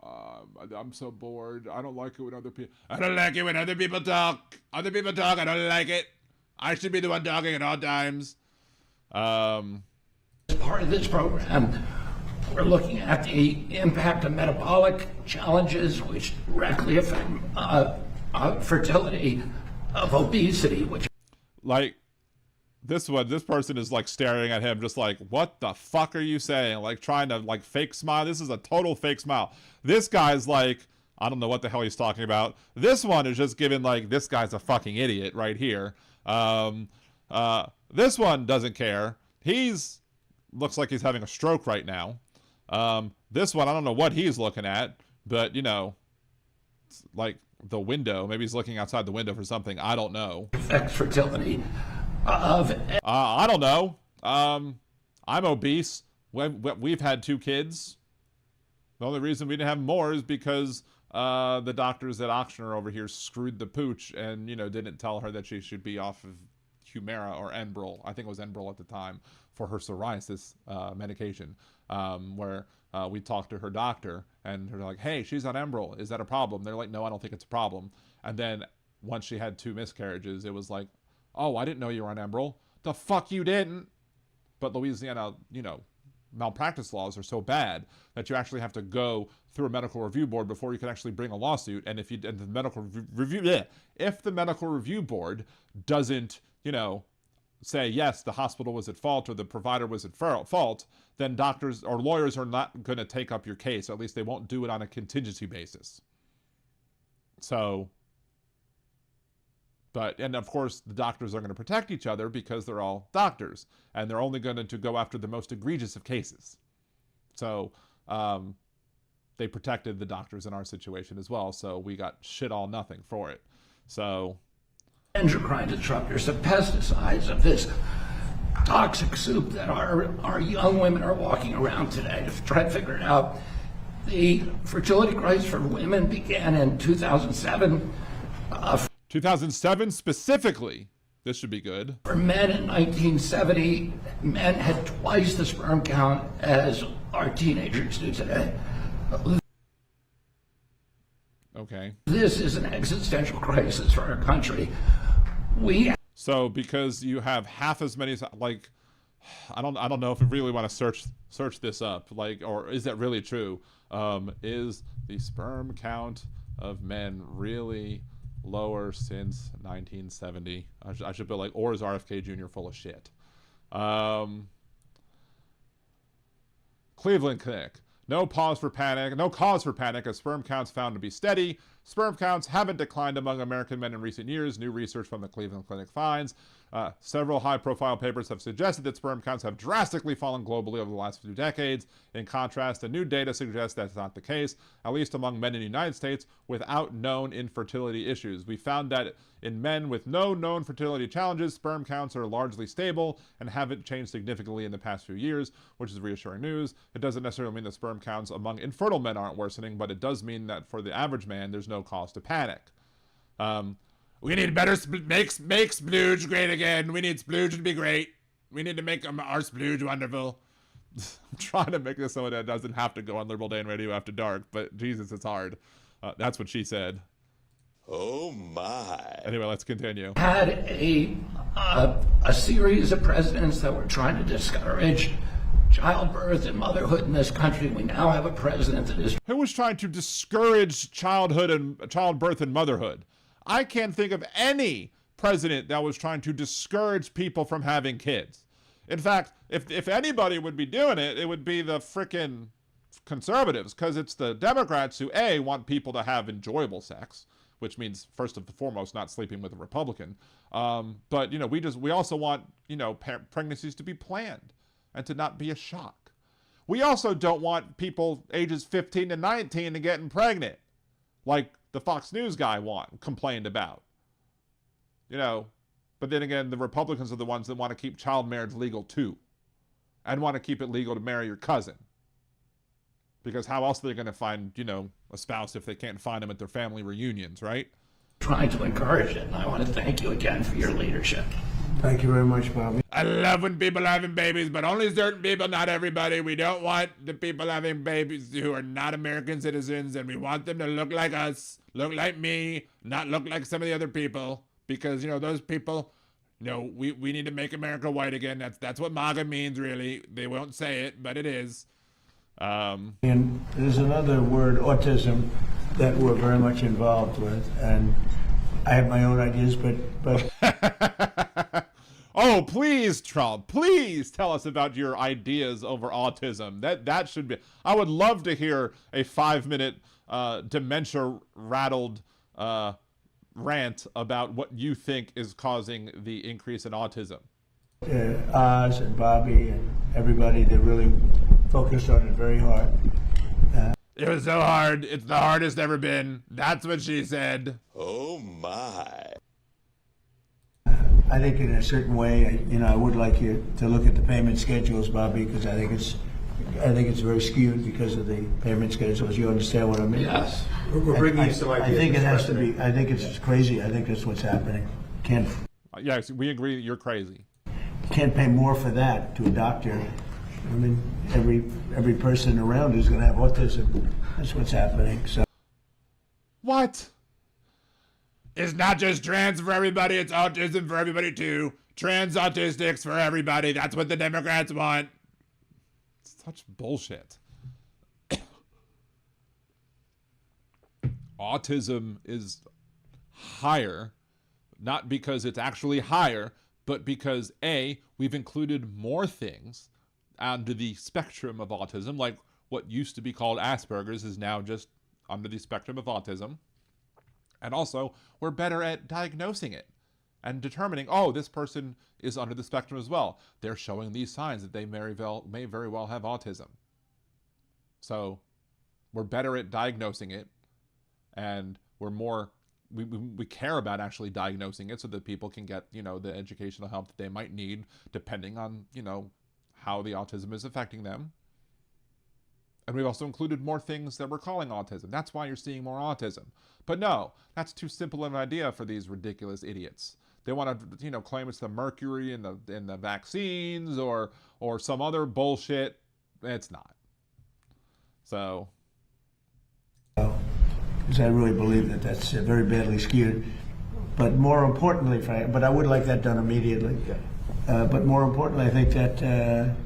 I'm so bored. I don't like it when other people. I don't like it when other people talk. I don't like it. I should be the one talking at all times. As part of this program, we're looking at the impact of metabolic challenges, which directly affect fertility, of obesity, which this person is staring at him just like, what the fuck are you saying? Trying to fake smile. This is a total fake smile. This guy's I don't know what the hell he's talking about. This one is just giving this guy's a fucking idiot right here. This one doesn't care. Looks like he's having a stroke right now. This one, I don't know what he's looking at, but it's the window. Maybe he's looking outside the window for something. I don't know. Affects fertility. I don't know. I'm obese. We've had 2 kids. The only reason we didn't have more is because the doctors at Ochsner over here screwed the pooch and, didn't tell her that she should be off of Humira or Enbrel. I think it was Enbrel at the time for her psoriasis medication, where we talked to her doctor, and they're like, hey, she's on Enbrel. Is that a problem? They're like, no, I don't think it's a problem. And then once she had 2 miscarriages, it was like, oh, I didn't know you were on Enbrel. The fuck you didn't. But Louisiana, you know, malpractice laws are so bad that you actually have to go through a medical review board before you can actually bring a lawsuit. And if the medical review board doesn't, you know, say yes, the hospital was at fault or the provider was at fault, then doctors or lawyers are not going to take up your case. Or at least they won't do it on a contingency basis. So, and of course, the doctors are going to protect each other because they're all doctors, and they're only going to go after the most egregious of cases. So, they protected the doctors in our situation as well. So we got shit all nothing for it. So, endocrine disruptors, of pesticides, of this toxic soup that our young women are walking around today to try to figure it out. The fertility crisis for women began in 2007. 2007 specifically. This should be good. For men in 1970, men had twice the sperm count as our teenagers do today. Okay. This is an existential crisis for our country. So because you have half as many, like, I don't know if we really want to search this up, like, or is that really true? Is the sperm count of men really lower since 1970? I should be like, or is RFK Jr. full of shit? Cleveland Clinic. No cause for panic as sperm counts found to be steady. Sperm counts haven't declined among American men in recent years. New research from the Cleveland Clinic finds. Several high-profile papers have suggested that sperm counts have drastically fallen globally over the last few decades. In contrast, the new data suggests that's not the case, at least among men in the United States without known infertility issues. We found that in men with no known fertility challenges, sperm counts are largely stable and haven't changed significantly in the past few years, which is reassuring news. It doesn't necessarily mean that sperm counts among infertile men aren't worsening, but it does mean that for the average man, there's no cause to panic. We need better make splooge great again. We need splooge to be great. We need to make our splooge wonderful. I'm trying to make this so that it doesn't have to go on Liberal Dan Radio after dark, but Jesus, it's hard. That's what she said. Oh my. Anyway, let's continue. Had a series of presidents that were trying to discourage childbirth and motherhood in this country. We now have a president that is... Who was trying to discourage childbirth and motherhood? I can't think of any president that was trying to discourage people from having kids. In fact, if anybody would be doing it, it would be the frickin' conservatives, because it's the Democrats who, A, want people to have enjoyable sex, which means, first and foremost, not sleeping with a Republican. But, you know, we also want, you know, pregnancies to be planned and to not be a shock. We also don't want people ages 15 to 19 to getting pregnant, like the Fox News guy complained about. You know, but then again, the Republicans are the ones that want to keep child marriage legal too, and want to keep it legal to marry your cousin. Because how else are they going to find, you know, a spouse if they can't find them at their family reunions, right? Trying to encourage it, and I want to thank you again for your leadership. Thank you very much, Bobby. I love when people are having babies, but only certain people, not everybody. We don't want the people having babies who are not American citizens, and we want them to look like us, look like me, not look like some of the other people, because, you know, those people, you know, we need to make America white again. That's what MAGA means, really. They won't say it, but it is. And there's another word, autism, that we're very much involved with, and I have my own ideas, but Oh, please, Trump, please tell us about your ideas over autism. That should be... I would love to hear a 5-minute dementia-rattled rant about what you think is causing the increase in autism. Oz and Bobby and everybody, they're really focused on it very hard. It was so hard. It's the hardest ever been. That's what she said. Oh my. I think in a certain way, you know, I would like you to look at the payment schedules, Bobby, because I think it's very skewed because of the payment schedules. You understand what I mean? Yes. We're bringing you some ideas. I think it has to be. I think it's crazy. I think that's what's happening. Yes, we agree that you're crazy. You can't pay more for that to a doctor I mean, every person around is going to have autism. That's what's happening. So. What? It's not just trans for everybody, it's autism for everybody too. Trans autistics for everybody. That's what the Democrats want. Such bullshit. Autism is higher, not because it's actually higher, but because A, we've included more things under the spectrum of autism, like what used to be called Asperger's is now just under the spectrum of autism. And also, we're better at diagnosing it and determining, oh, this person is under the spectrum as well. They're showing these signs that they may very well have autism. So we're better at diagnosing it, and we're more, we care about actually diagnosing it so that people can get, you know, the educational help that they might need depending on, you know, how the autism is affecting them. And we've also included more things that we're calling autism. That's why you're seeing more autism. But no, that's too simple of an idea for these ridiculous idiots. They want to, you know, claim it's the mercury in the vaccines or some other bullshit. It's not. So. Because I really believe that that's very badly skewed. But more importantly, but I would like that done immediately. But more importantly, I think that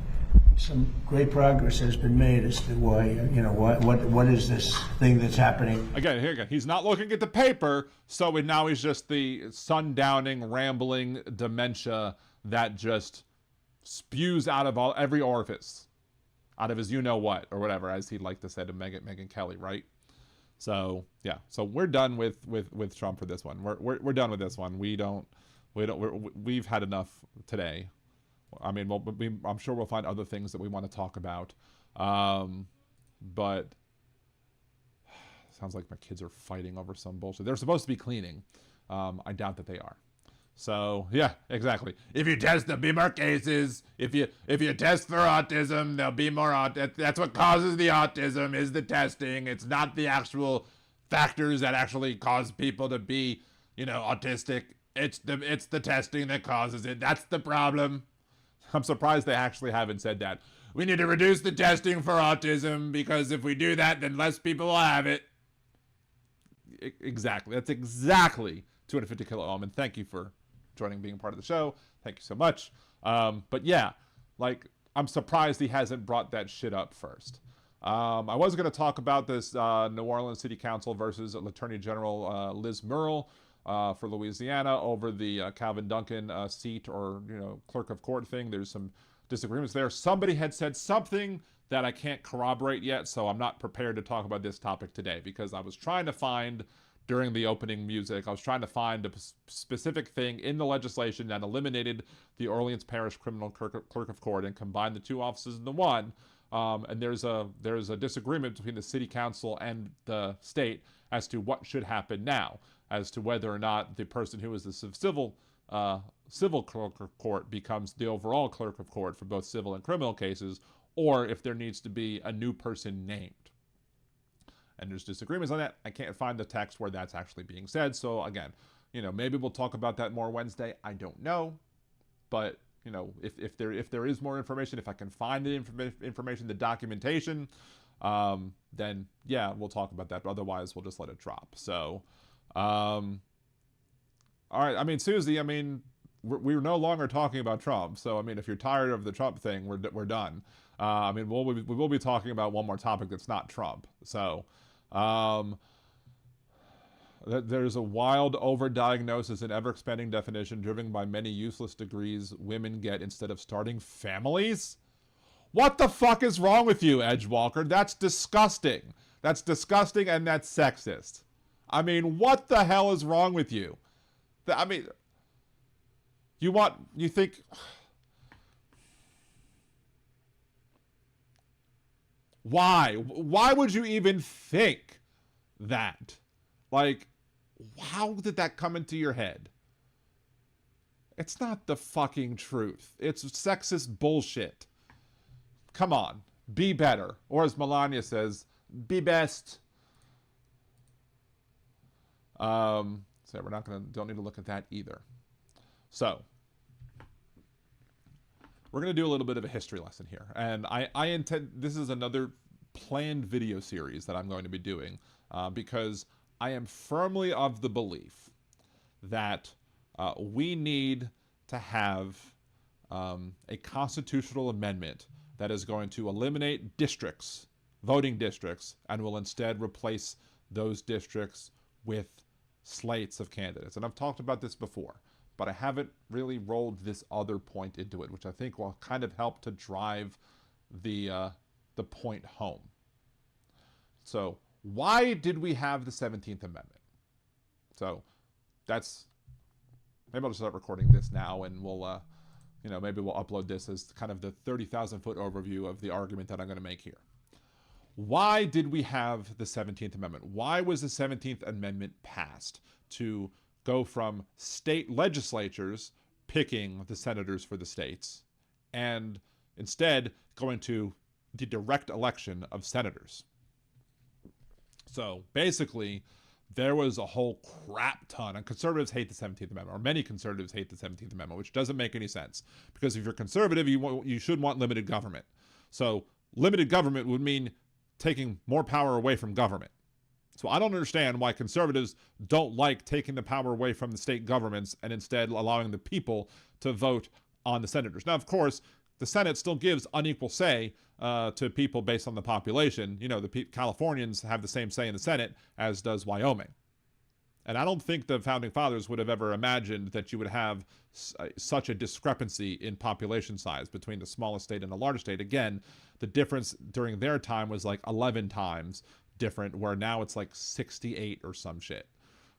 some great progress has been made as to why, you know, what is this thing that's happening. Again, he's not looking at the paper, so now he's just the sundowning, rambling dementia that just spews out of every orifice, out of his you-know-what, or whatever, as he'd like to say to Megyn Kelly, right? So, yeah, so we're done with Trump for this one. We're done with this one. We've had enough today. I mean, I'm sure we'll find other things that we want to talk about. But sounds like my kids are fighting over some bullshit. They're supposed to be cleaning. I doubt that they are. So yeah, exactly. If you test, there'll be more cases. If you test for autism, there'll be more autism. That's what causes the autism, is the testing. It's not the actual factors that actually cause people to be, you know, autistic. It's the testing that causes it. That's the problem. I'm surprised they actually haven't said that. We need to reduce the testing for autism because if we do that, then less people will have it. Exactly. That's exactly 250 kilo ohm. And thank you for joining, being part of the show. Thank you so much. But yeah, like, I'm surprised he hasn't brought that shit up first. I was going to talk about this New Orleans City Council versus Attorney General Liz Murrill for Louisiana over the Calvin Duncan seat, or, you know, clerk of court thing. There's some disagreements there. Somebody had said something that I can't corroborate yet, so I'm not prepared to talk about this topic today, because I was trying to find, during the opening music, I was trying to find a specific thing in the legislation that eliminated the Orleans Parish Criminal Clerk of Court and combined the two offices into one. And there's a disagreement between the city council and the state as to what should happen now, as to whether or not the person who is the civil clerk of court becomes the overall clerk of court for both civil and criminal cases, or if there needs to be a new person named. And there's disagreements on that. I can't find the text where that's actually being said. So again, you know, maybe we'll talk about that more Wednesday. I don't know. But, you know, if there is more information, if I can find the information, the documentation, then yeah, we'll talk about that. But otherwise, we'll just let it drop. So, all right. I mean, Susie, I mean, we're no longer talking about Trump. So, I mean, if you're tired of the Trump thing, we're done. I mean, we will be talking about one more topic that's not Trump. So, there's a wild overdiagnosis and ever-expanding definition driven by many useless degrees women get instead of starting families? What the fuck is wrong with you, Edgewalker? That's disgusting. That's disgusting, and that's sexist. I mean, what the hell is wrong with you? I mean, you think... Why? Why would you even think that? Like, how did that come into your head? It's not the fucking truth. It's sexist bullshit. Come on. Be better. Or as Melania says, be best. So don't need to look at that either. So, we're going to do a little bit of a history lesson here. And I intend, this is another planned video series that I'm going to be doing because I am firmly of the belief that we need to have a constitutional amendment that is going to eliminate districts, voting districts, and will instead replace those districts with slates of candidates. And I've talked about this before, but I haven't really rolled this other point into it, which I think will kind of help to drive the point home. So why did we have the 17th Amendment? So that's, maybe I'll just start recording this now, and we'll, maybe we'll upload this as kind of the 30,000-foot overview of the argument that I'm going to make here. Why did we have the 17th Amendment? Why was the 17th Amendment passed? To go from state legislatures picking the senators for the states and instead going to the direct election of senators. So basically, there was a whole crap ton, and conservatives hate the 17th Amendment, or many conservatives hate the 17th Amendment, which doesn't make any sense. Because if you're conservative, you should want limited government. So limited government would mean taking more power away from government. So I don't understand why conservatives don't like taking the power away from the state governments and instead allowing the people to vote on the senators. Now, of course, the Senate still gives unequal say to people based on the population. The Californians have the same say in the Senate as does Wyoming. And I don't think the Founding Fathers would have ever imagined that you would have such a discrepancy in population size between the smallest state and the largest state. Again, the difference during their time was like 11 times different, where now it's like 68 or some shit.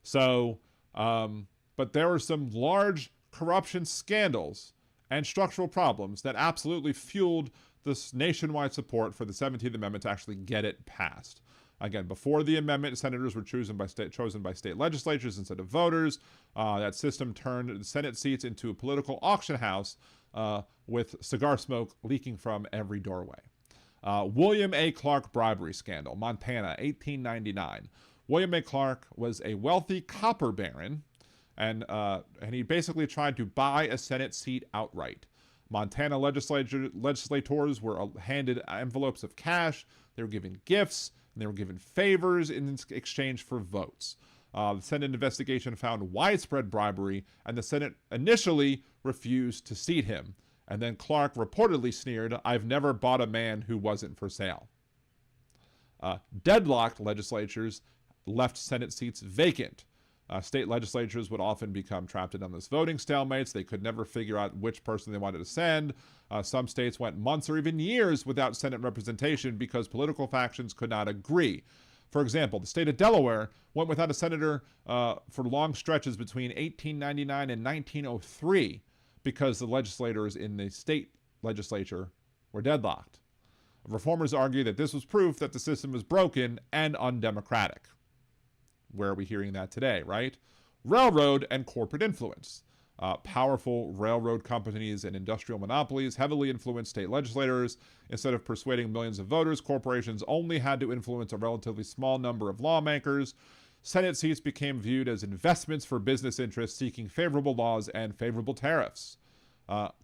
So, but there were some large corruption scandals and structural problems that absolutely fueled this nationwide support for the 17th Amendment to actually get it passed. Again, before the amendment, senators were chosen by state legislatures instead of voters. That system turned the Senate seats into a political auction house with cigar smoke leaking from every doorway. William A. Clark bribery scandal, Montana, 1899. William A. Clark was a wealthy copper baron, and he basically tried to buy a Senate seat outright. Montana legislators were handed envelopes of cash. They were given gifts, and they were given favors in exchange for votes. The Senate investigation found widespread bribery, and the Senate initially refused to seat him. And then Clark reportedly sneered, "I've never bought a man who wasn't for sale." Deadlocked legislatures left Senate seats vacant. State legislatures would often become trapped in endless voting stalemates. They could never figure out which person they wanted to send. Some states went months or even years without Senate representation because political factions could not agree. For example, the state of Delaware went without a senator for long stretches between 1899 and 1903 because the legislators in the state legislature were deadlocked. Reformers argue that this was proof that the system was broken and undemocratic. Where are we hearing that today, right? Railroad and corporate influence. Powerful railroad companies and industrial monopolies heavily influenced state legislators. Instead of persuading millions of voters, corporations only had to influence a relatively small number of lawmakers. Senate seats became viewed as investments for business interests seeking favorable laws and favorable tariffs.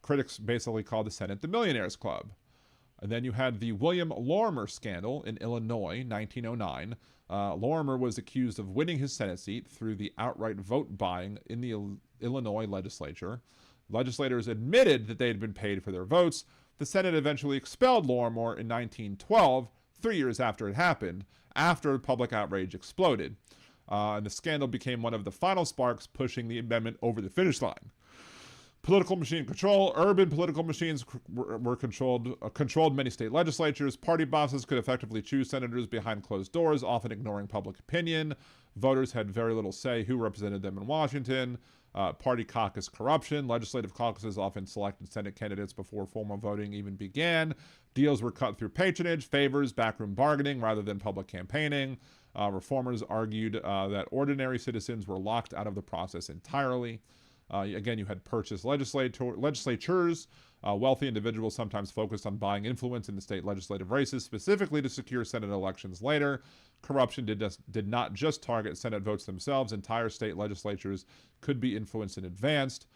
Critics basically called the Senate the Millionaires Club. And then you had the William Lorimer scandal in Illinois, 1909. Lorimer was accused of winning his Senate seat through the outright vote buying in the Illinois legislature. Legislators admitted that they had been paid for their votes. The Senate eventually expelled Lorimer in 1912, 3 years after it happened, after public outrage exploded. And the scandal became one of the final sparks pushing the amendment over the finish line. Political machine control. Urban political machines were controlled many state legislatures. Party bosses could effectively choose senators behind closed doors, often ignoring public opinion. Voters had very little say who represented them in Washington. Party caucus corruption. Legislative caucuses often selected Senate candidates before formal voting even began. Deals were cut through patronage, favors, backroom bargaining rather than public campaigning. Reformers argued that ordinary citizens were locked out of the process entirely. Again, you had purchased legislatures. Wealthy individuals sometimes focused on buying influence in the state legislative races, specifically to secure Senate elections later. Corruption did not just target Senate votes themselves. Entire state legislatures could be influenced and advanced.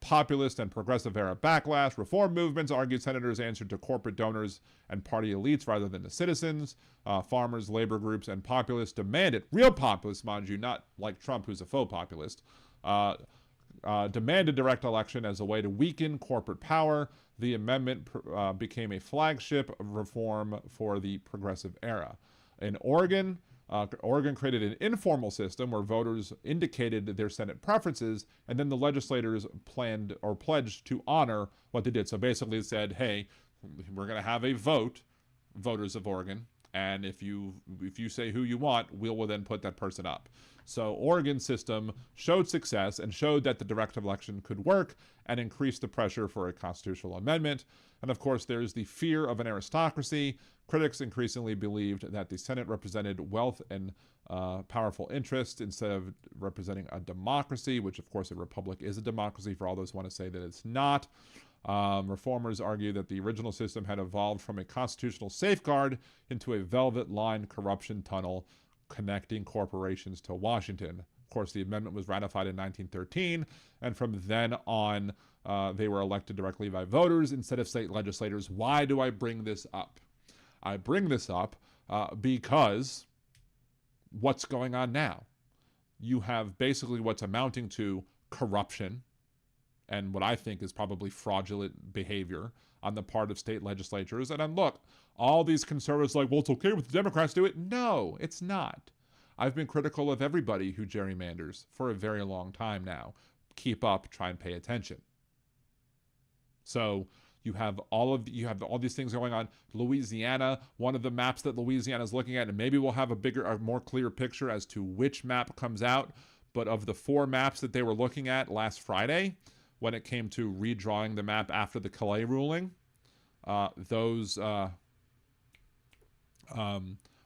populist and progressive era backlash. Reform movements argued senators answered to corporate donors and party elites rather than to citizens. Farmers, labor groups, and populists demanded, real populists, mind you, not like Trump, who's a faux populist, demanded direct election as a way to weaken corporate power. The amendment became a flagship reform for the progressive era. In Oregon, Oregon created an informal system where voters indicated their Senate preferences, and then the legislators planned or pledged to honor what they did. So basically it said, hey, we're going to have a vote, voters of Oregon, and if you say who you want, we'll then put that person up. So Oregon's system showed success and showed that the direct election could work and increased the pressure for a constitutional amendment. And of course, there's the fear of an aristocracy. Critics increasingly believed that the Senate represented wealth and powerful interests instead of representing a democracy, which of course a republic is a democracy for all those who want to say that it's not. Reformers argue that the original system had evolved from a constitutional safeguard into a velvet-lined corruption tunnel connecting corporations to Washington. Of course, the amendment was ratified in 1913, and from then on, they were elected directly by voters instead of state legislators. Why do I bring this up? I bring this up because what's going on now? You have basically what's amounting to corruption and what I think is probably fraudulent behavior on the part of state legislatures. And then look, all these conservatives are like, well, it's okay with the Democrats do it. No, it's not. I've been critical of everybody who gerrymanders for a very long time now. Keep up, try and pay attention. So you have all these things going on. Louisiana, one of the maps that Louisiana is looking at, and maybe we'll have a more clear picture as to which map comes out. But of the 4 maps that they were looking at last Friday, when it came to redrawing the map after the Callais ruling,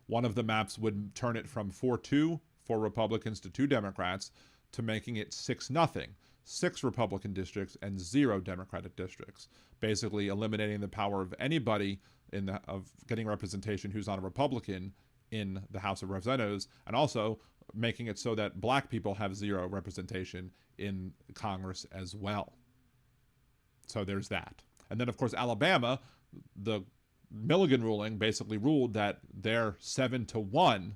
one of the maps would turn it from 4-2 for Republicans to 2 Democrats to making it 6-0, 6 Republican districts and 0 Democratic districts, basically eliminating the power of anybody of getting representation who's not a Republican in the House of Representatives, and also making it so that black people have 0 representation in Congress as well. So there's that. And then, of course, Alabama, the Milligan ruling basically ruled that their 7-1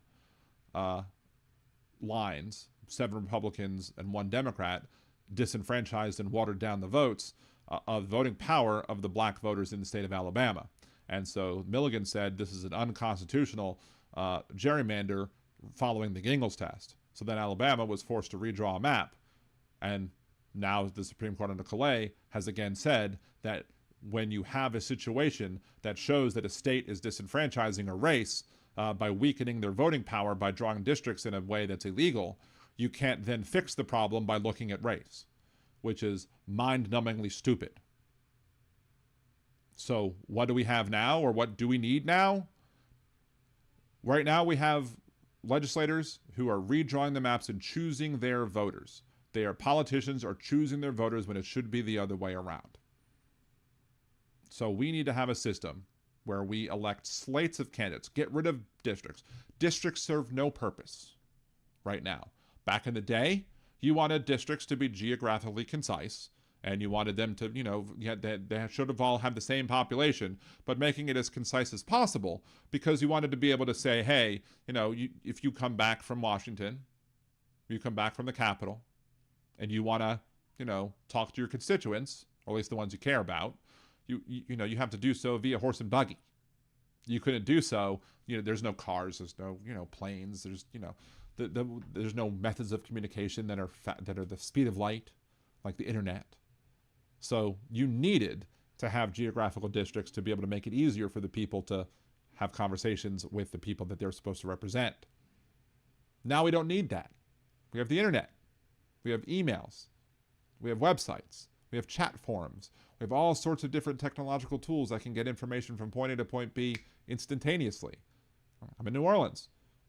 lines, 7 Republicans and 1 Democrat, disenfranchised and watered down the voting power of the black voters in the state of Alabama. And so Milligan said this is an unconstitutional gerrymander following the Gingles test. So then Alabama was forced to redraw a map. And now the Supreme Court under Callais has again said that when you have a situation that shows that a state is disenfranchising a race by weakening their voting power by drawing districts in a way that's illegal, you can't then fix the problem by looking at race, which is mind-numbingly stupid. So what do we have now, or what do we need now? Right now we have legislators who are redrawing the maps and choosing their voters. Politicians are choosing their voters when it should be the other way around. So we need to have a system where we elect slates of candidates, get rid of districts. Districts serve no purpose right now. Back in the day, you wanted districts to be geographically concise, and you wanted them to, they should have all have the same population, but making it as concise as possible, because you wanted to be able to say, hey, if you come back from Washington, you come back from the Capitol, and you want to, talk to your constituents, or at least the ones you care about, you have to do so via horse and buggy. You couldn't do so, there's no cars, there's no, planes, there's, there's no methods of communication that are the speed of light, like the internet. So you needed to have geographical districts to be able to make it easier for the people to have conversations with the people that they're supposed to represent. Now we don't need that. We have the internet. We have emails. We have websites. We have chat forums. We have all sorts of different technological tools that can get information from point A to point B instantaneously. I'm in New Orleans.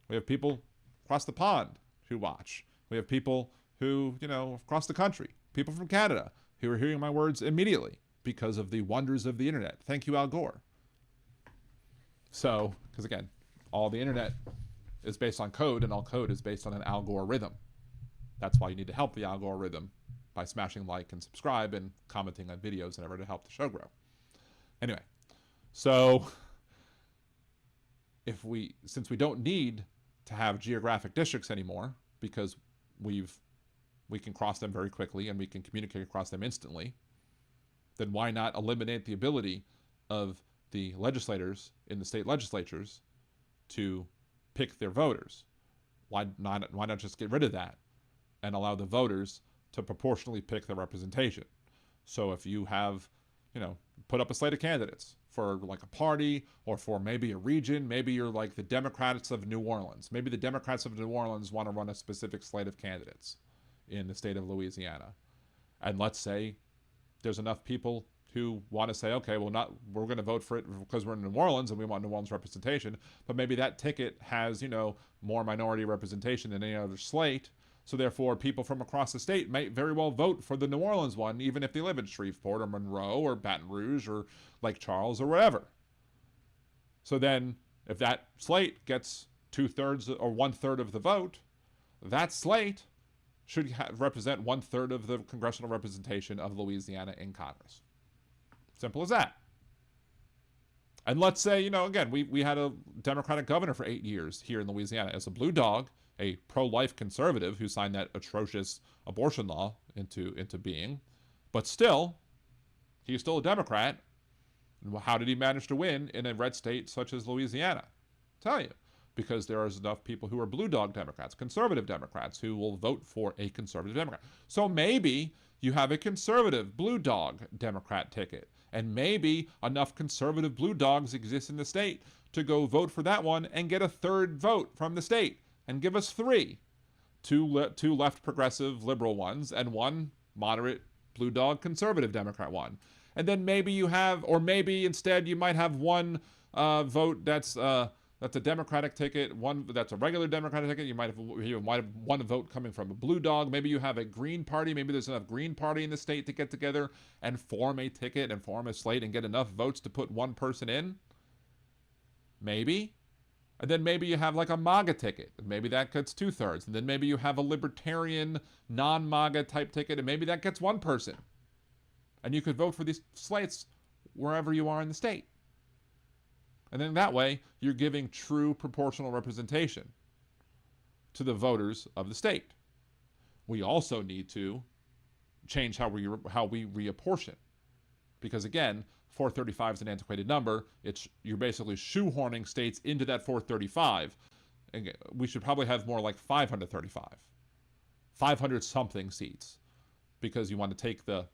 We have people across the pond who watch. We have people who, across the country, people from Canada who are hearing my words immediately because of the wonders of the internet. Thank you, Al Gore. So, because again, all the internet is based on code, and all code is based on an algorithm. That's why you need to help the algorithm by smashing like and subscribe and commenting on videos and ever to help the show grow. Anyway, so since we don't need to have geographic districts anymore because we can cross them very quickly and we can communicate across them instantly, then why not eliminate the ability of the legislators in the state legislatures to pick their voters? Why not just get rid of that and allow the voters to proportionally pick their representation? So if you have, put up a slate of candidates for like a party or for maybe a region, maybe you're like the Democrats of New Orleans. Maybe the Democrats of New Orleans want to run a specific slate of candidates in the state of Louisiana. And let's say there's enough people who want to say, okay, we're going to vote for it because we're in New Orleans and we want New Orleans representation, but maybe that ticket has, more minority representation than any other slate. So therefore, people from across the state might very well vote for the New Orleans one, even if they live in Shreveport or Monroe or Baton Rouge or Lake Charles or wherever. So then, if that slate gets 2/3 or 1/3 of the vote, that slate should represent 1/3 of the congressional representation of Louisiana in Congress. Simple as that. And let's say, again, we had a Democratic governor for 8 years here in Louisiana as a blue dog, a pro-life conservative who signed that atrocious abortion law into being. But still, he's still a Democrat. How did he manage to win in a red state such as Louisiana? I'll tell you. Because there is enough people who are blue dog Democrats, conservative Democrats, who will vote for a conservative Democrat. So maybe you have a conservative blue dog Democrat ticket, and maybe enough conservative blue dogs exist in the state to go vote for that one and get a third vote from the state and give us two left progressive liberal ones and one moderate blue dog conservative Democrat one. And then maybe you have, or maybe instead you might have one vote that's a Democratic ticket, one that's a regular Democratic ticket. You might have one vote coming from a blue dog. Maybe you have a Green Party. Maybe there's enough Green Party in the state to get together and form a ticket and form a slate and get enough votes to put one person in. Maybe. And then maybe you have like a MAGA ticket, and maybe that gets 2/3. And then maybe you have a libertarian, non-MAGA type ticket, and maybe that gets one person. And you could vote for these slates wherever you are in the state. And then that way, you're giving true proportional representation to the voters of the state. We also need to change how we reapportion. Because again, 435 is an antiquated number. You're basically shoehorning states into that 435. And we should probably have more like 535. 500 something seats. Because you want to take the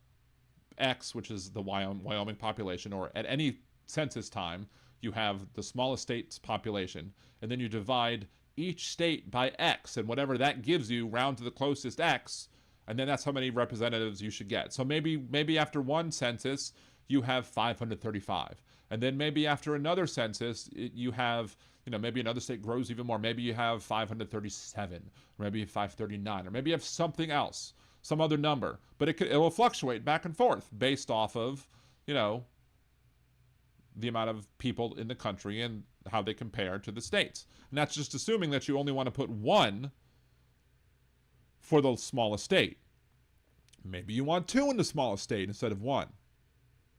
X, which is the Wyoming population, or at any census time, you have the smallest state's population, and then you divide each state by X, and whatever that gives you, round to the closest X, and then that's how many representatives you should get. So maybe after one census, you have 535. And then maybe after another census, you have, maybe another state grows even more. Maybe you have 537, or maybe 539, or maybe you have something else, some other number. But it will fluctuate back and forth based off of, the amount of people in the country and how they compare to the states. And that's just assuming that you only want to put one for the smallest state. Maybe you want two in the smallest state instead of one.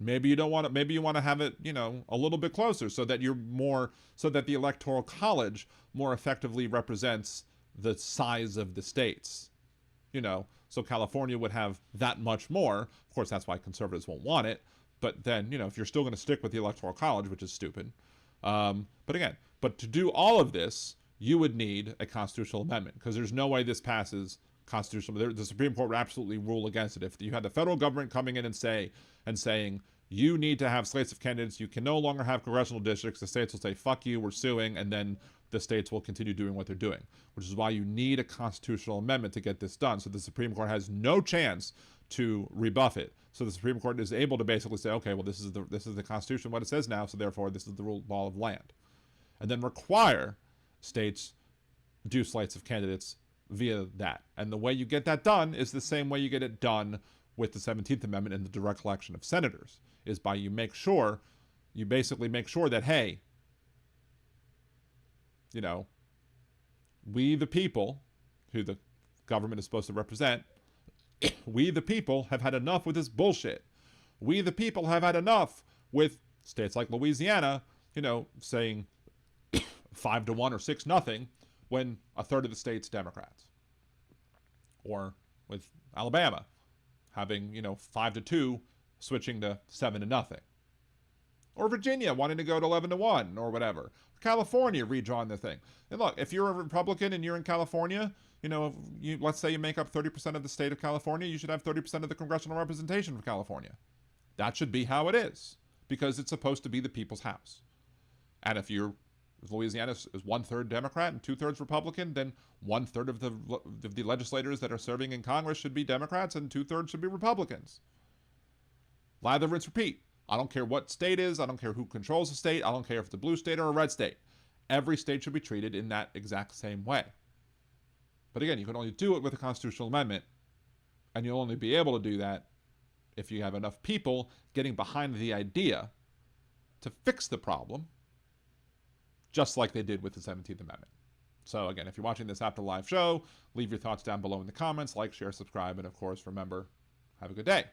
Maybe you don't want to, maybe you want to have it, a little bit closer so that the Electoral College more effectively represents the size of the states. So California would have that much more. Of course, that's why conservatives won't want it. But then, if you're still going to stick with the Electoral College, which is stupid. But to do all of this, you would need a constitutional amendment because there's no way this passes constitutional. The Supreme Court would absolutely rule against it. If you had the federal government coming in and saying, you need to have slates of candidates, you can no longer have congressional districts, the states will say, fuck you, we're suing, and then the states will continue doing what they're doing, which is why you need a constitutional amendment to get this done. So the Supreme Court has no chance to rebuff it. So the Supreme Court is able to basically say, okay, well, this is the Constitution, what it says now, so therefore this is the law of land. And then require states do slates of candidates via that. And the way you get that done is the same way you get it done with the 17th Amendment and the direct election of senators, is by you basically make sure that, hey, we the people, who the government is supposed to represent, We the people have had enough with this bullshit. We the people have had enough with states like Louisiana, you know, saying 5-1 or 6-0 when a third of the state's Democrats. Or with Alabama having, you know, 5-2 switching to 7-0. Or Virginia wanting to go to 11-1 or whatever. California redrawing the thing. And look, if you're a Republican and you're in California, you know, let's say you make up 30% of the state of California, you should have 30% of the congressional representation from California. That should be how it is, because it's supposed to be the people's house. And if Louisiana is 1/3 Democrat and 2/3 Republican, then 1/3 of the legislators that are serving in Congress should be Democrats and 2/3 should be Republicans. Lather, rinse, repeat. I don't care what state is. I don't care who controls the state. I don't care if it's a blue state or a red state. Every state should be treated in that exact same way. But again, you can only do it with a constitutional amendment, and you'll only be able to do that if you have enough people getting behind the idea to fix the problem, just like they did with the 17th Amendment. So again, if you're watching this after the live show, leave your thoughts down below in the comments, like, share, subscribe, and of course, remember, have a good day.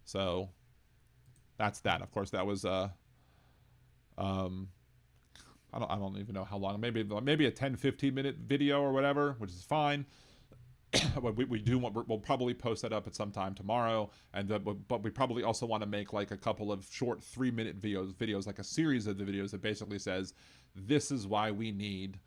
So that's that. Of course, that was I don't even know how long. Maybe a 10-15 minute video or whatever, which is fine. We'll probably post that up at some time tomorrow, but we probably also want to make like a couple of short 3-minute videos, like a series of the videos that basically says this is why we need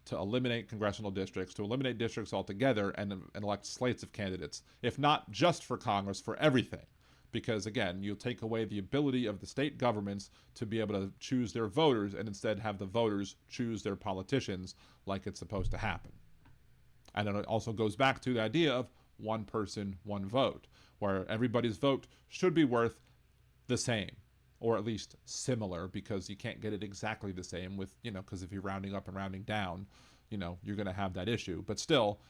to eliminate congressional districts, to eliminate districts altogether, and elect slates of candidates, if not just for Congress, for everything. Because again, you'll take away the ability of the state governments to be able to choose their voters and instead have the voters choose their politicians like it's supposed to happen. And it also goes back to the idea of one person, one vote, where everybody's vote should be worth the same, or at least similar, because you can't get it exactly the same with, you know, because if you're rounding up and rounding down, you know, you're going to have that issue. But still,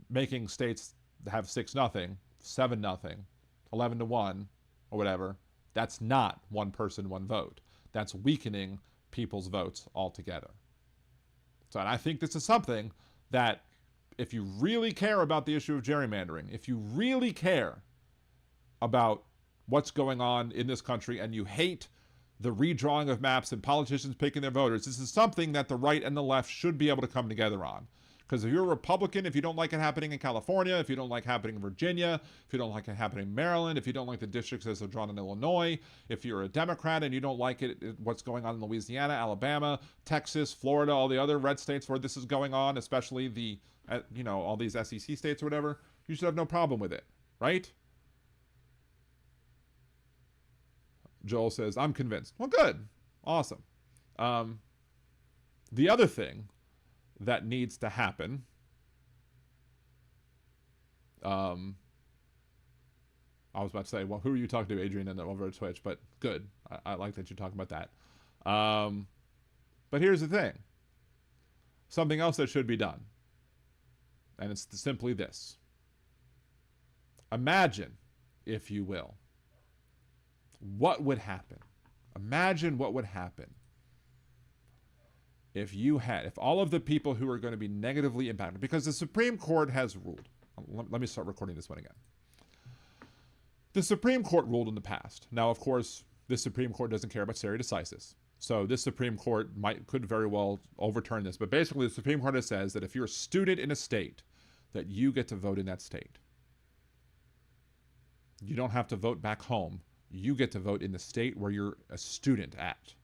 making states have 6-0, 7-0, 11-1, or whatever, that's not one person, one vote. That's weakening people's votes altogether. So, and I think this is something that if you really care about the issue of gerrymandering, if you really care about what's going on in this country and you hate the redrawing of maps and politicians picking their voters, this is something that the right and the left should be able to come together on. Because if you're a Republican, if you don't like it happening in California, if you don't like it happening in Virginia, if you don't like it happening in Maryland, if you don't like the districts as they're drawn in Illinois, if you're a Democrat and you don't like what's going on in Louisiana, Alabama, Texas, Florida, all the other red states where this is going on, especially the, you know, all these SEC states or whatever, you should have no problem with it, right? Joel says, I'm convinced. Well, good. Awesome. The other thing that needs to happen, I was about to say, well, who are you talking to, Adrian, and over at Twitch? But good. I like that you're talking about that. But here's the thing. Something else that should be done. And it's simply this. Imagine, if you will, what would happen. Imagine what would happen if all of the people who are going to be negatively impacted, because the Supreme Court has ruled. Let me start recording this one again. The Supreme Court ruled in the past. Now, of course, the Supreme Court doesn't care about stare decisis. So this Supreme Court could very well overturn this. But basically, the Supreme Court says that if you're a student in a state, that you get to vote in that state. You don't have to vote back home. You get to vote in the state where you're a student at,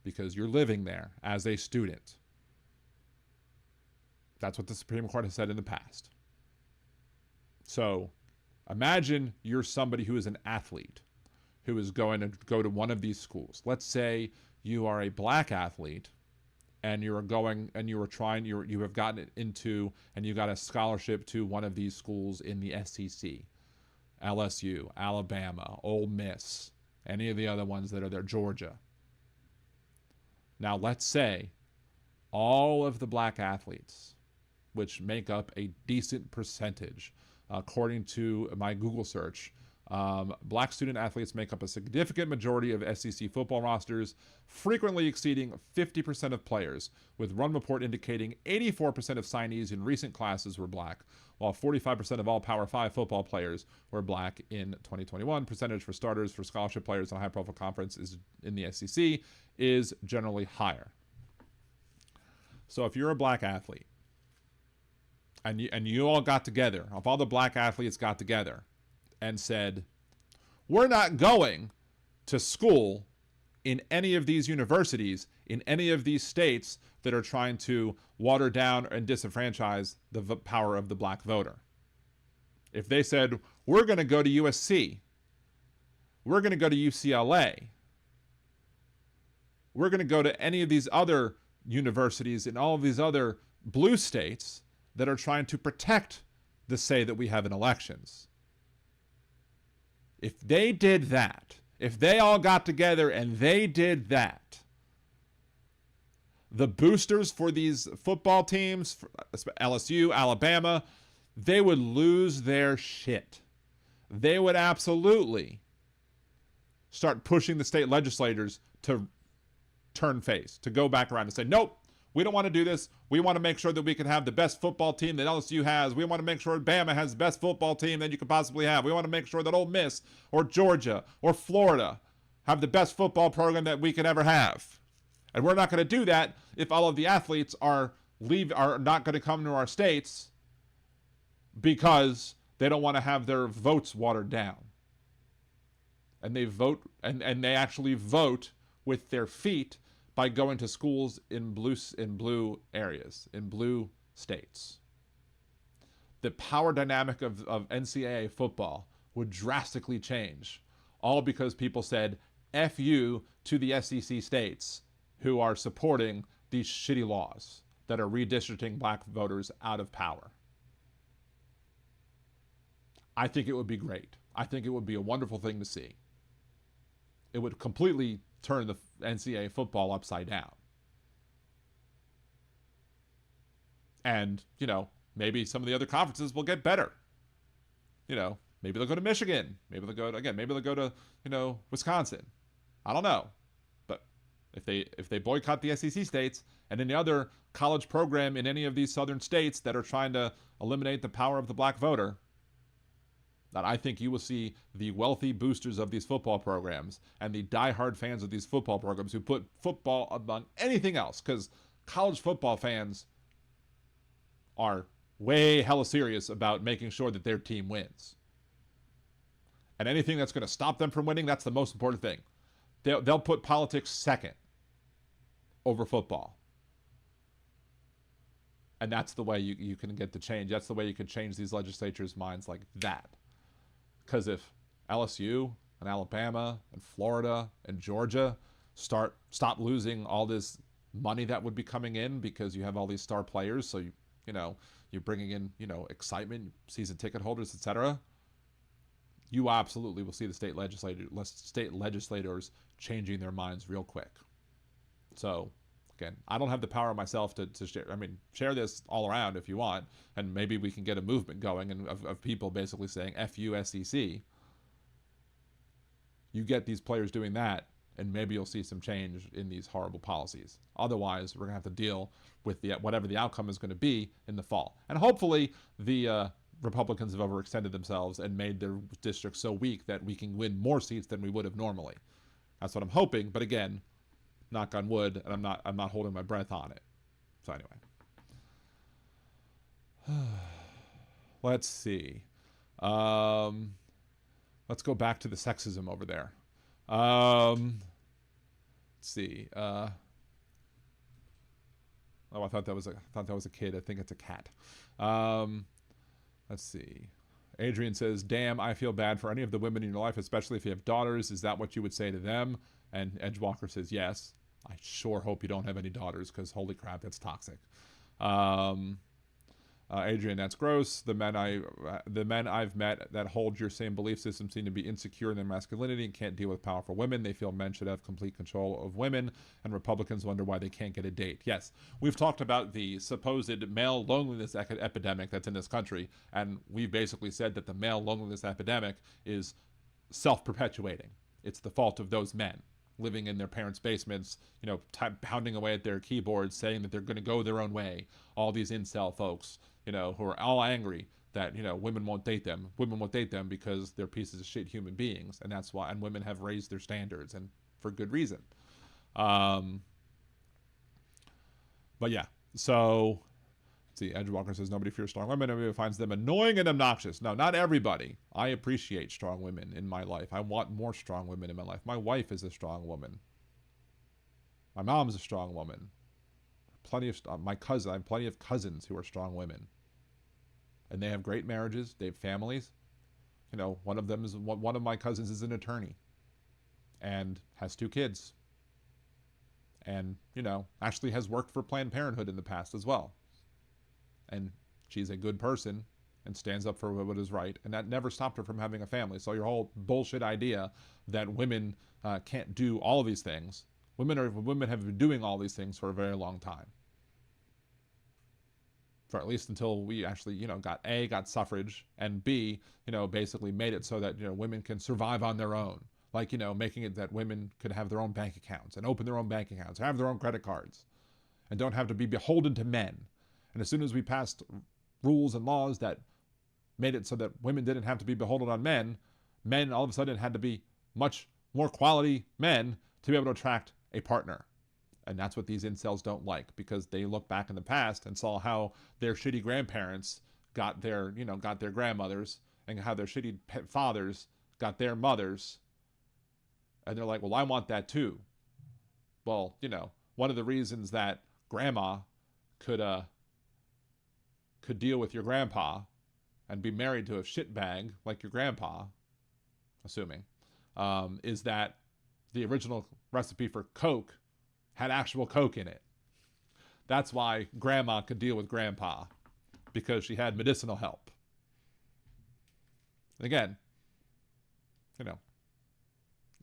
because you're living there as a student. That's what the Supreme Court has said in the past. So imagine you're somebody who is an athlete who is going to go to one of these schools. Let's say you are a black athlete and you have gotten into, and you got a scholarship to one of these schools in the SEC. LSU, Alabama, Ole Miss, any of the other ones that are there, Georgia. Now, let's say all of the black athletes, which make up a decent percentage, according to my Google search, Black student athletes make up a significant majority of SEC football rosters, frequently exceeding 50% of players, with Run Report indicating 84% of signees in recent classes were black, while 45% of all Power 5 football players were black in 2021. Percentage for starters for scholarship players in a high-profile conference is in the SEC is generally higher. So if you're a black athlete, and you all got together, if all the black athletes got together and said, we're not going to school in any of these universities, in any of these states that are trying to water down and disenfranchise the power of the black voter. If they said, we're going to go to USC, we're going to go to UCLA, we're going to go to any of these other universities in all of these other blue states that are trying to protect the say that we have in elections. If they did that, if they all got together and they did that, the boosters for these football teams, LSU, Alabama, they would lose their shit. They would absolutely start pushing the state legislators to turn face, to go back around and say, nope, we don't want to do this. We want to make sure that we can have the best football team that LSU has. We want to make sure Bama has the best football team that you could possibly have. We want to make sure that Ole Miss or Georgia or Florida have the best football program that we could ever have. And we're not going to do that if all of the athletes are not going to come to our states because they don't want to have their votes watered down. And they vote, and they actually vote with their feet by going to schools in blue areas, in blue states. The power dynamic of NCAA football would drastically change, all because people said F you to the SEC states who are supporting these shitty laws that are redistricting black voters out of power. I think it would be great. I think it would be a wonderful thing to see. It would completely turn the NCAA football upside down. And, maybe some of the other conferences will get better. Maybe they'll go to Michigan. Maybe they'll go to, Wisconsin. I don't know. But if they boycott the SEC states and any other college program in any of these southern states that are trying to eliminate the power of the black voter, that I think you will see the wealthy boosters of these football programs and the diehard fans of these football programs who put football among anything else, because college football fans are way hella serious about making sure that their team wins. And anything that's going to stop them from winning, that's the most important thing. They'll put politics second over football. And that's the way you can get the change. That's the way you can change these legislatures' minds like that. Because if LSU and Alabama and Florida and Georgia stop losing all this money that would be coming in because you have all these star players, so you're bringing in excitement, season ticket holders, etc., you absolutely will see the state legislators changing their minds real quick. So again, I don't have the power myself to share. I mean, share this all around if you want, and maybe we can get a movement going and of people basically saying F you SEC. You get these players doing that, and maybe you'll see some change in these horrible policies. Otherwise, we're going to have to deal with whatever the outcome is going to be in the fall. And hopefully the Republicans have overextended themselves and made their district so weak that we can win more seats than we would have normally. That's what I'm hoping. But again, knock on wood, and I'm not holding my breath on it. So anyway, let's see. Let's go back to the sexism over there. Let's see. Oh, I thought that was a kid. I think it's a cat. Let's see. Adrian says, "Damn, I feel bad for any of the women in your life, especially if you have daughters. Is that what you would say to them?" And Edgewalker says, "Yes. I sure hope you don't have any daughters, because holy crap, that's toxic." Adrian, that's gross. The men I've met that hold your same belief system seem to be insecure in their masculinity and can't deal with powerful women. They feel men should have complete control of women, and Republicans wonder why they can't get a date. Yes, we've talked about the supposed male loneliness epidemic that's in this country, and we've basically said that the male loneliness epidemic is self-perpetuating. It's the fault of those men living in their parents' basements, you know, pounding away at their keyboards, saying that they're going to go their own way. All these incel folks, you know, who are all angry that, you know, women won't date them. Women won't date them because they're pieces of shit human beings, and that's why. And women have raised their standards, and for good reason. But yeah, so. See, Edgewalker says nobody fears strong women. Everybody finds them annoying and obnoxious. No, not everybody. I appreciate strong women in my life. I want more strong women in my life. My wife is a strong woman. My mom's a strong woman. Plenty of I have plenty of cousins who are strong women, and they have great marriages. They have families. You know, one of my cousins is an attorney, and has 2 kids, and you know, actually has worked for Planned Parenthood in the past as well. And she's a good person and stands up for what is right, and that never stopped her from having a family. So your whole bullshit idea that women can't do all of these things, women have been doing all these things for a very long time, for at least until we actually, you know, got suffrage, and B, you know, basically made it so that, you know, women can survive on their own, like, you know, making it that women could have their own bank accounts and open their own bank accounts, have their own credit cards, and don't have to be beholden to men. And as soon as we passed rules and laws that made it so that women didn't have to be beholden on men, men all of a sudden had to be much more quality men to be able to attract a partner. And that's what these incels don't like, because they look back in the past and saw how their shitty grandparents got their grandmothers, and how their shitty fathers got their mothers. And they're like, well, I want that too. Well, you know, one of the reasons that grandma could deal with your grandpa and be married to a shitbag like your grandpa, assuming, is that the original recipe for Coke had actual Coke in it. That's why grandma could deal with grandpa, because she had medicinal help. Again, you know,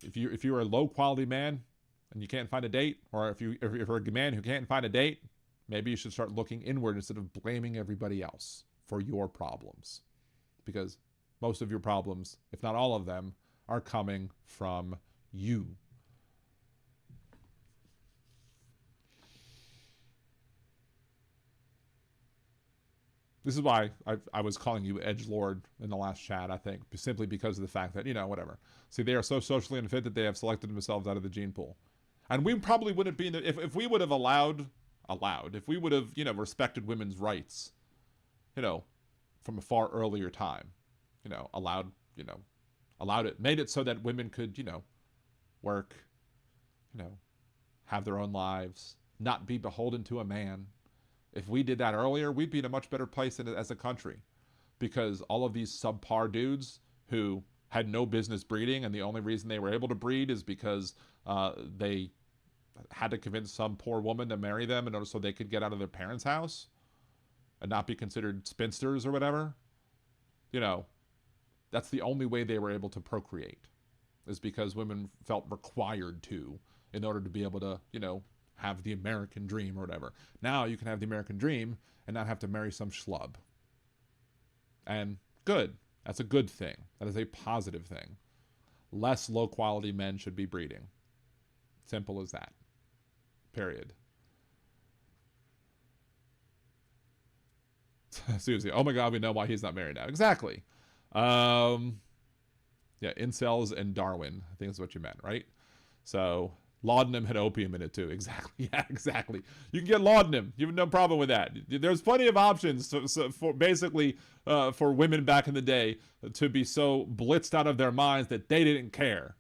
if you're a low quality man and you can't find a date, or if you're a man who can't find a date, maybe you should start looking inward instead of blaming everybody else for your problems. Because most of your problems, if not all of them, are coming from you. This is why I was calling you edgelord in the last chat, I think, simply because of the fact that, you know, whatever. See, they are so socially unfit that they have selected themselves out of the gene pool. And we probably wouldn't be in the, if we would have allowed, if we would have, you know, respected women's rights, you know, from a far earlier time, you know, allowed it, made it so that women could, you know, work, you know, have their own lives, not be beholden to a man. If we did that earlier, we'd be in a much better place as a country, because all of these subpar dudes who had no business breeding, and the only reason they were able to breed is because they had to convince some poor woman to marry them in order so they could get out of their parents' house and not be considered spinsters or whatever. You know, that's the only way they were able to procreate, is because women felt required to, in order to be able to, you know, have the American dream or whatever. Now you can have the American dream and not have to marry some schlub. And good. That's a good thing. That is a positive thing. Less low-quality men should be breeding. Simple as that. Period. Susie, oh my God, we know why he's not married now. Exactly. Yeah, incels and Darwin, I think is what you meant, right? So, laudanum had opium in it too. Exactly. Yeah, exactly. You can get laudanum. You have no problem with that. There's plenty of options for basically for women back in the day to be so blitzed out of their minds that they didn't care.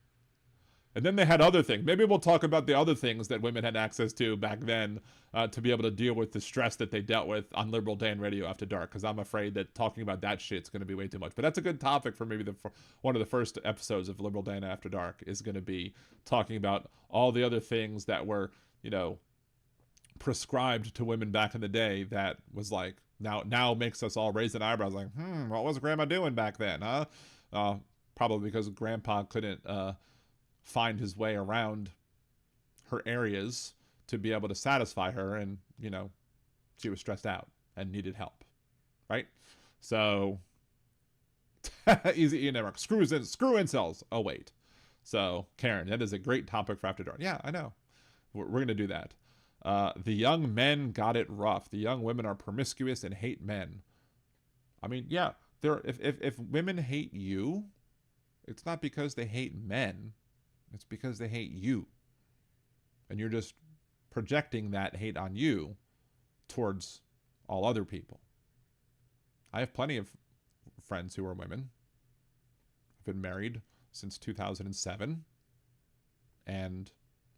And then they had other things. Maybe we'll talk about the other things that women had access to back then to be able to deal with the stress that they dealt with on Liberal Dan Radio After Dark, because I'm afraid that talking about that shit's going to be way too much. But that's a good topic for maybe one of the first episodes of Liberal Dan After Dark, is going to be talking about all the other things that were, you know, prescribed to women back in the day that was like, now makes us all raise an eyebrow, like, what was grandma doing back then, huh? Probably because grandpa couldn't find his way around her areas to be able to satisfy her, and, you know, she was stressed out and needed help, right? So Easy Ian Emmerich. Screw incels. Oh, wait. So, Karen, that is a great topic for After Dark. Yeah, I know. We're going to do that. The young men got it rough. The young women are promiscuous and hate men. I mean, yeah, if women hate you, it's not because they hate men. It's because they hate you. And you're just projecting that hate on you towards all other people. I have plenty of friends who are women. I've been married since 2007, and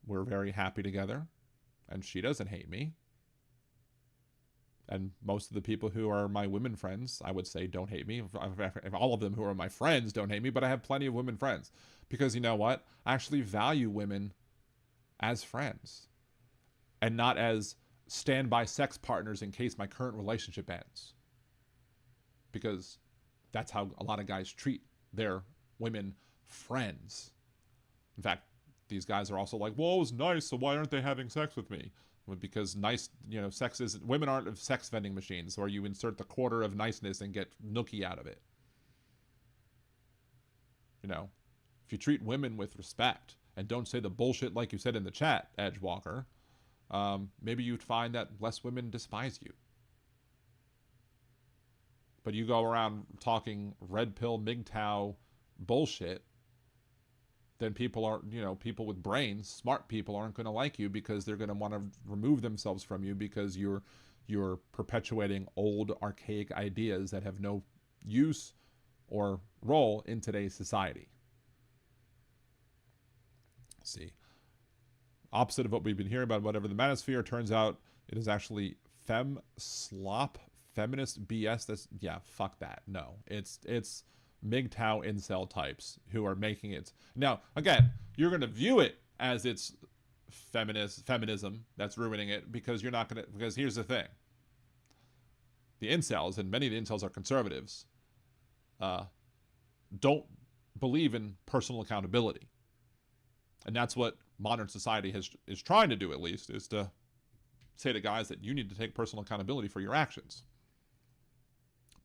we're very happy together, and she doesn't hate me. And most of the people who are my women friends, I would say, don't hate me. If all of them who are my friends don't hate me, but I have plenty of women friends. Because you know what? I actually value women as friends and not as standby sex partners in case my current relationship ends. Because that's how a lot of guys treat their women friends. In fact, these guys are also like, well, it was nice, so why aren't they having sex with me? Well, because nice, sex isn't, women aren't sex vending machines where you insert the quarter of niceness and get nookie out of it. If you treat women with respect and don't say the bullshit like you said in the chat, Edgewalker, maybe you'd find that less women despise you. But you go around talking red pill MGTOW bullshit, then people aren't, people with brains, smart people aren't going to like you because they're going to want to remove themselves from you because you're perpetuating old archaic ideas that have no use or role in today's society. Let's see. Opposite of what we've been hearing about whatever the manosphere, turns out it is actually slop, feminist BS. Yeah, fuck that. No, it's MGTOW incel types who are making it. Now, again, you're going to view it as it's feminism that's ruining it because you're not going to, because here's the thing. The incels, and many of the incels are conservatives, don't believe in personal accountability. And that's what modern society is trying to do, at least, is to say to guys that you need to take personal accountability for your actions.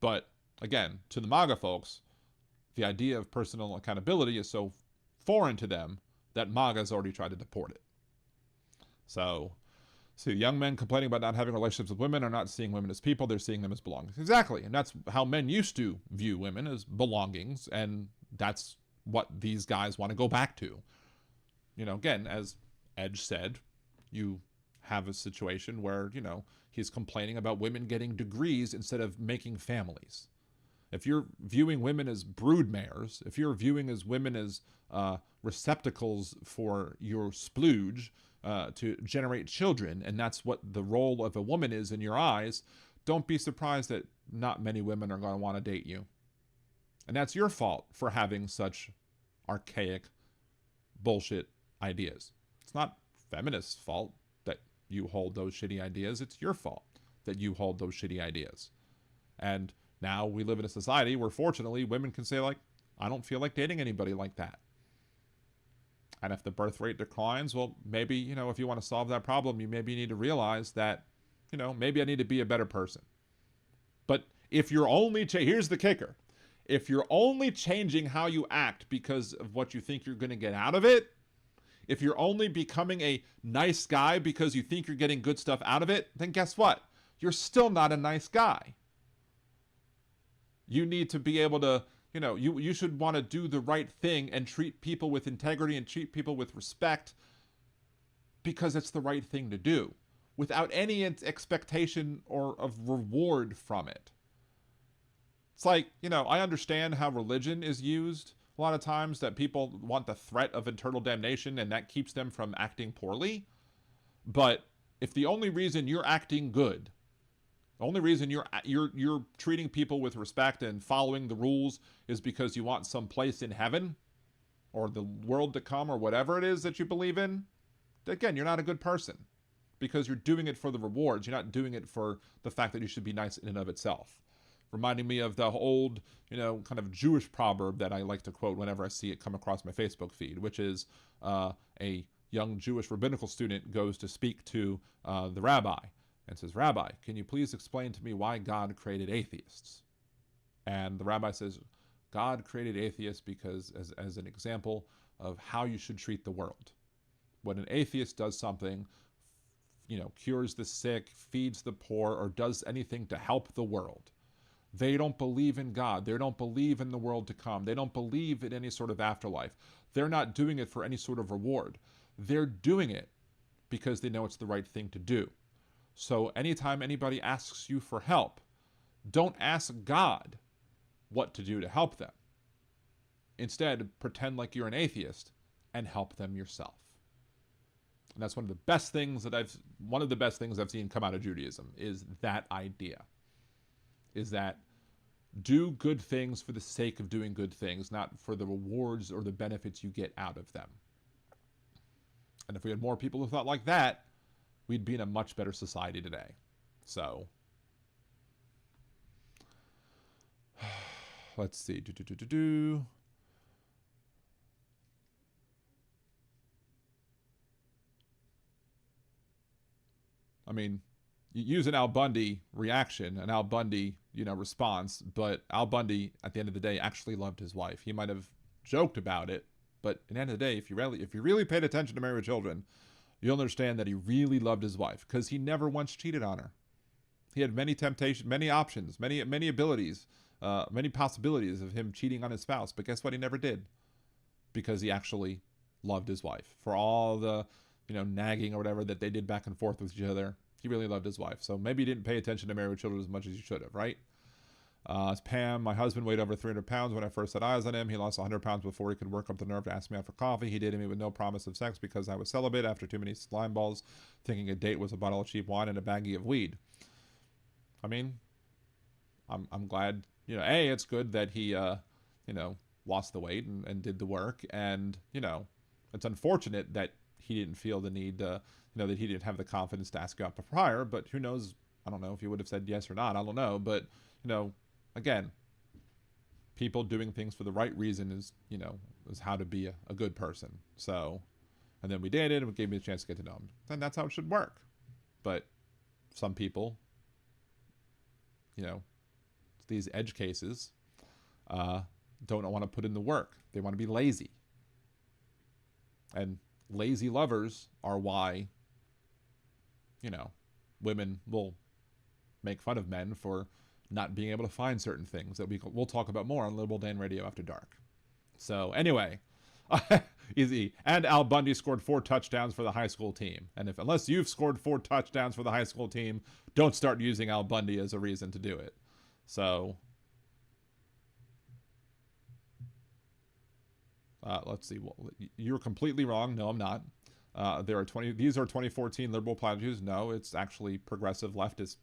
But, again, to the MAGA folks, the idea of personal accountability is so foreign to them that MAGA has already tried to deport it. So, see, young men complaining about not having relationships with women are not seeing women as people, they're seeing them as belongings. Exactly, and that's how men used to view women, as belongings, and that's what these guys want to go back to. Again, as Edge said, you have a situation where, he's complaining about women getting degrees instead of making families. If you're viewing women as broodmares, if you're viewing as women as receptacles for your splooge to generate children, and that's what the role of a woman is in your eyes, don't be surprised that not many women are going to want to date you. And that's your fault for having such archaic bullshit ideas. It's not feminists' fault that you hold those shitty ideas. It's your fault that you hold those shitty ideas. And now we live in a society where, fortunately, women can say, like, I don't feel like dating anybody like that. And if the birth rate declines, well, maybe, if you want to solve that problem, you maybe need to realize that, maybe I need to be a better person. But if you're only, here's the kicker. If you're only changing how you act because of what you think you're going to get out of it, if you're only becoming a nice guy because you think you're getting good stuff out of it, then guess what? You're still not a nice guy. You need to be able to, you should want to do the right thing and treat people with integrity and treat people with respect because it's the right thing to do without any expectation or of reward from it. It's like, I understand how religion is used a lot of times, that people want the threat of eternal damnation and that keeps them from acting poorly. But if the only reason you're acting good, the only reason you're treating people with respect and following the rules is because you want some place in heaven or the world to come or whatever it is that you believe in, again, you're not a good person because you're doing it for the rewards. You're not doing it for the fact that you should be nice in and of itself. Reminding me of the old, kind of Jewish proverb that I like to quote whenever I see it come across my Facebook feed, which is a young Jewish rabbinical student goes to speak to the rabbi and says, "Rabbi, can you please explain to me why God created atheists?" And the rabbi says, God created atheists because as an example of how you should treat the world. When an atheist does something, cures the sick, feeds the poor, or does anything to help the world, they don't believe in God. They don't believe in the world to come. They don't believe in any sort of afterlife. They're not doing it for any sort of reward. They're doing it because they know it's the right thing to do. So anytime anybody asks you for help, don't ask God what to do to help them. Instead, pretend like you're an atheist and help them yourself. And that's one of the best things I've seen come out of Judaism, is that idea. Is that do good things for the sake of doing good things, not for the rewards or the benefits you get out of them. And if we had more people who thought like that, we'd be in a much better society today. So, let's see. I mean, you use an Al Bundy reaction, an Al Bundy, response, but Al Bundy, at the end of the day, actually loved his wife. He might have joked about it, but at the end of the day, if you really paid attention to Married with Children, you'll understand that he really loved his wife, because he never once cheated on her. He had many temptations, many options, many abilities, many possibilities of him cheating on his spouse, but guess what? He never did, because he actually loved his wife. For all the, nagging or whatever that they did back and forth with each other, he really loved his wife. So maybe he didn't pay attention to Married with Children as much as he should have, right? Pam, my husband weighed over 300 pounds when I first set eyes on him. He lost 100 pounds before he could work up the nerve to ask me out for coffee. He dated me with no promise of sex because I was celibate after too many slime balls, thinking a date was a bottle of cheap wine and a baggie of weed. I mean, I'm glad, it's good that he, lost the weight and did the work. And, it's unfortunate that he didn't feel the need to, that he didn't have the confidence to ask you out prior, but who knows? I don't know if he would have said yes or not. I don't know. But, again, people doing things for the right reason is how to be a good person. So, and then we dated and it gave me a chance to get to know him. Then that's how it should work. But some people, these edge cases, don't want to put in the work. They want to be lazy. And lazy lovers are why, women will make fun of men for not being able to find certain things that we'll talk about more on Liberal Dan Radio After Dark. So anyway, easy. And Al Bundy scored 4 touchdowns for the high school team. And unless you've scored 4 touchdowns for the high school team, don't start using Al Bundy as a reason to do it. So let's see. Well, you're completely wrong. No, I'm not. These are 2014 liberal platitudes. No, it's actually progressive leftist,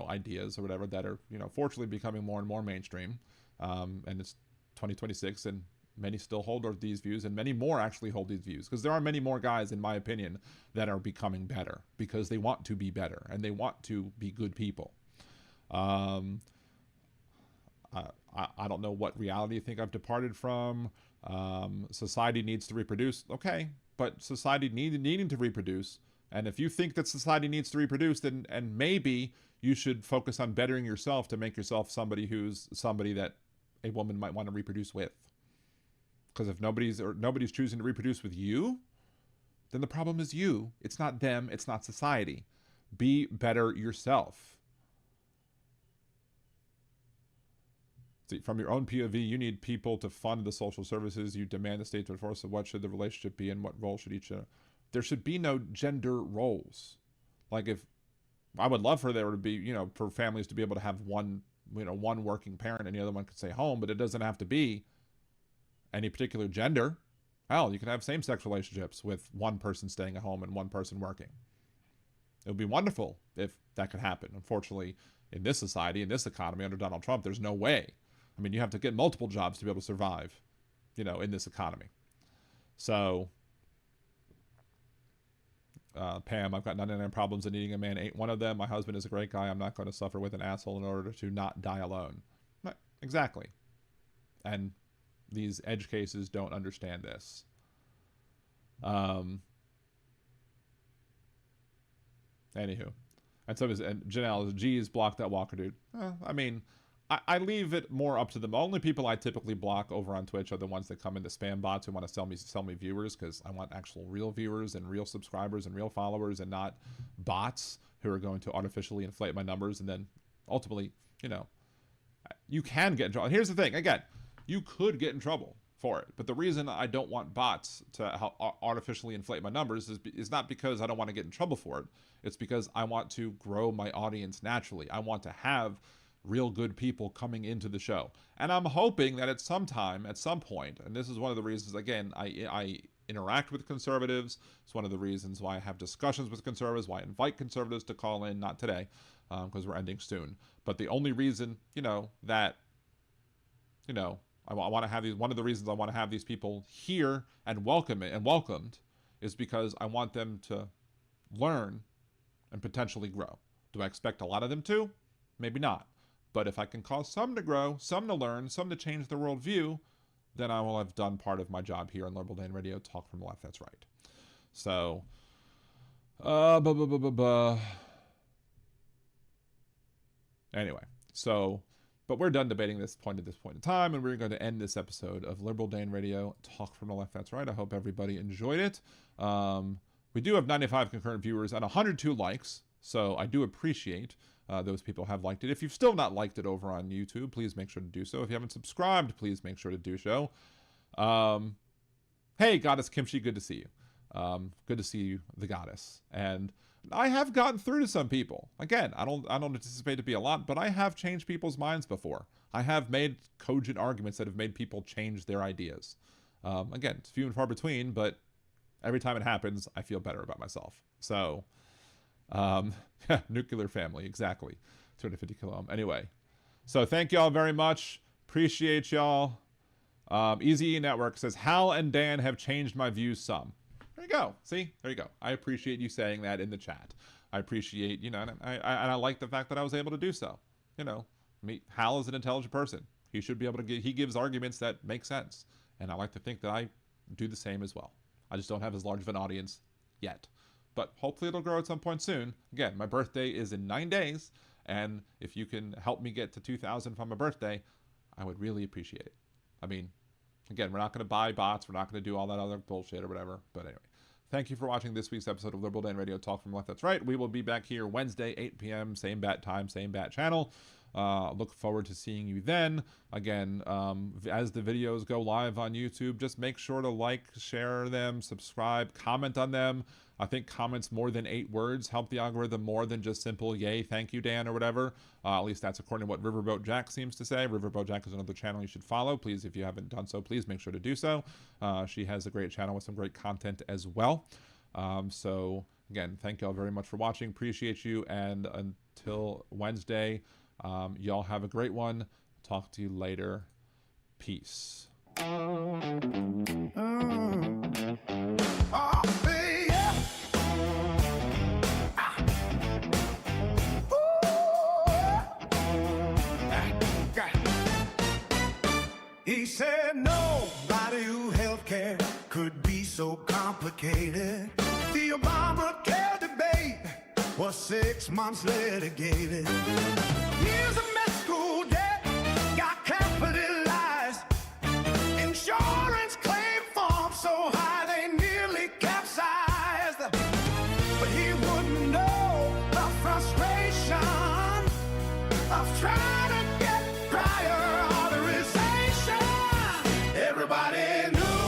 ideas or whatever that are, fortunately becoming more and more mainstream. And it's 2026 and many still hold these views and many more actually hold these views, because there are many more guys, in my opinion, that are becoming better because they want to be better and they want to be good people. I don't know what reality you think I've departed from. Society needs to reproduce. Okay, but society needing to reproduce. And if you think that society needs to reproduce, then and maybe you should focus on bettering yourself to make yourself somebody that a woman might want to reproduce with. Because if nobody's choosing to reproduce with you, then the problem is you. It's not them. It's not society. Be better yourself. See, from your own POV, you need people to fund the social services. You demand the state to enforce. So what should the relationship be and what role should each? There should be no gender roles. Like, if I would love for there to be, for families to be able to have one working parent and the other one could stay home, but it doesn't have to be any particular gender. Hell, you can have same-sex relationships with one person staying at home and one person working. It would be wonderful if that could happen. Unfortunately, in this society, in this economy under Donald Trump, there's no way. I mean, you have to get multiple jobs to be able to survive, in this economy. So, Pam, I've got 99 problems and needing a man ain't one of them. My husband is a great guy. I'm not going to suffer with an asshole in order to not die alone. Right, exactly. And these edge cases don't understand this. Anywho. And so and Janelle, geez, block that Walker dude. I mean, I leave it more up to them. The only people I typically block over on Twitch are the ones that come into spam bots who want to sell me viewers, because I want actual real viewers and real subscribers and real followers, and not bots who are going to artificially inflate my numbers. And then ultimately, you know, you can get in trouble. Here's the thing, again, you could get in trouble for it, but the reason I don't want bots to help artificially inflate my numbers is not because I don't want to get in trouble for it. It's because I want to grow my audience naturally. I want to have real good people coming into the show, and I'm hoping that at some point, and this is one of the reasons, again, I interact with conservatives. It's one of the reasons why I have discussions with conservatives, why I invite conservatives to call in, not today, because we're ending soon. But the only reason, that, I want to have these, one of the reasons I want to have these people here and welcomed is because I want them to learn and potentially grow. Do I expect a lot of them to? Maybe not. But if I can cause some to grow, some to learn, some to change their worldview, then I will have done part of my job here on Liberal Dan Radio. Talk from the left, that's right. So, anyway, but we're done debating this point at this point in time, and we're going to end this episode of Liberal Dan Radio, Talk from the Left, that's right. I hope everybody enjoyed it. We do have 95 concurrent viewers and 102 likes, so I do appreciate those people have liked it. If you've still not liked it over on YouTube, please make sure to do so. If you haven't subscribed, please make sure to do so. Hey, Goddess Kimchi, good to see you. Good to see you, the Goddess. And I have gotten through to some people. Again, I don't anticipate to be a lot, but I have changed people's minds before. I have made cogent arguments that have made people change their ideas. Again, it's few and far between, but every time it happens, I feel better about myself. So, nuclear family, exactly. 250 kilo. Anyway, so thank y'all very much. Appreciate y'all. Easy Network says, Hal and Dan have changed my views some. There you go. See? There you go. I appreciate you saying that in the chat. I appreciate, and I like the fact that I was able to do so. Hal is an intelligent person. He should be able to he gives arguments that make sense. And I like to think that I do the same as well. I just don't have as large of an audience yet. But hopefully it'll grow at some point soon. Again, my birthday is in 9 days. And if you can help me get to 2,000 for my birthday, I would really appreciate it. I mean, again, we're not going to buy bots. We're not going to do all that other bullshit or whatever. But anyway, thank you for watching this week's episode of Liberal Dan Radio, Talk from Left, that's right. We will be back here Wednesday, 8 p.m., same bat time, same bat channel. Look forward to seeing you then. Again, as the videos go live on YouTube, just make sure to like, share them, subscribe, comment on them. I think comments more than 8 words help the algorithm more than just simple yay, thank you, Dan, or whatever. At least that's according to what Riverboat Jack seems to say. Riverboat Jack is another channel you should follow. Please, if you haven't done so, please make sure to do so. She has a great channel with some great content as well. So, again, thank y'all very much for watching. Appreciate you. And until Wednesday, y'all have a great one. Talk to you later. Peace. He said nobody who healthcare could be so complicated. The Obamacare debate was 6 months litigated. Years of med school debt got capitalized. Insurance claim forms so high they nearly capsized. But he wouldn't know the frustration of trying to get prior authorization. Everybody knew,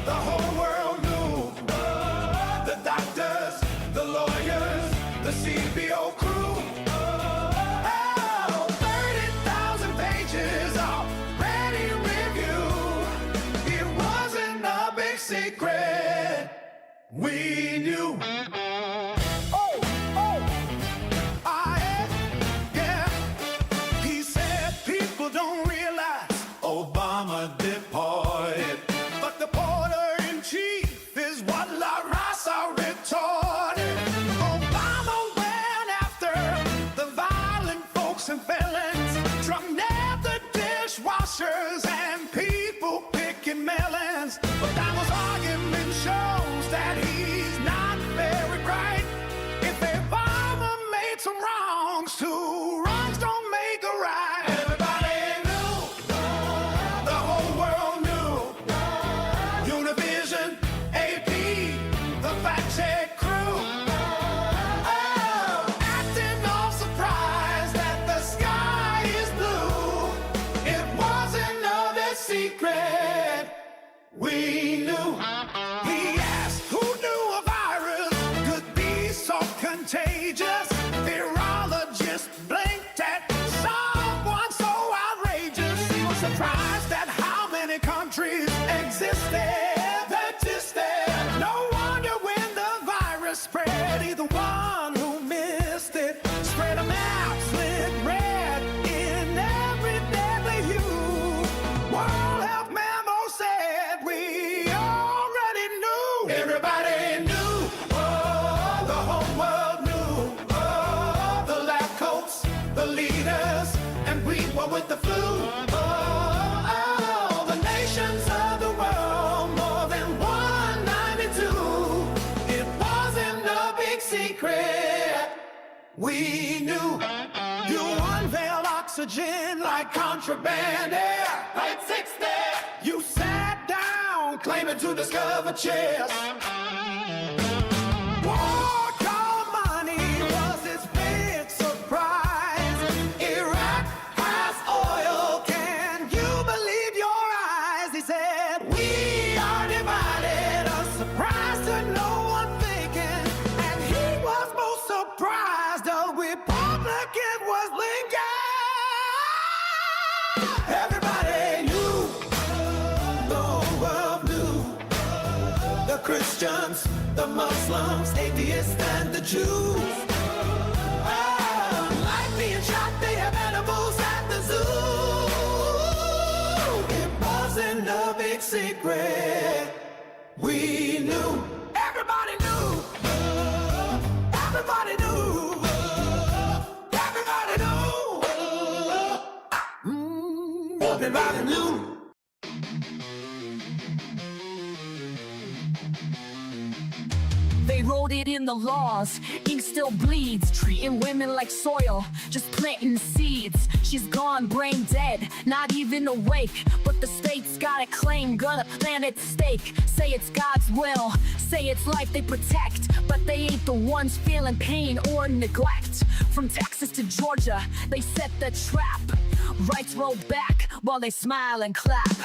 the whole world knew, the doctors, the lawyers, the CBO crew. Oh, 30,000 pages already reviewed. It wasn't a big secret. We knew. He said people don't realize Obama deported, but the porter-in-chief is what La Raza retorted. Obama went after the violent folks and felons, Trump nabbed the dishwashers and people picking melons. But Donald's argument shows that he's not very bright. If Obama made some wrongs, 2 wrongs don't make a right. we knew. We asked who knew a virus could be so contagious. Virologists blinked at someone so outrageous. He was surprised at how many countries existed that existed. No wonder when the virus spread, he the one who missed it. Spread them out, slit red in every deadly hue. World Health Memo said we already knew. Everybody knew. Oh, the whole world knew. Oh, the lab coats, the leaders, and we were with the flu. Oh, the nations of the world, more than 192. It wasn't a big secret. We knew. You unveiled oxygen like contraband air. Right 60. You sat down, claiming to discover chairs. War called money was his big surprise. Iraq has oil. Can you believe your eyes? He said, we are divided. A surprise to no one thinking. And he was most surprised a Republican was Lincoln. Everybody knew. The whole world knew. The Christians, the Muslims, atheists, and the Jews. Like being shot, they have animals at the zoo. It wasn't a big secret. We knew. Everybody knew. Everybody knew. Everybody knew. Everybody knew. They wrote it in the laws, ink still bleeds. Treating women like soil, just planting seeds. She's gone, brain dead, not even awake. But the state's got a claim, gonna plant its stake. Say it's God's will, say it's life they protect. But they ain't the ones feeling pain or neglect. From Texas to Georgia, they set the trap. Rights roll back while they smile and clap.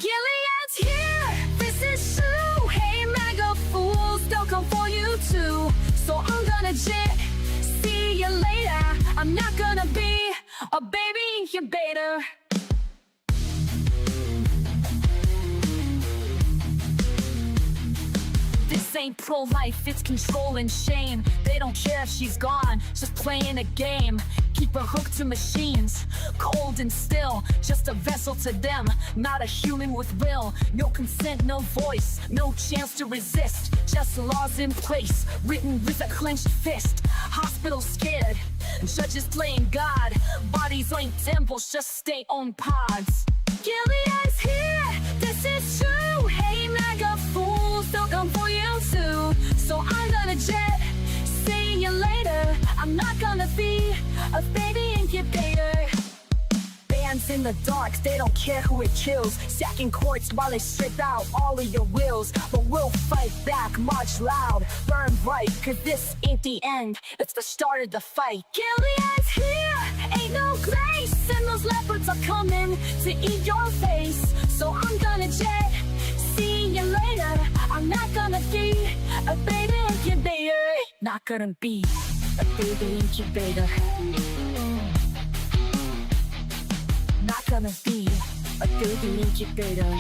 Gilead's here, this is true. Hey MAGA fools, they'll come for you too. So I'm gonna jet, see you later. I'm not gonna be a baby incubator. This ain't pro-life, it's control and shame. They don't care if she's gone, just playing a game. Keep her hooked to machines, cold and still. Just a vessel to them, not a human with will. No consent, no voice, no chance to resist. Just laws in place, written with a clenched fist. Hospitals scared, judges playing God. Bodies ain't temples, just stay on pods. Gilead's here, this is true. Hey MAGA fools, they'll come for you too. So I'm gonna jet, see you later. I'm not gonna be a baby incubator. Bands in the dark, they don't care who it kills. Sacking courts while they strip out all of your wills. But we'll fight back, march loud, burn bright. Cause this ain't the end, it's the start of the fight. Gilead's here, ain't no grace. And those leopards are coming to eat your face. So I'm gonna jet, see you later. I'm not gonna be a baby incubator. Not gonna be a baby incubator. Not gonna be a baby incubator.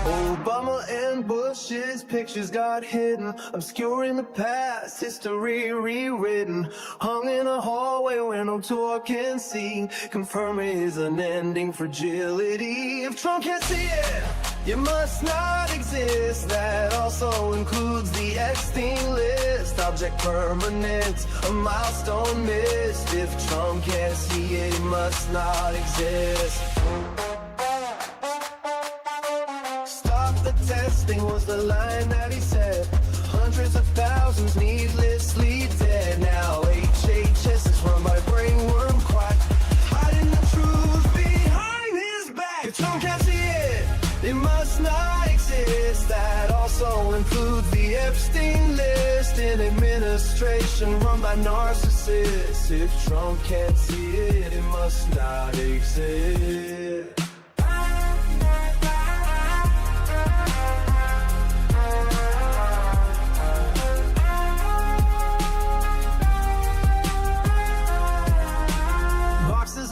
Obama and Bush's pictures got hidden, obscuring the past, history rewritten. Hung in a hallway where no tour can see, confirming his unending fragility. If Trump can't see it, you must not exist. That also includes the extinct list. Object permanent, a milestone missed. If Trump can't see it, he must not exist. The testing was the line that he said. Hundreds of thousands needlessly dead. Now HHS is run by brainworm quack, hiding the truth behind his back. If Trump can't see it, they must nation run by narcissists. If Trump can't see it, it must not exist.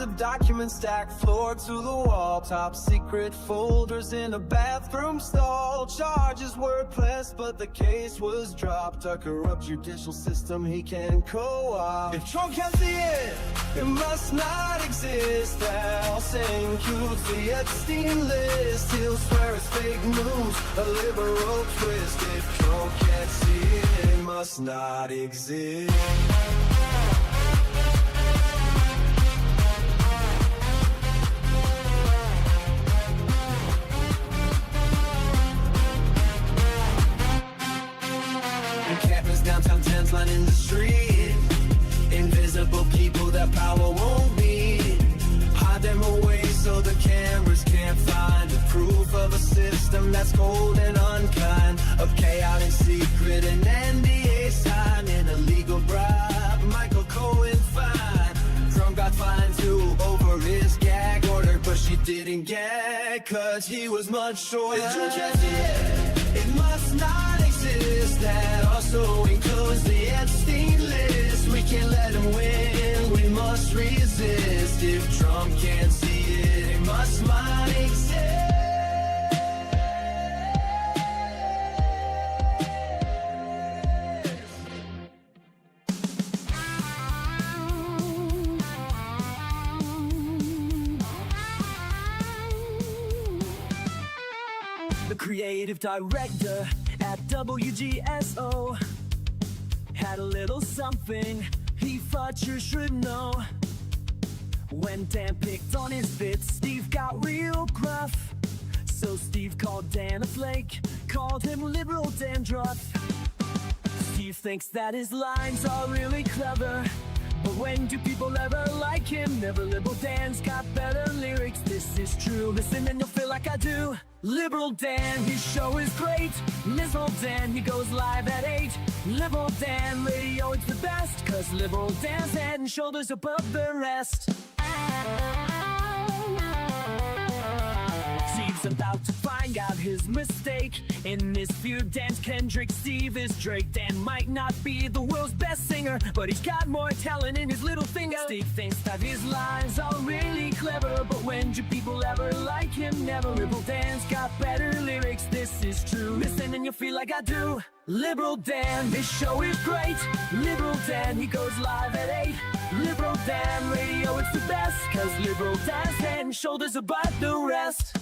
Of documents stacked floor to the wall, top secret folders in a bathroom stall. Charges were pressed but the case was dropped. A corrupt judicial system he can co-opt. If Trump can't see it, it must not exist. They'll include the Epstein list. He'll swear it's fake news, a liberal twist. If Trump can't see it, it must not exist. Downtown tents lining the street. Invisible people that power won't meet. Hide them away so the cameras can't find the proof of a system that's cold and unkind. Of chaos in secret and NDA sign. An illegal bribe, Michael Cohen fine. Trump got fined too over his gag order, but she didn't gag cause he was much shorter. If Trump can't see it, it must not exist. That also includes the Epstein list. We can't let him win, we must resist. If Trump can't see it, it must not exist. The creative director at WGSO had a little something he thought you should know. When Dan picked on his bits, Steve got real gruff. So Steve called Dan a flake, called him liberal dandruff. Steve thinks that his lines are really clever, but when do people ever like him? Never. Liberal Dan's got better lyrics, this is true. Listen and you'll feel like I do. Liberal Dan, his show is great. Liberal Dan, he goes live at 8. Liberal Dan radio, it's the best, cause Liberal Dan's head and shoulders above the rest. Steve's about to find out his mistake. In this feud, Dan's Kendrick, Steve is Drake. Dan might not be the world's best singer, but he's got more talent in his little finger. Steve thinks that his lines are really clever, but when do people ever like him? Never. Liberal Dan's got better lyrics, this is true. Listen and you'll feel like I do. Liberal Dan, his show is great. Liberal Dan, he goes live at 8. Liberal Dan radio, it's the best, cause Liberal Dan's head and shoulders above the rest.